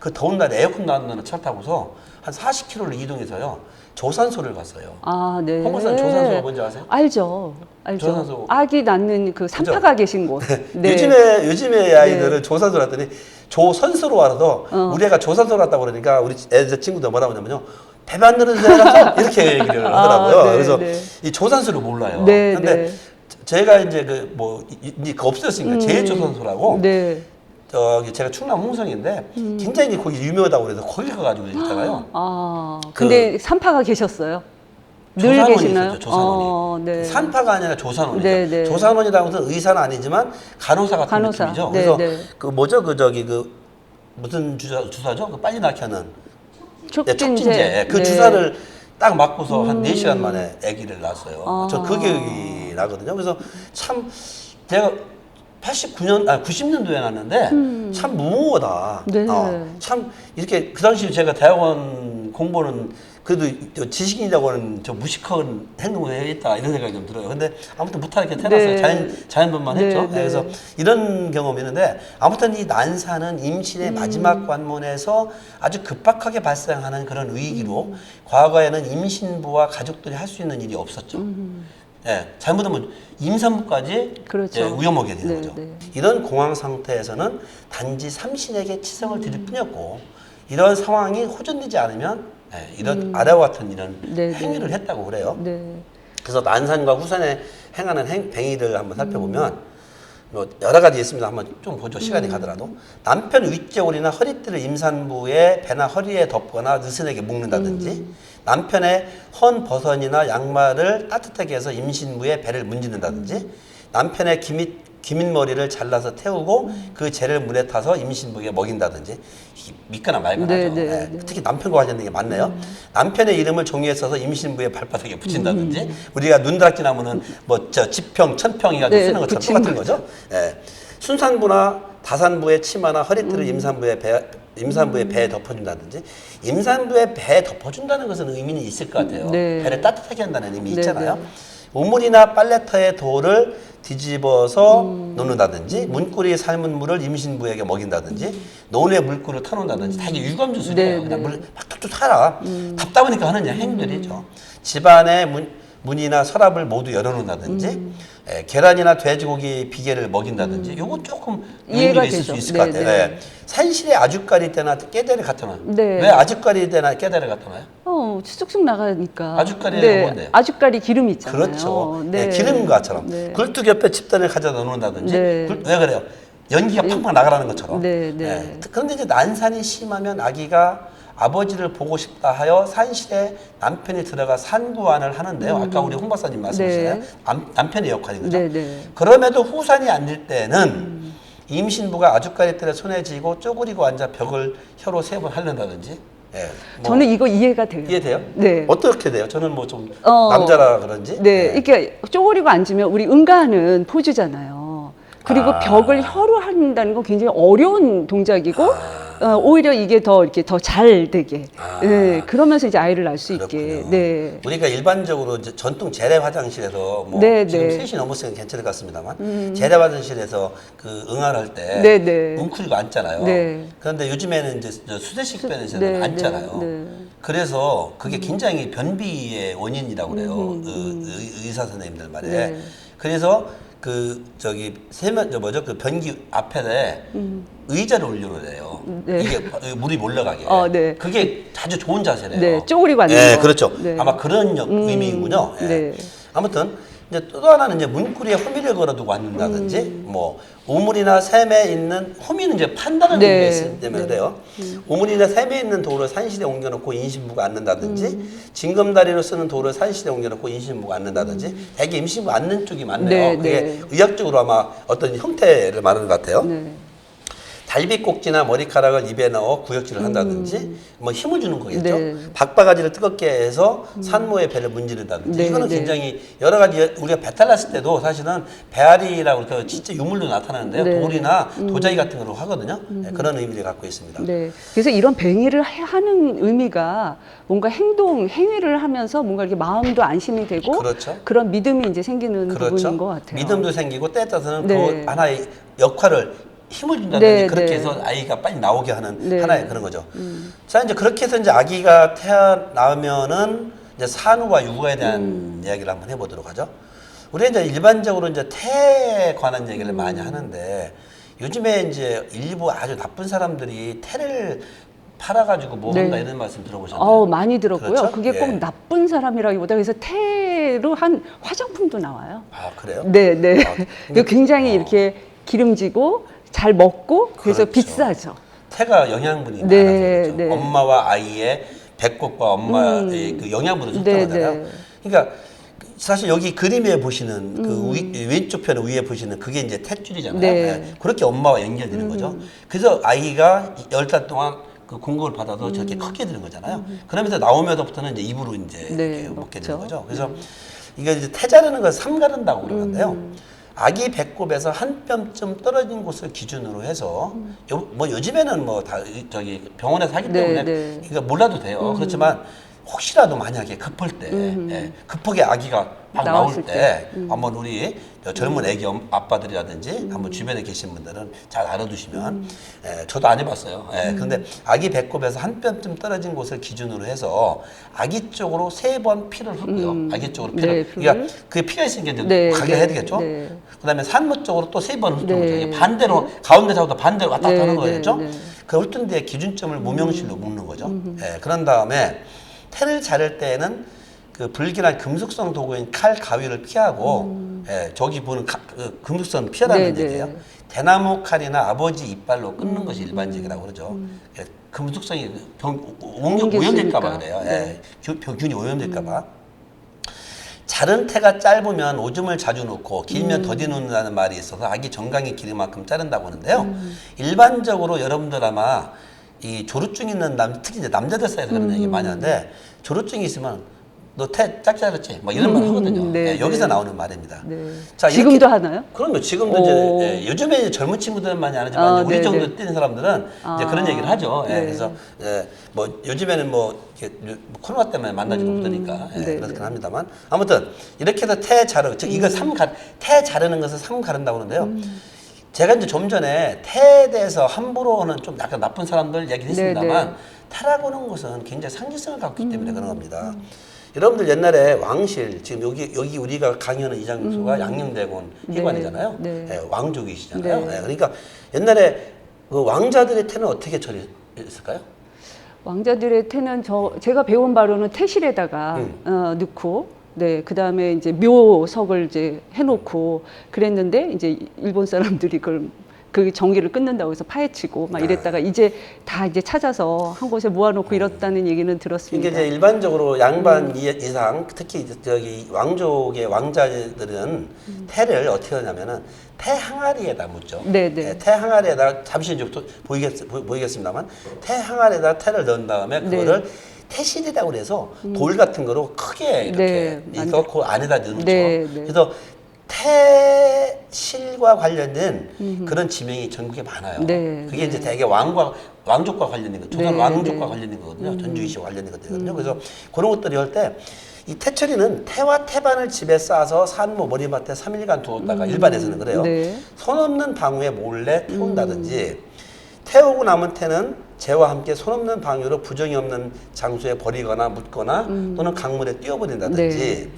B: 그 더운 날에 에어컨 나온다는 차 타고서 한 40km를 이동해서요. 조산소를 갔어요.
A: 네.
B: 홍 박사님 조산소가 뭔지 아세요?
A: 알죠.
B: 조산소.
A: 아기 낳는 그 산파가 계신 곳. 네.
B: 요즘에 아이들은 조산소 갔더니 조선소로 와서 우리 애가 조산소 갔다고 그러니까 우리 애들 친구들 뭐라고 하냐면요. 배 만드는 데 가서 이렇게 얘기를 하더라고요.
A: 네,
B: 그래서
A: 네.
B: 이 조산소를 몰라요.
A: 네,
B: 근데
A: 네.
B: 제가 이제 이제 없어졌으니까 제일조선소라고
A: 네.
B: 저기 제가 충남 홍성인데 굉장히 거기 유명하다고 그래서 거기 가가지고 있잖아요.
A: 근데 산파가 계셨어요? 늘
B: 조산원이
A: 계시나요?
B: 있었죠, 조산원이.
A: 네.
B: 산파가 아니라 조산원이죠.
A: 네, 네.
B: 조산원이라는 것은 의사는 아니지만 간호사 같은
A: 간호사.
B: 느낌이죠.
A: 네,
B: 그래서
A: 네.
B: 그 뭐죠? 무슨 주사죠? 그 빨리 낳게 하는 촉진제. 그
A: 네.
B: 주사를 딱 맞고서 한 4시간 만에 아기를 낳았어요. 저 그 기억이 나거든요. 그래서 참 제가 90년도에 낳았는데 참 무모하다.
A: 네.
B: 참 이렇게 그 당시 제가 대학원 공부는 그래도 지식인이라고 하는 저 무식한 행동을 해야겠다 이런 생각이 좀 들어요. 근데 아무튼 무탈하게 태어났어요.
A: 네.
B: 자연분만
A: 네,
B: 했죠.
A: 네.
B: 그래서 이런 경험이 있는데 아무튼 이 난사는 임신의 마지막 관문에서 아주 급박하게 발생하는 그런 위기로 과거에는 임신부와 가족들이 할 수 있는 일이 없었죠. 예, 잘못하면 임산부까지
A: 그렇죠.
B: 예, 위험하게 되는
A: 네,
B: 거죠.
A: 네.
B: 이런 공황 상태에서는 단지 삼신에게 치성을 드릴 뿐이었고 이런 상황이 호전되지 않으면 이런 아래와 같은 이런
A: 네, 네.
B: 행위를 했다고 그래요.
A: 네.
B: 그래서 난산과 후산에 행하는 행위를 한번 살펴보면 뭐 여러 가지 있습니다. 한번 좀 보죠. 시간이 가더라도 남편 윗겨울이나 허리띠를 임산부의 배나 허리에 덮거나 느슨하게 묶는다든지 남편의 헌 버선이나 양말을 따뜻하게 해서 임신부의 배를 문지른다든지 남편의 기민머리를 잘라서 태우고 그 재를 물에 타서 임신부에게 먹인다든지 믿거나 말거나
A: 네,
B: 하죠.
A: 네,
B: 예,
A: 네.
B: 특히 남편과 관련된 게 많네요. 남편의 이름을 종이에 써서 임신부의 발바닥에 붙인다든지 우리가 눈다락질 하면은 뭐 저 지평, 천평 해가지고
A: 네,
B: 쓰는 것처럼
A: 붙이는
B: 똑같은 거죠. 예. 순산부나 다산부의 치마나 허리띠를 임산부의 배에 덮어준다든지 임산부의 배에 덮어준다는 것은 의미는 있을 것 같아요.
A: 네.
B: 배를 따뜻하게 한다는 의미
A: 네,
B: 있잖아요.
A: 네.
B: 우물이나 빨래터의 돌을 뒤집어서 놓는다든지 문고리에 삶은 물을 임신부에게 먹인다든지 논에 물구를 터놓는다든지 다 이게 유감주술이에요.
A: 네,
B: 그냥
A: 네.
B: 물 막 툭툭 타라. 답답하니까 하는 행위들이죠. 집안의 문이나 서랍을 모두 열어놓는다든지 계란이나 돼지고기 비계를 먹인다든지 요거 조금
A: 이해가
B: 의미가 있을
A: 되죠.
B: 수 있을 것
A: 네,
B: 같아요.
A: 네.
B: 예. 산실에 아주까리 때나 깨대를 갖다 놔요.
A: 네.
B: 왜 아주까리 때나 깨대를 갖다 놔요?
A: 쑥쑥 나가니까.
B: 아주까리가 뭔데요?
A: 아주까리 기름 있잖아요.
B: 그렇죠.
A: 네.
B: 네, 기름과처럼
A: 네.
B: 굴뚝 옆에 집단을 가져다 놓는다든지
A: 네.
B: 왜 그래요? 연기가 팡팡 나가라는 것처럼.
A: 네, 네.
B: 그런데 이제 난산이 심하면 아기가 아버지를 보고 싶다 하여 산실에 남편이 들어가 산구안을 하는데요. 아까 우리 홍 박사님 말씀하셨잖아요.
A: 네.
B: 남편의 역할인 거죠.
A: 네, 네.
B: 그럼에도 후산이 안 될 때는 임신부가 아주까리떼를 손에 쥐고 쪼그리고 앉아 벽을 혀로 3번 핥는다든지. 예, 뭐
A: 저는 이거 이해가 돼요.
B: 이해돼요?
A: 네.
B: 어떻게 돼요? 저는 뭐 좀
A: 어,
B: 남자라 그런지.
A: 네, 이렇게 쪼그리고 앉으면 우리 응가하는 포즈잖아요. 그리고
B: 아.
A: 벽을 혀로 한다는 건 굉장히 어려운 동작이고, 오히려 이게 더 이렇게 더 잘 되게.
B: 아.
A: 네, 그러면서 이제 아이를 낳을 수 있게.
B: 그렇군요.
A: 네.
B: 우리가 일반적으로 이제 전통 재래 화장실에서 뭐
A: 네,
B: 지금
A: 네.
B: 3시 넘었으면 괜찮을 것 같습니다만 재래 화장실에서 그 응아할 때
A: 네, 네.
B: 뭉클이고 앉잖아요.
A: 네.
B: 그런데 요즘에는 이제 저 수세식 변에서는
A: 네,
B: 앉잖아요.
A: 네, 네.
B: 그래서 그게 굉장히 변비의 원인이라고 그래요. 의사 선생님들 말에.
A: 네.
B: 그래서 그 저기 세면 저 뭐죠 그 변기 앞에 의자를 올려놓으래요.
A: 네.
B: 이게 물이 몰러가게.
A: 네.
B: 그게 아주 좋은 자세래요.
A: 네, 쪼그리고 앉는
B: 네,
A: 거.
B: 그렇죠.
A: 네.
B: 아마 그런 의미군요. 예.
A: 네.
B: 아무튼 이제 또 하나는 이제 문고리에 호미를 걸어두고 앉는다든지 뭐 우물이나 샘에 있는 호미는 이제 판다는
A: 네.
B: 의미가 있으면 돼요. 우물이나 샘에 있는 돌을 산실에 옮겨놓고 인신부가 앉는다든지 징검다리로 쓰는 돌을 산실에 옮겨놓고 인신부가 앉는다든지 대개 임신부 앉는 쪽이 많네요.
A: 네,
B: 그게
A: 네.
B: 의학적으로 아마 어떤 형태를 말하는 것 같아요.
A: 네.
B: 갈비꼭지나 머리카락을 입에 넣어 구역질을 한다든지 뭐 힘을 주는 거겠죠.
A: 네.
B: 박바가지를 뜨겁게 해서 산모의 배를 문지른다든지
A: 네,
B: 이거는
A: 네.
B: 굉장히 여러 가지 우리가 배탈 났을 때도 사실은 배앓이라고 해서 진짜 유물도 나타나는데요.
A: 네.
B: 돌이나 도자기 같은 거로 하거든요. 네, 그런 의미를 갖고 있습니다.
A: 네. 그래서 이런 뱅이를 하는 의미가 뭔가 행위를 하면서 뭔가 이렇게 마음도 안심이 되고
B: 그렇죠.
A: 그런 믿음이 이제 생기는
B: 그렇죠.
A: 부분인 것 같아요.
B: 믿음도 생기고 때에 따라서는
A: 네.
B: 그 하나의 역할을 힘을 준다든지
A: 네,
B: 그렇게
A: 네.
B: 해서 아이가 빨리 나오게 하는
A: 네.
B: 하나의 그런 거죠. 자, 이제 그렇게 해서 이제 아기가 태어나면은 이제 산후와 유구에 대한 이야기를 한번 해보도록 하죠. 우리가 이제 일반적으로 이제 태에 관한 얘기를 많이 하는데 요즘에 이제 일부 아주 나쁜 사람들이 태를 팔아가지고 뭐 한다
A: 네.
B: 이런 말씀 들어보셨나요?
A: 많이 들었고요.
B: 그렇죠?
A: 그게 꼭
B: 예.
A: 나쁜 사람이라기보다 그래서 태로 한 화장품도 나와요.
B: 아, 그래요?
A: 네, 네.
B: 아,
A: 그 굉장히 이렇게 기름지고 잘 먹고 그래서
B: 그렇죠.
A: 비싸죠.
B: 태가 영양분이
A: 네,
B: 많아서 그렇죠.
A: 네.
B: 엄마와 아이의 배꼽과 엄마의 그 영양분을 섭취하잖아요.
A: 네.
B: 그러니까 사실 여기 그림에 보시는 그 왼쪽 편 위에 보시는 그게 이제 탯줄이잖아요.
A: 네.
B: 네. 그렇게 엄마와 연결되는 거죠. 그래서 아이가 10달 동안 그 공급을 받아서 저렇게 크게 되는 거잖아요. 그러면서 나오면서부터는 이제 입으로 이제
A: 네,
B: 이렇게 먹게 되는
A: 먹죠.
B: 거죠. 그래서 이게 이제 태 자르는 걸 삼가른다고 그러는데요. 아기 배꼽에서 한 뼘쯤 떨어진 곳을 기준으로 해서 뭐 요즘에는 뭐 다 저기 병원에서 하기
A: 네,
B: 때문에
A: 네.
B: 이거 몰라도 돼요. 그렇지만 혹시라도 만약에 급할 때 예, 급하게 아기가 막 나올
A: 나왔을
B: 때 한번 우리 젊은 아기 아빠들이라든지 한번 주변에 계신 분들은 잘 알아두시면 예, 저도 안 해봤어요. 예, 그런데 아기 배꼽에서 한 뼘쯤 떨어진 곳을 기준으로 해서 아기 쪽으로 3번 피를 훑고요. 아기 쪽으로 피를.
A: 네,
B: 그러니까 그 피가 있으니까 이제
A: 네,
B: 가게
A: 네,
B: 해야 되겠죠.
A: 네.
B: 그다음에 산모 쪽으로 또 3번 훑는
A: 네.
B: 거죠. 이게 반대로 가운데 잡아도 반대로 왔다 갔다
A: 네,
B: 하는
A: 네,
B: 거겠죠.
A: 네.
B: 그 훑은 데에 기준점을 무명실로 묶는 거죠. 예, 그런 다음에 태를 자를 때에는 그 불길한 금속성 도구인 칼, 가위를 피하고 예, 저기 보는 그 금속성 피하라는
A: 네,
B: 얘기예요.
A: 네.
B: 대나무 칼이나 아버지 이빨로 끊는 것이 일반적이라고 그러죠. 예, 금속성이 오염될까 봐 그래요.
A: 네.
B: 예, 균이 오염될까 봐. 자른 태가 짧으면 오줌을 자주 놓고 길면 더디 놓는다는 말이 있어서 아기 정강이 길 만큼 자른다고 하는데요. 일반적으로 여러분들 아마 이 조루증 있는 특히 이제 남자들 사이에서 그런 얘기 많이 하는데 조루증이 있으면 너 태 짝 자랐지? 막 이런 말 하거든요.
A: 네,
B: 예, 여기서
A: 네.
B: 나오는 말입니다.
A: 네.
B: 자,
A: 지금도
B: 이렇게-
A: 하나요?
B: 그럼요. 지금도
A: 오.
B: 이제 예, 요즘에 이제 젊은 친구들은 많이 안 하지만
A: 아,
B: 이제 우리
A: 네,
B: 정도
A: 네.
B: 뛰는 사람들은 이제 그런 얘기를 하죠. 예,
A: 네.
B: 그래서 예, 뭐 요즘에는 뭐 이렇게 코로나 때문에 만나지 못하니까 예,
A: 네,
B: 그렇긴
A: 네.
B: 합니다만 아무튼 이렇게 해서 태 자르 즉 이거 태 자르는 것을 삼 가른다고 하는데요. 제가 이제 좀 전에 태에 대해서 함부로는 좀 약간 나쁜 사람들 얘기를 했습니다만
A: 네.
B: 태라고 하는 것은 굉장히 상징성을 갖고 있기 때문에 그런 겁니다. 여러분들 옛날에 왕실 지금 여기 우리가 강의하는 이 장소가 양녕대군
A: 네.
B: 희관이잖아요.
A: 네.
B: 예, 왕족이시잖아요.
A: 네.
B: 예, 그러니까 옛날에 그 왕자들의 태는 어떻게 처리했을까요?
A: 왕자들의 태는 제가 배운 바로는 태실에다가 넣고 네, 그다음에 이제 묘석을 이제 해놓고 그랬는데 이제 일본 사람들이 그걸 그 전기를 끊는다고 해서 파헤치고 막 이랬다가 이제 다 이제 찾아서 한 곳에 모아놓고 이렇다는 얘기는 들었습니다.
B: 이게 이제 일반적으로 양반 이상 특히 저기 왕족의 왕자들은 태를 어떻게 하냐면은 태 항아리에다 묻죠.
A: 네, 네.
B: 예, 태 항아리에다 잠시 이제 보이겠습니다만 태 항아리에다 태를 넣은 다음에 그거를 태실이라고 그래서 돌 같은 거로 크게 이렇게
A: 네,
B: 넣고 안에다 넣죠.
A: 네, 네.
B: 그래서 태실과 관련된 그런 지명이 전국에 많아요.
A: 네,
B: 그게 이제 대개 왕족과 관련된 거, 조선
A: 네,
B: 왕족과
A: 네.
B: 관련된 거거든요. 전주희 씨와 관련된 것들이거든요. 그래서 그런 것들이 할 때 이 태철이는 태와 태반을 집에 싸서 산모 머리맡에 3일간 두었다가 일반에서는 그래요.
A: 네.
B: 손 없는 방우에 몰래 태운다든지 태우고 남은 태는 재와 함께 손 없는 방우로 부정이 없는 장소에 버리거나 묻거나 또는 강물에 띄워버린다든지
A: 네.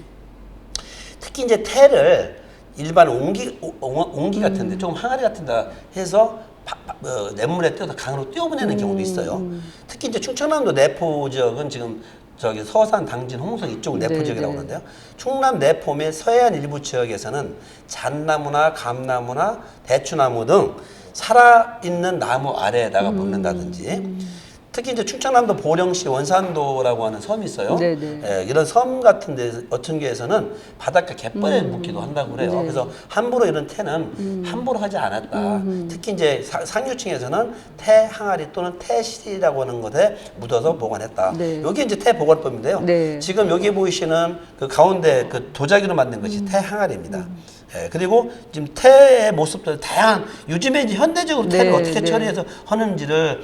B: 특히 이제 태를 일반 옹기 같은데 조금 항아리 같은데 해서 냇물에 띄워서 강으로 띄워보내는 경우도 있어요. 특히 이제 충청남도 내포 지역은 지금 저기 서산, 당진, 홍성 이쪽을 내포
A: 네,
B: 지역이라고
A: 네.
B: 하는데요. 충남 내포 및 서해안 일부 지역에서는 잣나무나 감나무나 대추나무 등 살아있는 나무 아래에다가 묻는다든지 특히 이제 충청남도 보령시 원산도라고 하는 섬이 있어요.
A: 네네.
B: 예, 이런 섬 같은 데 어떤 게에서는 바닷가 갯벌에 묻기도 한다고 그래요.
A: 네.
B: 그래서 함부로 이런 태는 함부로 하지 않았다. 특히 이제 상류층에서는 태 항아리 또는 태실이라고 하는 것에 묻어서 보관했다.
A: 네.
B: 여기 이제 태 보관법인데요.
A: 네.
B: 지금 여기 보이시는 그 가운데 그 도자기로 만든 것이 태 항아리입니다. 예, 그리고 지금 태의 모습도 다양한 요즘에 이제 현대적으로 태를
A: 네,
B: 어떻게
A: 네.
B: 처리해서 하는지를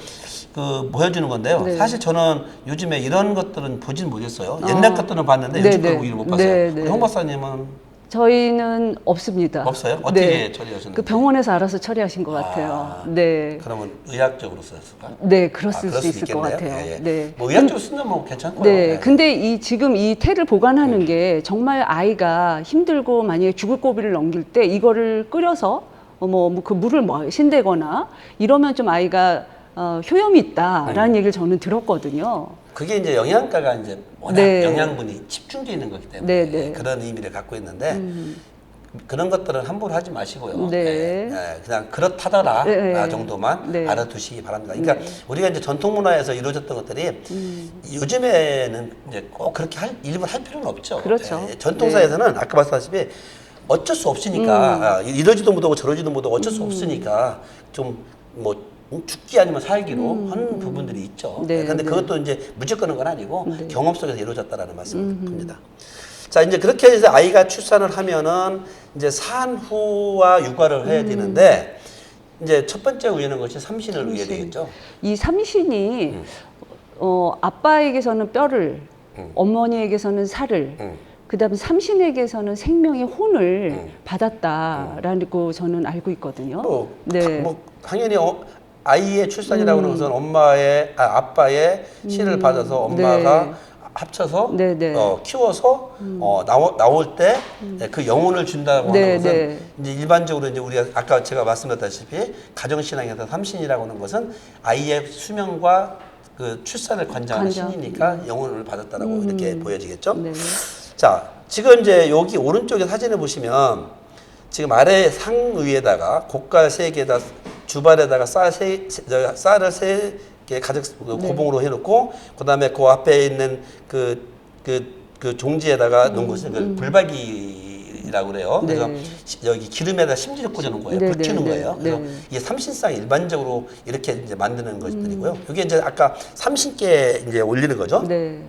B: 그 보여주는 건데요.
A: 네.
B: 사실 저는 요즘에 이런 것들은 보진 못했어요. 옛날 것들은 봤는데
A: 네,
B: 요즘
A: 네.
B: 거 보기를 못 봤어요.
A: 네,
B: 우리
A: 네.
B: 홍 박사님은
A: 저희는 없습니다.
B: 없어요? 어떻게
A: 네.
B: 처리하셨는지?
A: 그 병원에서 알아서 처리하신 것 같아요.
B: 아,
A: 네.
B: 그러면 의학적으로 썼을까?
A: 네, 그랬을
B: 그럴
A: 수 있을 것
B: 있겠네요.
A: 같아요.
B: 예, 예.
A: 네.
B: 뭐 의학적으로 쓰면 뭐 괜찮고요.
A: 네,
B: 예.
A: 근데 지금 이 태를 보관하는 게 정말 아이가 힘들고 만약에 죽을 고비를 넘길 때 이거를 끓여서 그 물을 신대거나 이러면 좀 아이가 효염이 있다라는 얘기를 저는 들었거든요.
B: 그게 이제 영양가가 이제 워낙
A: 네.
B: 영양분이 집중되어 있는 거기 때문에
A: 네, 네.
B: 그런 의미를 갖고 있는데 그런 것들은 함부로 하지 마시고요.
A: 네.
B: 예, 예, 그냥 그렇다더라
A: 네.
B: 정도만
A: 네.
B: 알아두시기 바랍니다. 그러니까 우리가 이제 전통 문화에서 이루어졌던 것들이 요즘에는 이제 꼭 그렇게 일부러 할 필요는 없죠.
A: 그렇죠.
B: 예, 전통사에서는 아까 말씀하셨다시피 어쩔 수 없으니까 이러지도 못하고 저러지도 못하고 어쩔 수 없으니까 좀 뭐 죽기 아니면 살기로 하는 부분들이 있죠.
A: 네,
B: 그런데
A: 네.
B: 그것도 이제 무조건은 건 아니고
A: 네.
B: 경험 속에서 이루어졌다라는 말씀을 드립니다. 자, 이제 그렇게 해서 아이가 출산을 하면은 이제 산후와 육아를 해야 되는데 이제 첫 번째 우연한 것이 삼신을 우야 되겠죠.
A: 이 삼신이 아빠에게서는 뼈를, 어머니에게서는 살을, 그다음에 삼신에게서는 생명의 혼을 받았다라는 거 저는 알고 있거든요. 네.
B: 뭐 당연히 아이의 출산이라고 하는 것은 아빠의 신을 받아서 엄마가
A: 네.
B: 합쳐서
A: 네, 네.
B: 키워서 나올 때 그 영혼을 준다고
A: 네,
B: 하는 것은
A: 네.
B: 이제 일반적으로 이제 우리가 아까 제가 말씀드렸다시피 가정신앙에서 삼신이라고 하는 것은 아이의 수명과 그 출산을 관장하는
A: 관장.
B: 신이니까 영혼을 받았다라고 이렇게 보여지겠죠.
A: 네.
B: 자, 지금 이제 여기 오른쪽에 사진을 보시면 지금 아래 상 위에다가 고깔 3개에다 주발에다가 쌀을 3개 가득 고봉으로 해놓고 그다음에 그 앞에 있는 그 종지에다가 놓은 것은 그 불박이라고 그래요. 그래서
A: 네.
B: 여기 기름에다 심지를 꽂아놓은 거예요.
A: 네,
B: 불 켜는
A: 네,
B: 거예요.
A: 네,
B: 그래서
A: 네.
B: 이게 삼신상 일반적으로 이렇게 이제 만드는 것들이고요. 이게 이제 아까 삼신께 이제 올리는 거죠.
A: 네.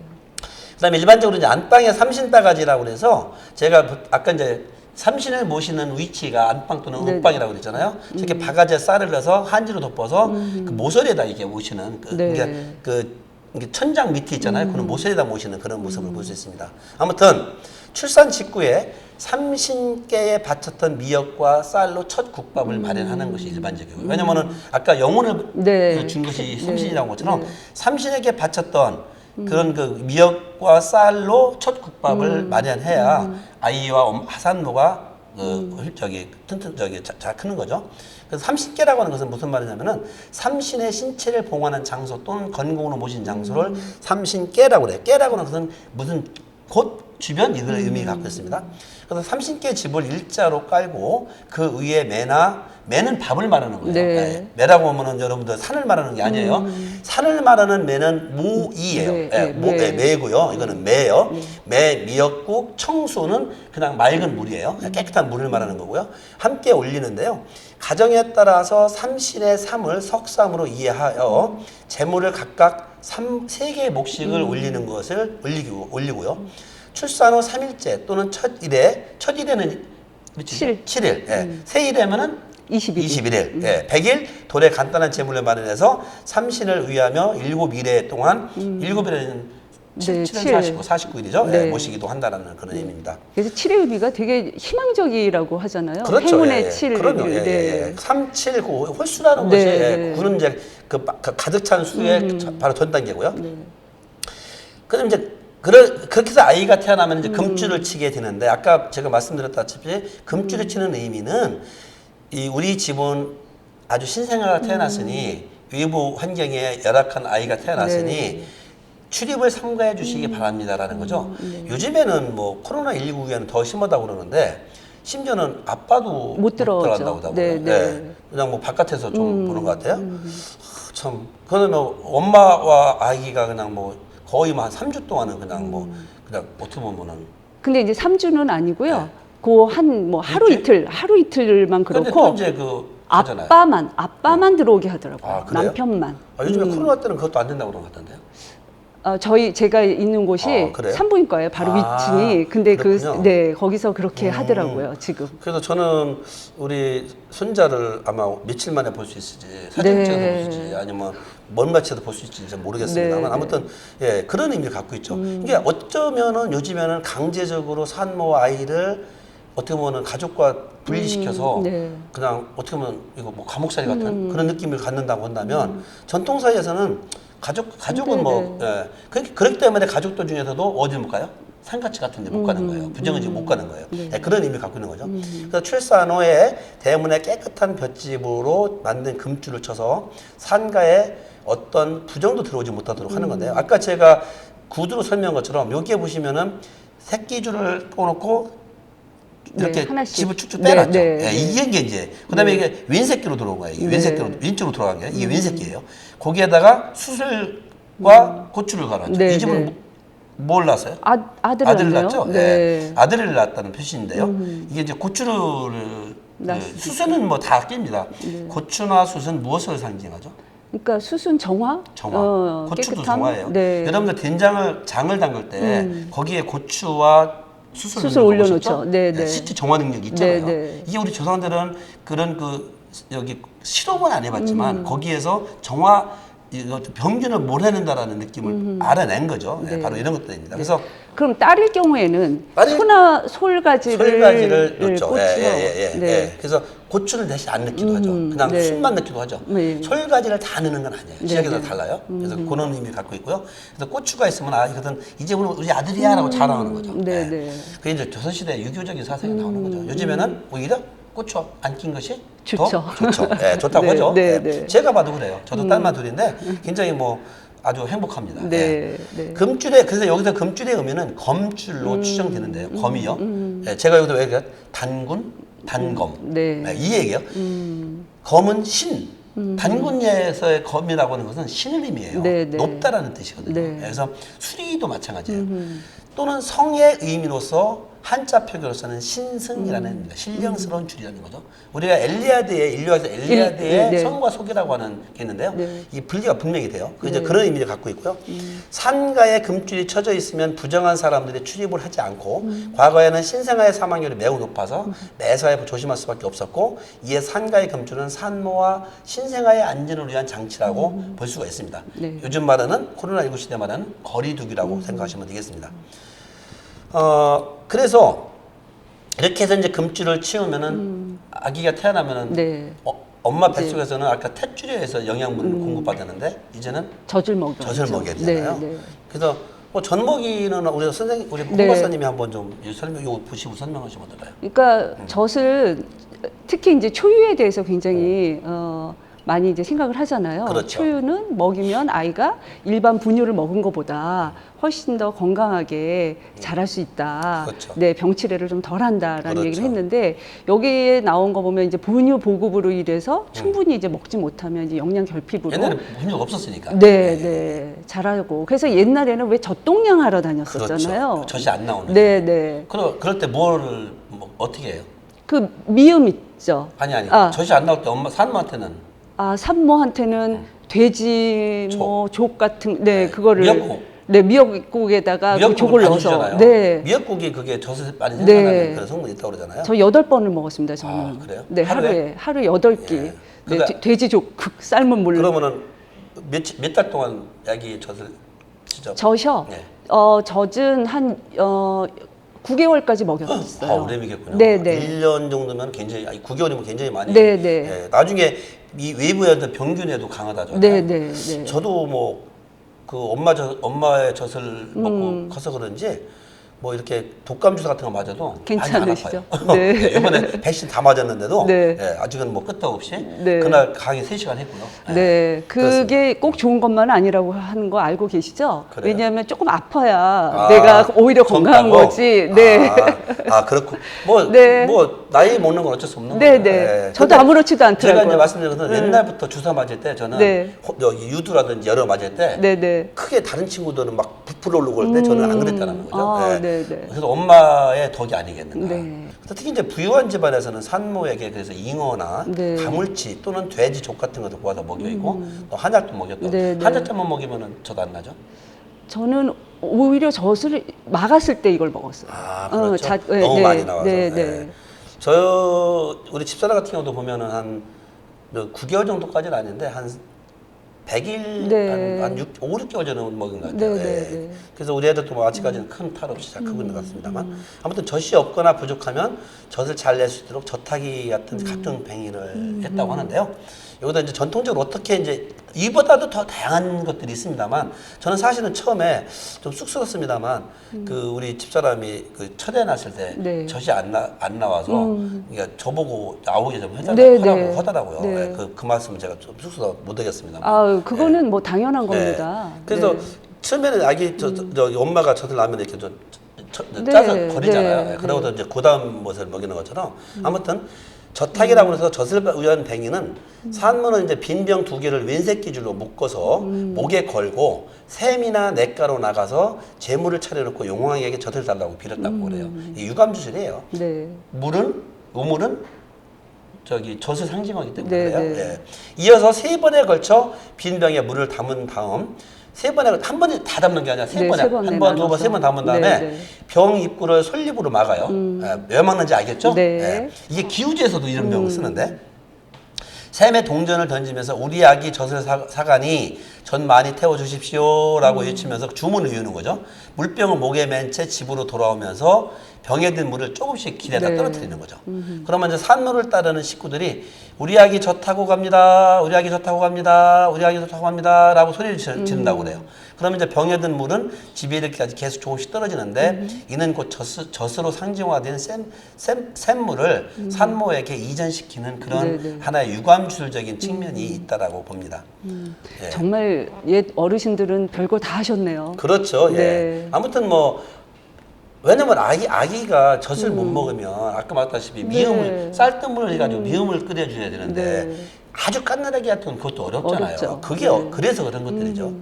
B: 그다음에 일반적으로 이제 안방에 삼신바가지라고 그래서 제가 아까 이제 삼신을 모시는 위치가 안방 또는
A: 네.
B: 옥방이라고 그랬잖아요. 이렇게 바가지에 쌀을 넣어서 한지로 덮어서 그 모서리에다 이렇게 모시는
A: 네.
B: 이게 천장 밑에 있잖아요. 그런 모서리에다 모시는 그런 모습을 볼 수 있습니다. 아무튼 출산 직후에 삼신께에 바쳤던 미역과 쌀로 첫 국밥을 마련하는 것이 일반적이고 왜냐면은 아까 영혼을
A: 네.
B: 준 것이
A: 네.
B: 삼신이라는 것처럼
A: 네.
B: 삼신에게 바쳤던 그런 그 미역과 쌀로 첫 국밥을 마련해야 아이와 하산모가 잘 크는 거죠. 그래서 삼신께라고 하는 것은 무슨 말이냐면은 삼신의 신체를 봉하는 장소 또는 건공으로 모신 장소를 삼신께라고 그래요. 깨라고 하는 것은 무슨 곳 주변 이걸 의미를 갖고 있습니다. 그래서 삼신께 집을 일자로 깔고 그 위에 매는 밥을 말하는 거예요.
A: 네.
B: 매라고 하면은 여러분들 산을 말하는 게 아니에요. 산을 말하는 매는 모이예요.
A: 매.
B: 매고요. 이거는 매요. 매, 미역국, 청수는 그냥 맑은 물이에요. 깨끗한 물을 말하는 거고요. 함께 올리는데요. 가정에 따라서 삼신의 삼을 석삼으로 이해하여 재물을 각각 3개의 몫씩을 올리는 것을 올리고요. 출산 후 3일째 또는 첫일에는
A: 칠.
B: 7일. 예. 세일하면은
A: 21일.
B: 21일. 예. 100일 돌에 간단한 제물을 마련해서 삼신을 위하며 7일에 동안 7일에는
A: 네,
B: 7은 49일이죠.
A: 네.
B: 예. 모시기도 한다라는 그런 의미입니다.
A: 그래서 7의 의미가 되게 희망적이라고 하잖아요.
B: 그렇죠.
A: 행운의
B: 예, 예.
A: 7.
B: 그럼요. 예, 예, 예. 3, 7, 9 홀수라는
A: 네,
B: 것이 예,
A: 네.
B: 9는 이제 그 가득 찬 수의 바로 전 단계고요.
A: 네.
B: 그럼 이제 그렇게 해서 아이가 태어나면 이제 금줄을 치게 되는데 아까 제가 말씀드렸다시피 금줄을 치는 의미는 이 우리 집은 아주 신생아가 태어났으니 외부 환경에 열악한 아이가 태어났으니
A: 네.
B: 출입을 삼가해 주시기 바랍니다라는 거죠.
A: 네.
B: 요즘에는 뭐 코로나19 위에는 더 심하다고 그러는데 심지어는 아빠도
A: 못 들어오죠.
B: 들어간다고
A: 네,
B: 하더라고요.
A: 네.
B: 네. 그냥 뭐 바깥에서 좀 보는 것 같아요. 참 그거는 뭐 엄마와 아기가 그냥 뭐 거의 뭐 한 3주 동안은 그냥 뭐 그냥 어떻게 보면은
A: 근데 이제 3주는 아니고요.
B: 네.
A: 그 한 뭐 하루 이틀만
B: 근데 또
A: 그렇고
B: 이제 그 하잖아요.
A: 아빠만 들어오게 하더라고요.
B: 아, 그래요?
A: 남편만.
B: 요즘에 코로나 때는 그것도 안 된다고 그런 것 같던데요.
A: 제가 있는 곳이
B: 아, 그래요?
A: 산부인과예요. 바로
B: 아,
A: 위층이. 근데
B: 그렇군요.
A: 네, 거기서 그렇게 하더라고요, 지금.
B: 그래서 저는 우리 손자를 아마 며칠 만에 볼 수 있을지 사진
A: 네.
B: 찍어서 볼 수 있을지 아니면 먼 마치에서 볼 수 있을지 모르겠습니다만
A: 네,
B: 아무튼 예 그런 의미를 갖고 있죠. 이게 어쩌면은 요즘에는 강제적으로 산모와 아이를 어떻게 보면은 가족과 분리시켜서
A: 네.
B: 그냥 어떻게 보면 이거 뭐 감옥살이 같은 그런 느낌을 갖는다고 한다면 전통사회에서는 가족은
A: 네,
B: 뭐 예. 그렇기 때문에 가족들 중에서도 어디 못 가요? 산같이 같은 데 못 가는 거예요. 부정은 못 가는 거예요. 예, 그런 의미를 갖고 있는 거죠. 그래서 출산 후에 대문에 깨끗한 볏짚으로 만든 금줄을 쳐서 산가에 어떤 부정도 들어오지 못하도록 하는 건데요. 아까 제가 구두로 설명한 것처럼 여기에 보시면은 새끼줄을 꺼놓고 이렇게
A: 네, 하나씩.
B: 집을 쭉쭉 빼놨죠.
A: 네, 네,
B: 예, 이게 이제 그다음에 이게 왼새끼로 들어온 거예요. 이게
A: 네.
B: 왼쪽으로 들어간 게 이게 왼새끼예요. 거기에다가 수술과 고추를 갈았죠.
A: 네,
B: 이 집은
A: 네.
B: 뭘 낳았어요?
A: 아들을 낳네요.
B: 낳았죠.
A: 네.
B: 예, 아들을 낳았다는 표시인데요. 이게 이제 고추를
A: 낳았을
B: 수순은 뭐 다 낍니다. 고추나 숯은 무엇을 상징하죠?
A: 그러니까 수순 정화?
B: 정화. 고추도
A: 깨끗함?
B: 정화예요.
A: 네.
B: 여러분들 장을 담글 때 거기에 고추와 수술
A: 올려놓죠. 네, 네.
B: 실제 정화 능력이 있잖아요.
A: 네, 네.
B: 이게 우리 조상들은 그런 여기 실험은 안 해봤지만 거기에서 정화 병균을 몰아낸다라는 느낌을 알아낸 거죠. 네, 바로 이런 것들입니다. 그래서
A: 그럼 딸일 경우에는 솔가지를
B: 솔가지를 넣죠.
A: 꽂죠.
B: 예.
A: 네.
B: 그래서 고추를 대신 안 넣기도 하죠. 그냥
A: 네.
B: 순만 넣기도 하죠.
A: 네.
B: 솔가지를 다 넣는 건 아니에요. 지역에서
A: 네.
B: 달라요. 그래서 그런 의미를 갖고 있고요. 그래서 고추가 있으면 이것은 이제 우리 아들이야라고 자랑하는 거죠.
A: 네, 네.
B: 그게 이제 조선시대 유교적인 사상이 나오는 거죠. 요즘에는 오히려 고추 안 낀 것이
A: 좋죠.
B: 더 좋죠. 네, 좋다고
A: 네,
B: 하죠.
A: 네,
B: 네.
A: 네.
B: 제가 봐도 그래요. 저도 딸만 둘인데 굉장히 뭐 아주 행복합니다.
A: 네, 네.
B: 그래서 여기서 금줄의 의미는 검줄로 추정되는데요. 검이요. 네, 제가 여기서 왜 그래요? 단검.
A: 네.
B: 이 얘기예요. 검은 신. 단군예에서의 검이라고 하는 것은 신을 의미해요.
A: 네, 네.
B: 높다라는 뜻이거든요.
A: 네.
B: 그래서 수리도 마찬가지예요. 또는 성의 의미로서 한자 표기로서는 신승이라는 의미입니다. 신령스러운 줄이라는 거죠. 우리가 인류학에서 엘리아드의
A: 네.
B: 성과 속이라고 하는 게 있는데요.
A: 네.
B: 이 분리가 분명히 돼요. 이제 그런 의미를 갖고 있고요. 산가에 금줄이 쳐져 있으면 부정한 사람들이 출입을 하지 않고 과거에는 신생아의 사망률이 매우 높아서 매사에 조심할 수밖에 없었고 이에 산가의 금줄은 산모와 신생아의 안전을 위한 장치라고 볼 수가 있습니다.
A: 네.
B: 요즘 말하는 코로나19 시대 말하는 거리두기라고 생각하시면 되겠습니다. 그래서 이렇게 해서 이제 금줄을 치우면은 아기가 태어나면은
A: 네.
B: 엄마 뱃속에서는 아까 탯줄에서 영양분을 공급받았는데 이제는
A: 젖을 먹여야
B: 먹여야 되잖아요.
A: 네, 네.
B: 그래서 뭐 젖먹이는 우리 홍
A: 네.
B: 박사님이 한번 좀 이거 보시고 설명하시면 어떨까요?
A: 그러니까 젖은 특히 이제 초유에 대해서 굉장히 많이 이제 생각을 하잖아요.
B: 그렇죠.
A: 초유는 먹이면 아이가 일반 분유를 먹은 것보다 훨씬 더 건강하게 자랄 수 있다.
B: 그렇죠.
A: 네, 병치레를 좀 덜한다라는
B: 그렇죠.
A: 얘기를 했는데 여기에 나온 거 보면 이제 분유 보급으로 인해서 충분히 이제 먹지 못하면 이제 영양 결핍으로
B: 옛날에 분유가 없었으니까.
A: 네, 자라고. 그래서 옛날에는 왜 젖동량 하러 다녔었잖아요.
B: 그렇죠. 젖이 안 나오는.
A: 네.
B: 그럴 때 어떻게 해요?
A: 그 미음 있죠.
B: 아니. 젖이 안 나올 때 산모한테는
A: 산모한테는 돼지 뭐 족 같은 그거를
B: 미역국.
A: 네, 미역국에다가 그 조걸 넣어서.
B: 주잖아요.
A: 네.
B: 미역국이 그게 젖을 많이
A: 네.
B: 생산하는 그런 성분이 있다고 그러잖아요.
A: 저 8번을 먹었습니다, 저는.
B: 아, 그래요?
A: 네, 하루에 8끼.
B: 예.
A: 네,
B: 그러니까
A: 돼지족국 삶은 물.
B: 그러면은 몇 달 동안 약이 젖을 진짜
A: 젖이요.
B: 네.
A: 젖은 한 9개월까지 먹였어요.
B: 아, 오래 먹였군요.
A: 네, 네.
B: 1년 정도면 굉장히, 아니 9개월이면 굉장히 많이.
A: 네, 네.
B: 예, 나중에 이 외부의 어떤 병균에도 강하다죠.
A: 네, 네, 네.
B: 저도 뭐 그 엄마의 젖을 먹고 커서 그런지 뭐 이렇게 독감 주사 같은 거 맞아도
A: 괜찮으시죠?
B: 많이 안 아파요.
A: 네.
B: 네, 이번에 백신 다 맞았는데도
A: 네.
B: 예, 아직은 뭐 끄떡 없이
A: 네.
B: 그날 강의 3시간 했고요. 예.
A: 네, 그게
B: 그렇습니다.
A: 꼭 좋은 것만 아니라고 하는 거 알고 계시죠?
B: 그래요?
A: 왜냐하면 조금 아파야
B: 아,
A: 내가 오히려 건강한
B: 젊다고?
A: 거지. 네.
B: 그렇고 뭐,
A: 네.
B: 뭐 나이 먹는 건 어쩔 수 없는
A: 네,
B: 거예요.
A: 네. 저도
B: 근데
A: 아무렇지도 않더라고요.
B: 제가 이제 말씀드린 것은 옛날부터 주사 맞을 때 저는
A: 네.
B: 여기 유두라든지 여러 맞을 때
A: 네, 네.
B: 크게 다른 친구들은 막 부풀어 오르고 그럴 때 저는 안 그랬다는 거죠.
A: 아,
B: 예.
A: 네, 네.
B: 그래서 엄마의 덕이 아니겠는가.
A: 네.
B: 그래서 특히 이제 부유한 집안에서는 산모에게 그래서 잉어나
A: 네.
B: 가물치 또는 돼지 족 같은 것도 구워서 먹이고 또 한약도 먹였고
A: 네, 네.
B: 한약자만 먹이면은 저도 안 나죠.
A: 저는 오히려 젖을 막았을 때 이걸 먹었어요.
B: 아, 그렇죠.
A: 네,
B: 너무
A: 네,
B: 많이 나와서.
A: 네,
B: 예.
A: 네.
B: 우리 집사람 같은 경우도 보면은 한 9개월 정도까지는 아닌데 한 100일,
A: 네.
B: 한 5, 6개월 전에 먹은 것 같아요.
A: 네,
B: 예.
A: 네, 네.
B: 그래서 우리 애들도 뭐 아직까지는 큰 탈 없이 잘 크고 있는 것 같습니다만 아무튼 젖이 없거나 부족하면 젖을 잘 낼 수 있도록 젖타기 같은 각종 행위를 했다고 하는데요. 여기다 이제 전통적으로 어떻게 이제 이보다도 더 다양한 것들이 있습니다만 저는 사실은 처음에 좀 쑥스럽습니다만 그 우리 집사람이 그 첫애 낳았을 때
A: 네.
B: 젖이 안 나와서 그러니까 저보고 나오게 좀
A: 네,
B: 해달라고
A: 네.
B: 하더라고요.
A: 네.
B: 예, 그 말씀은 제가 좀 쑥스러워 못 하겠습니다만.
A: 아, 그거는 뭐 당연한 겁니다.
B: 그래서
A: 네.
B: 처음에는 아기 저 엄마가 젖을 낳으면 이렇게 좀
A: 네,
B: 짜서 버리잖아요.
A: 네,
B: 그러고도 이제 고다음 것을 먹이는 것처럼 아무튼 젖타기라고 해서 젖을 위한 뱅이는 산모는 이제 빈병 2개를 왼새끼줄로 묶어서 목에 걸고 샘이나 냇가로 나가서 재물을 차려놓고 용왕에게 젖을 달라고 빌었다고 그래요. 이 유감주술이에요.
A: 네.
B: 우물은 저기 젖을 상징하기 때문에
A: 네,
B: 그래요.
A: 네.
B: 예. 이어서 3번에 걸쳐 빈 병에 물을 담은 다음 한 번에 다 담는 게 아니라
A: 네, 세 번에
B: 한 번, 두 번,
A: 나눠서.
B: 세 번 담은 다음에
A: 네, 네.
B: 병 입구를 솔잎으로 막아요. 예, 왜 막는지 알겠죠?
A: 네.
B: 예. 이게 기우제에서도 이런 병을 쓰는데 샘에 동전을 던지면서 우리 아기 젖을 사가니 젖 많이 태워주십시오라고 외치면서 주문을 외우는 거죠. 물병을 목에 맨 채 집으로 돌아오면서 병에 든 물을 조금씩 길에다
A: 네.
B: 떨어뜨리는 거죠. 그러면 이제 산모를 따르는 식구들이 우리 아기 젖 타고 갑니다. 우리 아기 젖 타고 갑니다. 우리 아기 젖 타고 갑니다. 라고 소리를 지른다고 그래요. 그러면 이제 병에 든 물은 집에 이렇게까지 계속 조금씩 떨어지는데 이는 곧 젖으로 상징화된 샘물을 산모에게 이전시키는 그런
A: 네, 네.
B: 하나의 유감주술적인 측면이 있다라고 봅니다. 예.
A: 정말 옛 어르신들은 별거 다 하셨네요.
B: 그렇죠. 예.
A: 네.
B: 아무튼 뭐 왜냐면 아기가 젖을 못 먹으면 아까 말했다시피 미음을 쌀뜨물을 해가지고 미음을 끓여줘야 되는데
A: 네.
B: 아주 깐나라기 같은 그것도 어렵잖아요.
A: 어렵죠.
B: 그게
A: 네.
B: 그래서 그런 것들이죠.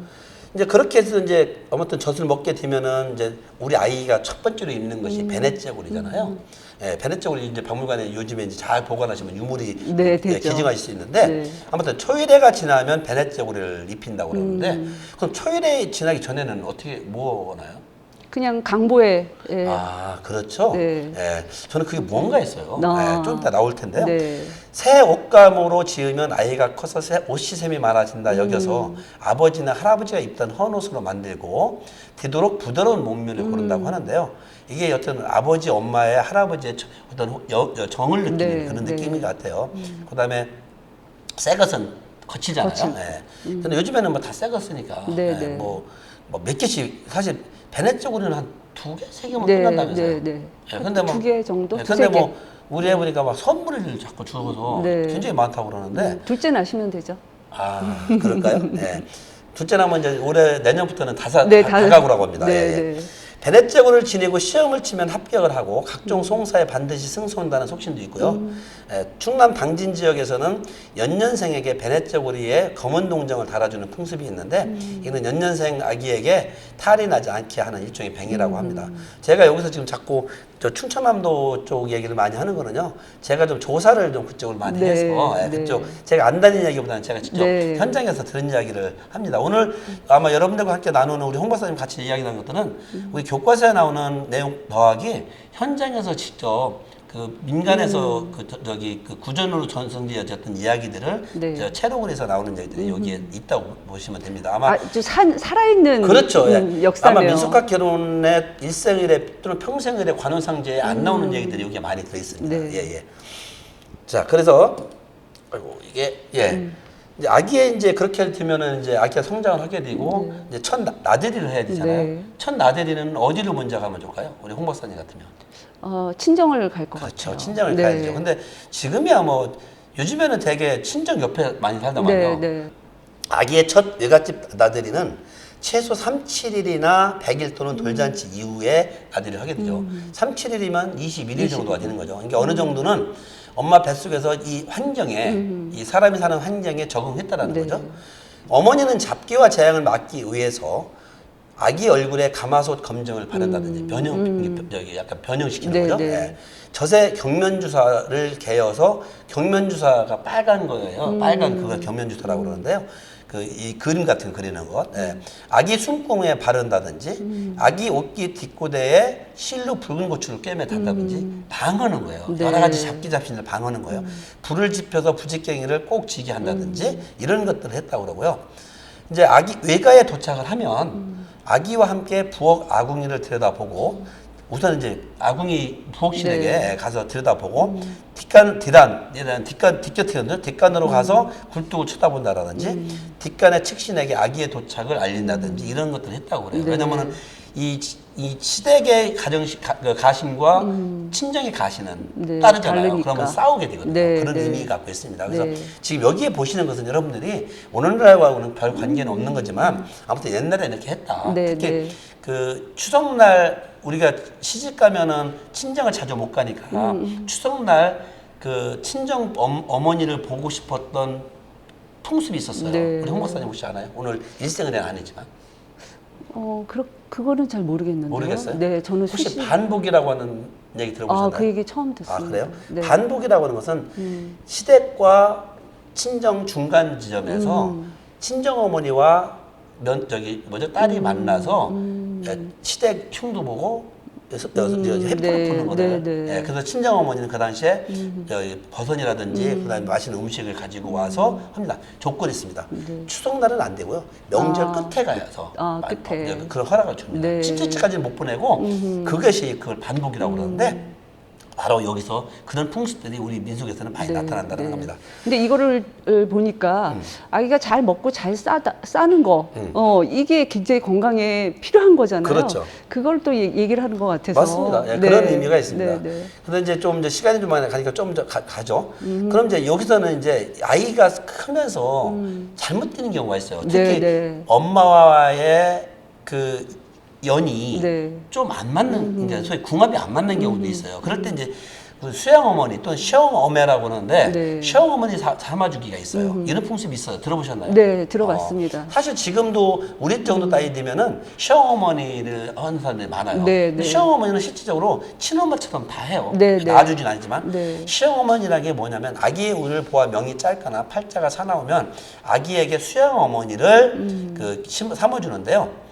B: 이제 그렇게 해서 이제 아무튼 젖을 먹게 되면은 이제 우리 아이가 첫 번째로 입는 것이 베네쩌고리잖아요. 예, 베네쩌고리 이제 박물관에 요즘에 이제 잘 보관하시면 유물이
A: 네,
B: 예,
A: 되죠.
B: 기증하실 수 있는데
A: 네.
B: 아무튼 초일회가 지나면 베네쩌고리를 입힌다고 그러는데 그럼 초일회 지나기 전에는 어떻게 뭐 하나요?
A: 그냥 강보에 예.
B: 아, 그렇죠.
A: 네.
B: 예, 저는 그게 뭔가 했어요.
A: 아.
B: 예, 좀 이따 나올 텐데요.
A: 네.
B: 새 옷감으로 지으면 아이가 커서 옷시샘이 많아진다 여겨서 아버지나 할아버지가 입던 헌옷으로 만들고 되도록 부드러운 몸매를 고른다고 하는데요. 이게 어떤 아버지, 엄마의 할아버지의 어떤 정을 느끼는
A: 네,
B: 그런
A: 네.
B: 느낌인 것 같아요. 그다음에 새 것은 거치잖아요.
A: 거친.
B: 예. 근데 요즘에는 뭐 다 새 거 쓰니까
A: 네,
B: 예,
A: 네.
B: 뭐 몇 개씩 사실 베네쩌고리는 한 2개, 3개만
A: 네,
B: 끝난다면서요.
A: 네, 네.
B: 예, 근데 뭐
A: 2개 정도?
B: 예,
A: 두세
B: 근데 뭐
A: 개.
B: 우리 애 보니까 막 선물을 자꾸 주어서
A: 네.
B: 굉장히 많다고 그러는데
A: 둘째 낳으시면 되죠.
B: 아 그럴까요? 네. 둘째 나면 이제 내년부터는
A: 네,
B: 다가구라고 합니다.
A: 네,
B: 예, 예.
A: 네.
B: 베넷제고를 지니고 시험을 치면 합격을 하고 각종 송사에 반드시 승소한다는 속신도 있고요. 충남 당진 지역에서는 연년생에게 베넷제고리에 검은 동정을 달아주는 풍습이 있는데 이는 연년생 아기에게 탈이 나지 않게 하는 일종의 뱅이라고 합니다. 제가 여기서 지금 자꾸 저 충청남도 쪽 얘기를 많이 하는 거는요. 제가 좀 조사를 좀 그쪽을 많이
A: 네,
B: 해서
A: 네.
B: 그쪽 제가 안 다니는 이야기보다는 제가 직접
A: 네.
B: 현장에서 들은 이야기를 합니다. 오늘 아마 여러분들과 함께 나누는 우리 홍 박사님 같이 이야기 나눈 것들은 우리 교과서에 나오는 내용 더하기 현장에서 직접 그 민간에서 그 구전으로 전승되어졌던 이야기들을
A: 네.
B: 채록을 해서 나오는 이야기들이 여기에 있다고 보시면 됩니다. 아마
A: 살아있는
B: 그렇죠. 예.
A: 역사네요.
B: 아마 민속학 결혼의 일생일에 또는 평생일의 관혼상제에 안 나오는 얘기들이 여기에 많이 들어 있습니다.
A: 네.
B: 예, 예. 자, 그래서 아이고 이게 이제 아기에 이제 그렇게 되면은 이제 아기가 성장을 하게 되고 이제 첫 나들이를 해야 되잖아요.
A: 네.
B: 첫 나들이는 어디를 먼저 가면 좋을까요? 우리 홍 박사님 같으면.
A: 친정을 갈 것
B: 그렇죠.
A: 같아요.
B: 친정을
A: 네.
B: 가야 되죠. 근데 지금이야 뭐 요즘에는 되게 친정 옆에 많이 살다만요.
A: 네.
B: 아기의 첫 외갓집 나들이는 최소 3, 7일이나 100일 또는 돌잔치 이후에 나들이를 하게 되죠. 3, 7일이면 21일 정도가 되는 거죠. 그러니까 어느 정도는 엄마 뱃속에서 이 환경에 이 사람이 사는 환경에 적응했다라는
A: 네.
B: 거죠. 어머니는 잡기와 재앙을 막기 위해서 아기 얼굴에 가마솥 검정을 바른다든지 저기 약간 변형시키는
A: 네,
B: 거죠.
A: 네.
B: 예. 젖에 경면주사를 개어서 경면주사가 빨간 거예요. 빨간 그걸 경면주사라고 그러는데요. 그 이 그림 같은 거 그리는 것. 예. 아기 숨구멍에 바른다든지 아기 옷깃 뒷고대에 실로 붉은 고추를 꿰매 단다든지 방어는 거예요.
A: 네.
B: 여러 가지 잡기를 방어는 거예요. 불을 지펴서 부직갱이를 꼭 지게 한다든지 이런 것들을 했다고 그러고요. 이제 아기 외가에 도착을 하면 아기와 함께 부엌 아궁이를 들여다보고 우선 이제 아궁이 부엌신에게 가서 들여다보고 뒷간으로 가서 굴뚝을 쳐다본다라든지 뒷간의 측신에게 아기의 도착을 알린다든지 이런 것들을 했다고 그래요.
A: 네.
B: 왜냐면은 이 시댁의 가심과 친정의 가시는
A: 네,
B: 다르잖아요.
A: 다르니까.
B: 그러면 싸우게 되거든요.
A: 네,
B: 그런
A: 네.
B: 의미가 갖고 있습니다. 그래서
A: 네.
B: 지금 여기에 보시는 것은 여러분들이 오늘날하고는 별 관계는 없는 거지만 아무튼 옛날에 이렇게 했다.
A: 네,
B: 특히
A: 네.
B: 그 추석날 우리가 시집 가면은 친정을 자주 못 가니까 추석날 그 친정 어머니를 보고 싶었던 풍습이 있었어요.
A: 네.
B: 우리 홍 박사님 혹시 아나요? 오늘 일생은행 아니지만
A: 그거는 잘 모르겠는데요.
B: 모르겠어요?
A: 네, 저는
B: 혹시 반복이라고 하는 얘기 들어보셨나요?
A: 그 얘기 처음 듣습니다.
B: 아, 그래요?
A: 네.
B: 반복이라고 하는 것은 시댁과 친정 중간 지점에서 친정 어머니와 딸이 만나서 시댁 흉도 보고 해프를
A: 네,
B: 푸는 거를.
A: 네, 네.
B: 그래서 친정 어머니는 그 당시에 버선이라든지 그다음에 맛있는 음식을 가지고 와서 합니다. 조건이 있습니다. 추석날은 안 되고요. 명절 끝에 가서
A: 끝에.
B: 그런 허락을 줍니다.
A: 네.
B: 칠칠치까지는 못 보내고 그것이 그걸 반복이라고 그러는데 바로 여기서 그런 풍습들이 우리 민속에서는 많이 나타난다는 겁니다.
A: 근데 이거를 보니까 아기가 잘 먹고 잘 싸는 거, 이게 굉장히 건강에 필요한 거잖아요.
B: 그렇죠.
A: 그걸 또 얘기를 하는 것 같아서.
B: 맞습니다. 예,
A: 네.
B: 그런 의미가 있습니다.
A: 네, 네.
B: 근데 이제 좀 이제 시간이 좀 많이 가니까 좀 더 가죠. 그럼 이제 여기서는 이제 아이가 크면서 잘못 되는 경우가 있어요. 특히
A: 네, 네.
B: 엄마와의 그 연이
A: 네.
B: 좀 안 맞는, 이제 소위 궁합이 안 맞는 경우도 있어요. 그럴 때 이제 그 수양 어머니 또는 시험 어매라고 하는데
A: 네.
B: 시험 어머니 삶아주기가 있어요. 이런 풍습이 있어요. 들어보셨나요?
A: 네, 들어봤습니다.
B: 사실 지금도 우리 정도 나이 되면은 시험 어머니를 하는 사람들이 많아요.
A: 네,
B: 근데
A: 네.
B: 시험 어머니는 실질적으로 친엄마처럼 다 해요.
A: 네, 네.
B: 낳아주진 않지만
A: 네.
B: 시험 어머니라는 게 뭐냐면 아기의 운을 보아 명이 짧거나 팔자가 사나우면 아기에게 수양 어머니를 삼아주는데요.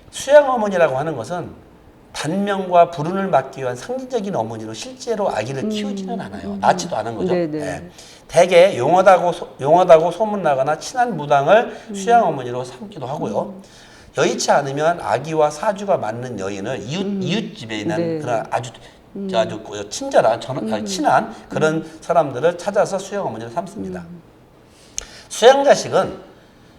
B: 수양 어머니라고 하는 것은 단명과 불운을 막기 위한 상징적인 어머니로 실제로 아기를 키우지는 않아요. 낳지도 않은 거죠.
A: 네네.
B: 예. 대개 용하다고 소문나거나 친한 무당을 수양 어머니로 삼기도 하고요. 여의치 않으면 아기와 사주가 맞는 여인을 이웃집에 있는
A: 네.
B: 그런 아주 친절한 친한 그런 사람들을 찾아서 수양 어머니를 삼습니다. 수양 자식은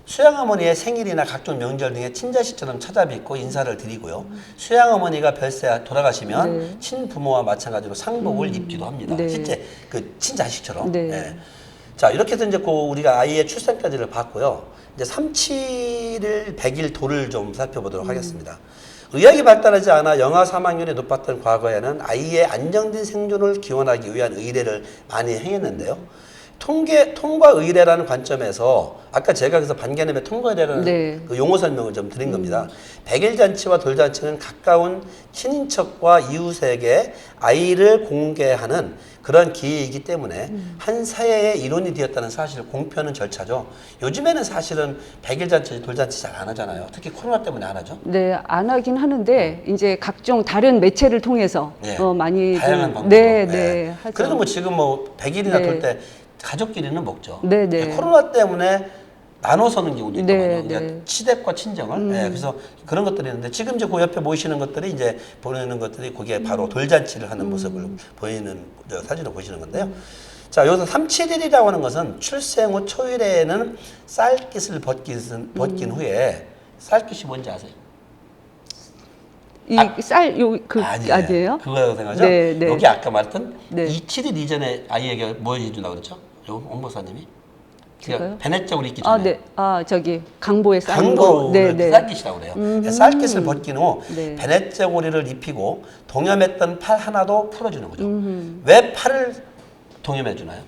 B: 수양 어머니의 생일이나 각종 명절 등의 친자식처럼 찾아뵙고 인사를 드리고요. 수양 어머니가 별세 돌아가시면
A: 네.
B: 친부모와 마찬가지로 상복을 입기도 합니다.
A: 네.
B: 실제 그 친자식처럼.
A: 네.
B: 예. 자, 이렇게 해서 이제 우리가 아이의 출생까지를 봤고요. 이제 3, 7일, 100일 돌을 좀 살펴보도록 하겠습니다. 의학이 발달하지 않아 영아 사망률이 높았던 과거에는 아이의 안정된 생존을 기원하기 위한 의례를 많이 행했는데요. 통과 의례라는 관점에서 아까 제가 그래서 반개념의 통과 의례라는
A: 네.
B: 그 용어 설명을 좀 드린 겁니다. 백일잔치와 돌잔치는 가까운 친인척과 이웃에게 아이를 공개하는 그런 기회이기 때문에 한 사회의 일원이 되었다는 사실을 공표하는 절차죠. 요즘에는 사실은 백일잔치, 돌잔치 잘 안 하잖아요. 특히 코로나 때문에 안 하죠.
A: 네, 안 하긴 하는데 이제 각종 다른 매체를 통해서
B: 네.
A: 많이
B: 다양한 방법으로.
A: 네, 네, 하죠.
B: 그래도 뭐 지금 뭐 100일이나
A: 네.
B: 돌 때 가족끼리는 먹죠.
A: 네, 네.
B: 코로나 때문에 나눠 서는 경우도 있거든요.
A: 네,
B: 그러니까
A: 네.
B: 치대과 친정을. 그래서 그런 것들이 있는데 지금 이제 그 옆에 보이시는 것들이 이제 보이는 것들이 그게 바로 돌잔치를 하는 모습을 보이는 사진을 보시는 건데요. 자, 여기서 37일이라고 하는 것은 출생 후 초일에는 쌀깃을 벗긴 후에 쌀깃이 뭔지 아세요?
A: 이 쌀 요 그 아니에요?
B: 그거 생각하죠?
A: 네, 네.
B: 여기 아까 말했던
A: 네.
B: 7일 이전에 아이에게 뭐 해준다고 그랬죠? 요 홍보사님이?
A: 제가요?
B: 베넷적으로 있기 전에.
A: 아, 네. 아, 저기 강보에 쌀 거.
B: 강보를
A: 네, 네.
B: 쌀깃이라고 그래요. 쌀깃을 벗긴 후
A: 네.
B: 베넷저고리를 입히고 동여맸던 팔 하나도 풀어주는 거죠. 왜 팔을 동여매 주나요?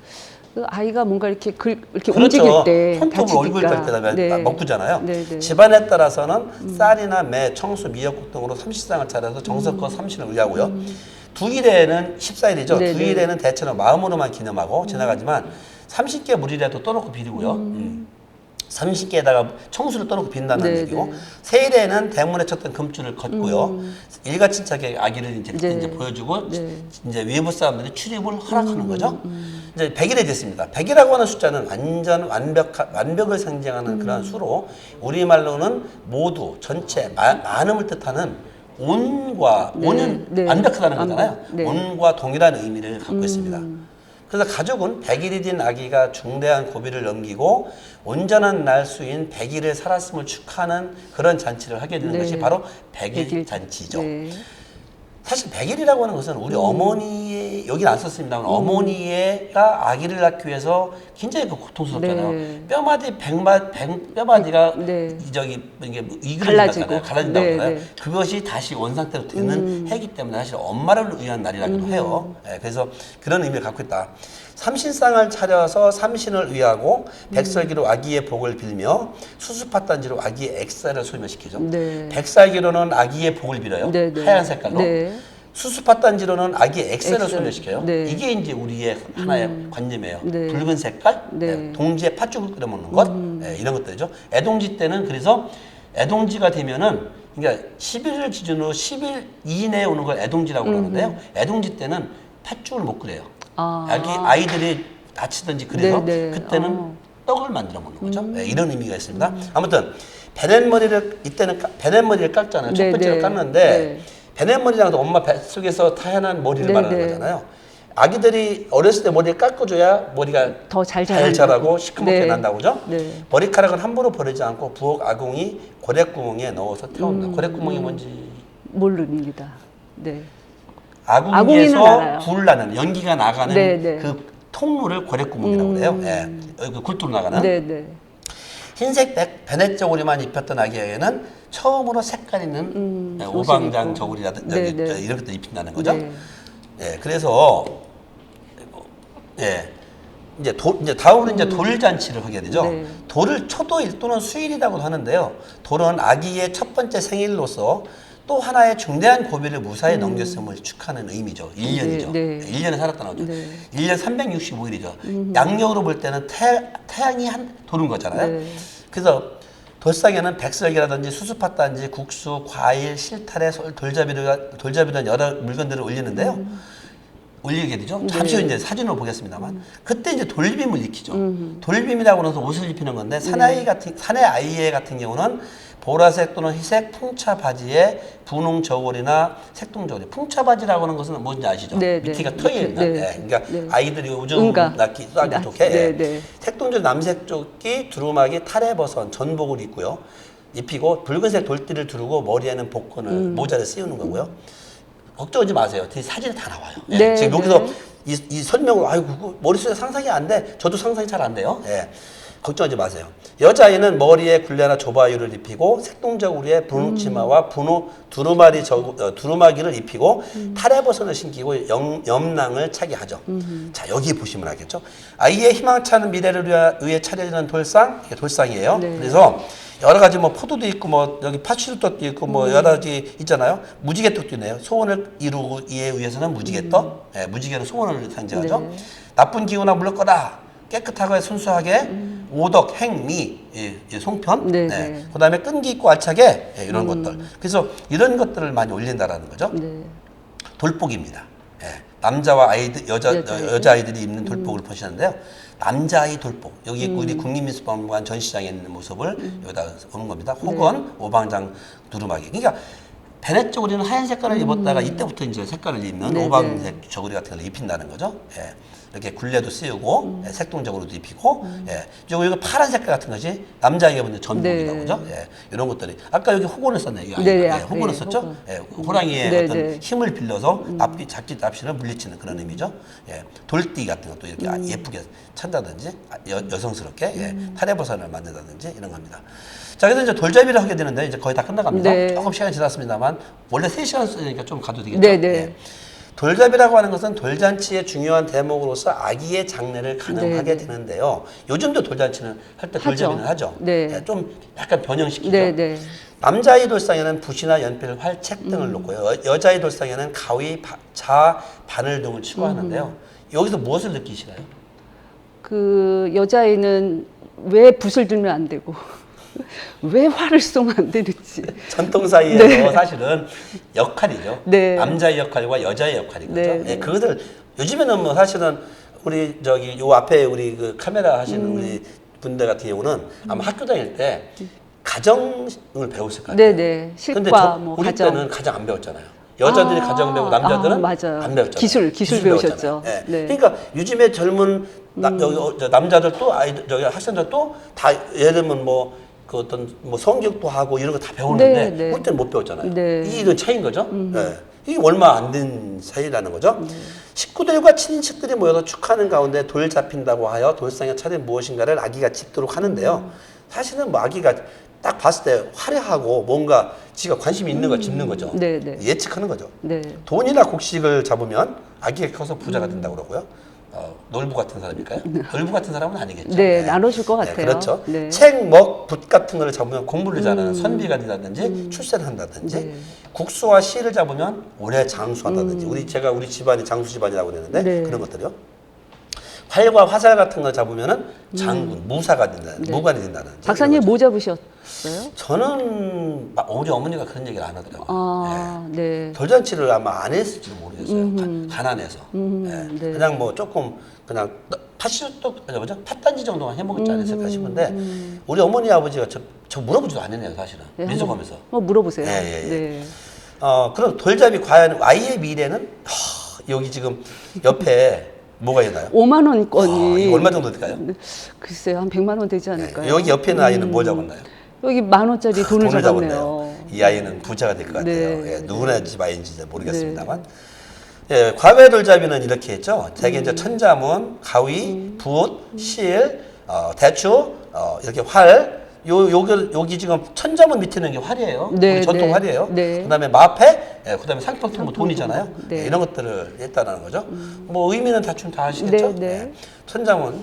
A: 그 아이가 뭔가 이렇게 이렇게
B: 그렇죠.
A: 움직일 때
B: 손톱을 얼굴
A: 다치니까.
B: 깔 때다 먹구잖아요.
A: 네, 네.
B: 집안에 따라서는 쌀이나 매, 청수, 미역국 등으로 삼시상을 차려서 정성껏 삼신을 의하고요. 두일에는 14일이죠.
A: 네,
B: 두일에는 대체로 마음으로만 기념하고 지나가지만 30개 물이라도 떠놓고 비리고요. 30개에다가 청수를 떠놓고 빈다는
A: 네,
B: 얘기고
A: 네.
B: 세일에는 대문에 쳤던 금줄을 걷고요. 일가친척의 아기를 이제,
A: 네.
B: 이제 보여주고
A: 네.
B: 이제 외부 사람들이 출입을 허락하는 거죠. 이제 100일이 됐습니다. 100이라고 하는 숫자는 완벽을 상징하는 그런 수로 우리말로는 모두, 전체, 많음을 뜻하는 온과 온은
A: 네.
B: 완벽하다는 거잖아요.
A: 네.
B: 온과 동일한 의미를 갖고 있습니다. 그래서 가족은 100일이 된 아기가 중대한 고비를 넘기고 온전한 날수인 100일을 살았음을 축하하는 그런 잔치를 하게 되는
A: 네.
B: 것이 바로 100일 잔치죠.
A: 네.
B: 사실 100일이라고 하는 것은 우리 어머니, 여기는 안 썼습니다만 어머니가 아기를 낳기 위해서 굉장히 고통스럽잖아요.
A: 네.
B: 뼈마디, 뼈마디가
A: 네.
B: 이게
A: 갈라지고.
B: 갈라진다고
A: 네,
B: 하잖아요.
A: 네.
B: 그것이 다시 원상태로 되는 해이기 때문에 사실 엄마를 위한 날이라기도 해요. 예, 그래서 그런 의미를 갖고 있다. 삼신상을 차려서 삼신을 위하고 백설기로 아기의 복을 빌며 수수팥단지로 아기의 액살을 소멸시키죠.
A: 네.
B: 백설기로는 아기의 복을 빌어요.
A: 네, 네.
B: 하얀 색깔로.
A: 네.
B: 수수팥단지로는 아기의 액살을
A: 액살.
B: 소멸시켜요.
A: 네.
B: 이게 이제 우리의 하나의 관념이에요.
A: 네.
B: 붉은 색깔,
A: 네.
B: 동지에 팥죽을 끓여 먹는 것, 이런 것들이죠. 애동지 때는 그래서 애동지가 되면은 그러니까 10일을 기준으로 10일 이내에 오는 걸 애동지라고 그러는데요. 애동지 때는 팥죽을 못 끓여요.
A: 아.
B: 아이들이 다치든지 그래서
A: 네, 네.
B: 그때는 떡을 만들어 먹는 거죠. 이런 의미가 있습니다. 아무튼 이때는 베넷머리를 깎잖아요. 첫
A: 네,
B: 번째로
A: 네.
B: 깎는데
A: 네.
B: 베넷머리랑 엄마 뱃속에서 태어난 머리를
A: 네,
B: 말하는
A: 네.
B: 거잖아요. 아기들이 어렸을 때 머리를 깎아줘야 머리가
A: 더 잘
B: 자라고 시커멓게
A: 네.
B: 난다고 그죠?
A: 네.
B: 머리카락은 함부로 버리지 않고 부엌 아궁이 고래구멍에 넣어서 태운다. 고래구멍이 뭔지
A: 모릅니다. 네. 아궁이는
B: 아궁이에서
A: 알아요.
B: 불 나는 연기가 나가는
A: 네, 네.
B: 그 통로를 고래구멍이라고 그래요. 예. 그 굴뚝으로 나가는
A: 네, 네.
B: 흰색 베넷 저고리만 입혔던 아기에게는 처음으로 색깔 있는
A: 옷을
B: 오방장
A: 입고.
B: 저고리라든지
A: 네, 네.
B: 이런 것들 입힌다는 거죠.
A: 네.
B: 예, 그래서 이제 다음으로 이제 돌잔치를 하게 되죠.
A: 네.
B: 돌을 초도일 또는 수일이라고도 하는데요. 돌은 아기의 첫 번째 생일로서 또 하나의 중대한 고비를 무사히 넘겼음을 축하하는 의미죠. 1년이죠.
A: 네, 네.
B: 1년에 살았다는 거죠.
A: 네.
B: 1년 365일이죠. 양력으로 볼 때는 태양이 한 도는 거잖아요.
A: 네.
B: 그래서 돌상에는 백설기라든지 수수팥단지, 국수, 과일, 실타래, 돌잡이던 여러 물건들을 올리는데요. 올리게 되죠. 잠시 후 이제 사진으로 보겠습니다만 그때 이제 돌빔을 익히죠. 돌빔이라고 해서 옷을 입히는 건데 사내 아이 같은 경우는 보라색 또는 희색 풍차 바지에 분홍 저고리나 색동 저고리. 풍차 바지라고 하는 것은 뭔지 아시죠?
A: 네,
B: 밑에가
A: 네.
B: 트여 있는.
A: 네.
B: 그러니까
A: 네.
B: 아이들이 요즘
A: 응가.
B: 낳기 좋게
A: 네, 네.
B: 색동저 남색 조끼, 두루마기, 타레버선, 전복을 입히고 붉은색 돌띠를 두르고 머리에는 복권을 모자를 씌우는 거고요. 걱정하지 마세요. 사진이 다 나와요. 예.
A: 네,
B: 지금 여기서
A: 네.
B: 이 설명을 아이고 머릿속에 상상이 안 돼. 저도 상상이 잘 안 돼요. 예. 걱정하지 마세요. 여자아이는 머리에 굴레나 조바유를 입히고 색동저고리에 분홍 치마와 두루마기를 입히고 탈의버선을 신기고 염랑을 차게 하죠. 자, 여기 보시면 알겠죠. 아이의 희망찬 미래를 위해 차려지는 돌상, 이게 돌상이에요.
A: 네.
B: 그래서 여러 가지 뭐 포도도 있고 뭐 여기 파추리떡도 있고 뭐 여러 가지 있잖아요. 무지개떡도 있네요. 소원을 이루기 위해서는 무지개떡. 예, 무지개는 소원을 상징하죠.
A: 네.
B: 나쁜 기운아 물러 거다. 깨끗하고 순수하게 오덕, 행미, 송편.
A: 네,
B: 네.
A: 네.
B: 그다음에 끈기 있고 알차게 이런 것들. 그래서 이런 것들을 많이 올린다라는 거죠.
A: 네.
B: 돌복입니다. 예. 남자와 아이들, 여자아이들이 입는
A: 음.
B: 돌복을 보시는데요. 남자아이 돌복. 여기 우리 국립미술박물관 전시장에 있는 모습을 여기다 오는 겁니다. 혹은
A: 네.
B: 오방장 두루마기. 그러니까 베넷 저고리는 하얀 색깔을 입었다가 이때부터 이제 색깔을 입는
A: 네,
B: 오방색 저고리 같은 걸 입힌다는 거죠. 예. 이렇게 굴레도 씌우고 예, 색동적으로도 입히고 예. 이거 파란 색깔 같은 것이 남자에게 보는 전복이라고
A: 네.
B: 그죠? 예. 이런 것들이 아까 여기 호건을 썼네요. 이 아이가.
A: 네,
B: 예,
A: 앞에
B: 호건을 썼죠?
A: 호건.
B: 예. 호랑이의
A: 네,
B: 어떤
A: 네.
B: 힘을 빌려서 잡지 납치를 물리치는 그런 의미죠. 예. 돌띠 같은 것도 이렇게 예쁘게 찬다든지 여성스럽게 예. 탈의버선을 만든다든지 이런 겁니다. 자, 그래서 이제 돌잡이를 하게 되는데 이제 거의 다 끝나갑니다.
A: 네.
B: 조금 시간이 지났습니다만 원래 3시간 쓰니까 좀 가도 되겠죠?
A: 네, 네.
B: 예. 돌잡이라고 하는 것은 돌잔치의 중요한 대목으로서 아기의 장례를 가능하게
A: 네.
B: 되는데요. 요즘도 돌잔치는 할 때 돌잡이는 하죠.
A: 네.
B: 예, 좀 약간 변형시키죠.
A: 네, 네.
B: 남자의 돌상에는 붓이나 연필, 활책 등을 놓고요. 여자의 돌상에는 가위, 자, 바늘 등을 치고 하는데요. 여기서 무엇을 느끼시나요?
A: 그 여자애는 왜 붓을 들면 안 되고 왜 활을 쏘면 안 되는지.
B: 전통 사이에서 사실은 역할이죠.
A: 네.
B: 남자의 역할과 여자의 역할이죠.
A: 네.
B: 예, 그것을 요즘에는 뭐 사실은 우리 저기 요 앞에 우리 그 카메라 하시는 우리 분들 같은 경우는 아마 학교 다닐 때 가정을 배웠을 거예요.
A: 네네. 실과 뭐
B: 우리
A: 가정.
B: 때는 가정 안 배웠잖아요. 여자들이 가정 배우고 남자들은
A: 맞아요.
B: 안 배웠잖아요.
A: 기술 배우셨죠.
B: 배웠잖아요. 예.
A: 네.
B: 그러니까 요즘에 젊은 여기 남자들도 아이들 저기 학생들도 다 예를 들면 뭐 그 어떤 뭐 성격도 하고 이런 거 다 배우는데
A: 네, 네.
B: 우리 때는 못 배웠잖아요.
A: 네.
B: 이게 차이인 거죠. 예. 이게 얼마 안 된 사이라는 거죠. 식구들과 친인척들이 모여서 축하하는 가운데 돌 잡힌다고 하여 돌상에 차린 무엇인가를 아기가 짚도록 하는데요. 사실은 뭐 아기가 딱 봤을 때 화려하고 뭔가 지가 관심이 있는 걸 짚는 거죠.
A: 네, 네.
B: 예측하는 거죠.
A: 네.
B: 돈이나 곡식을 잡으면 아기가 커서 부자가 된다고 그러고요. 놀부 같은 사람일까요? 놀부 같은 사람은 아니겠죠.
A: 네, 나눠줄 것 같아요.
B: 그렇죠.
A: 네.
B: 책, 먹, 붓 같은 거를 잡으면 공부를 잘하는 선비가 된다든지 출세를 한다든지
A: 네.
B: 국수와 씨를 잡으면 오래 장수한다든지 우리 집안이 장수 집안이라고 그러는데
A: 네.
B: 그런 것들이요. 활과 화살 같은 걸 잡으면 장군, 무사가 된다는, 무관이 된다는.
A: 박사님 뭐 잡으셨어요?
B: 저는 우리 어머니가 그런 얘기를 안 하더라고요.
A: 아, 네.
B: 돌잔치를 아마 안 했을지도 모르겠어요. 가난해서.
A: 네.
B: 그냥 뭐 조금 그냥 팥단지 정도만 해먹었지 않았을까 싶은데 우리 어머니 아버지가 저 물어보지도 않았네요 사실은.
A: 네,
B: 민속하면서.
A: 물어보세요.
B: 예, 예, 예.
A: 네.
B: 그럼 돌잡이 과연 아이의 미래는 여기 지금 옆에 뭐가 있나요?
A: 5만 원권이
B: 이거 얼마 정도 될까요?
A: 글쎄요, 한 100만 원 되지 않을까요?
B: 여기 옆에 있는 아이는 뭐 잡았나요?
A: 여기 10,000원짜리 돈을 잡았네요.
B: 이 아이는 부자가 될 것 같아요.
A: 네.
B: 예, 누구나 집 아이인지 잘 모르겠습니다만. 예, 과거의 돌잡이는 이렇게 했죠. 대개 이제 천자문, 가위, 붓, 실, 대추, 이렇게 활. 여기 지금 천자문 밑에 있는 게 활이에요.
A: 네,
B: 우리 전통
A: 네.
B: 활이에요.
A: 네.
B: 그다음에 마패, 그다음에 상품통 뭐 돈이잖아요.
A: 네.
B: 예, 이런 것들을 했다는 거죠. 뭐 의미는 대충 다 아시겠죠.
A: 네, 네.
B: 예. 천자문.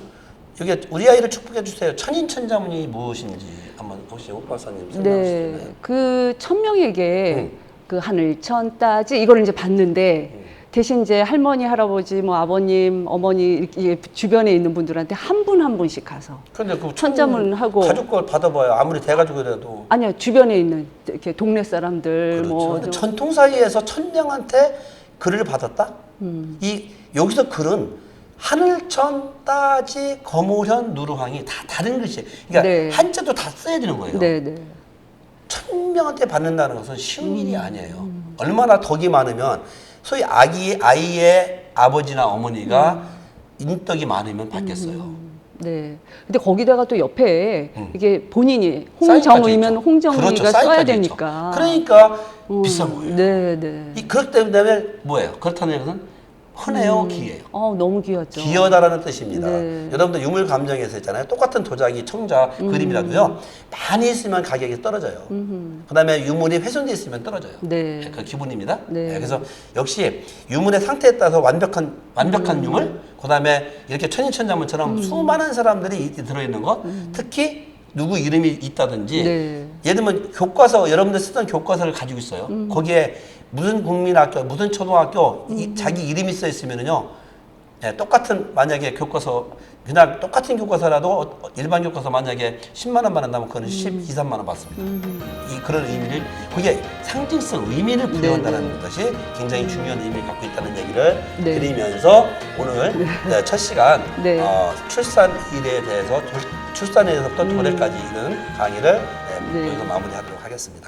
B: 이게 우리 아이를 축복해 주세요. 천인천자문이 무엇인지 한번 혹시 옥 박사님 설명해
A: 네.
B: 주실까요?
A: 그 1,000명에게 그 하늘 천 따지 이거를 이제 봤는데 대신 이제 할머니, 할아버지, 뭐 아버님, 어머니 이렇게 주변에 있는 분들한테 한 분 한 분씩 가서
B: 근데 그
A: 천자문 하고
B: 가족 걸 받아봐요. 아무리 대가족이라도.
A: 아니요, 주변에 있는 이렇게 동네 사람들
B: 그렇죠.
A: 뭐
B: 근데 전통 사이에서 천명한테 글을 받았다. 여기서 글은 하늘천 따지 거모현 누르항이 다 다른 글씨예요. 그러니까
A: 네.
B: 한자도 다 써야 되는 거예요.
A: 네, 네.
B: 천명한테 받는다는 것은 쉬운 일이 아니에요. 얼마나 덕이 많으면 소위 아이의 아버지나 어머니가 인덕이 많으면 받겠어요.
A: 네. 근데 거기다가 또 옆에 이게 본인이
B: 사인까지
A: 홍정의면
B: 있죠.
A: 홍정의가
B: 그렇죠.
A: 써야
B: 사인까지
A: 되니까.
B: 있죠. 그러니까 비싼 거예요.
A: 네, 네.
B: 그렇기 때문에 뭐예요? 그렇다는 얘기는 흔해요, 기예요.
A: 너무 귀하죠.
B: 기여다라는 뜻입니다.
A: 네.
B: 여러분들 유물 감정에서 있잖아요. 똑같은 도자기, 청자, 그림이라도요. 많이 있으면 가격이 떨어져요. 그다음에 유물이 훼손돼 있으면 떨어져요.
A: 네.
B: 그 기본입니다.
A: 네.
B: 그래서 역시 유물의 상태에 따라서 완벽한 유물, 그다음에 이렇게 천인천자물처럼 수많은 사람들이 들어있는 것, 특히 누구 이름이 있다든지,
A: 네.
B: 예를 들면 교과서, 여러분들 쓰던 교과서를 가지고 있어요. 거기에 무슨 국민학교, 무슨 초등학교 자기 이름이 써 있으면은요, 예, 똑같은 만약에 교과서 그냥 똑같은 교과서라도 일반 교과서 만약에 10만 원만 한다면 그거는 12, 3만 원 받습니다. 이 그런 의미를 그게 상징성 의미를 부여한다는 것이 굉장히 중요한 의미를 갖고 있다는 얘기를
A: 네.
B: 드리면서 오늘 첫 시간
A: 네.
B: 출산일에 대해서 출산에서부터 도래까지 있는 강의를
A: 네.
B: 여기서 마무리하도록 하겠습니다.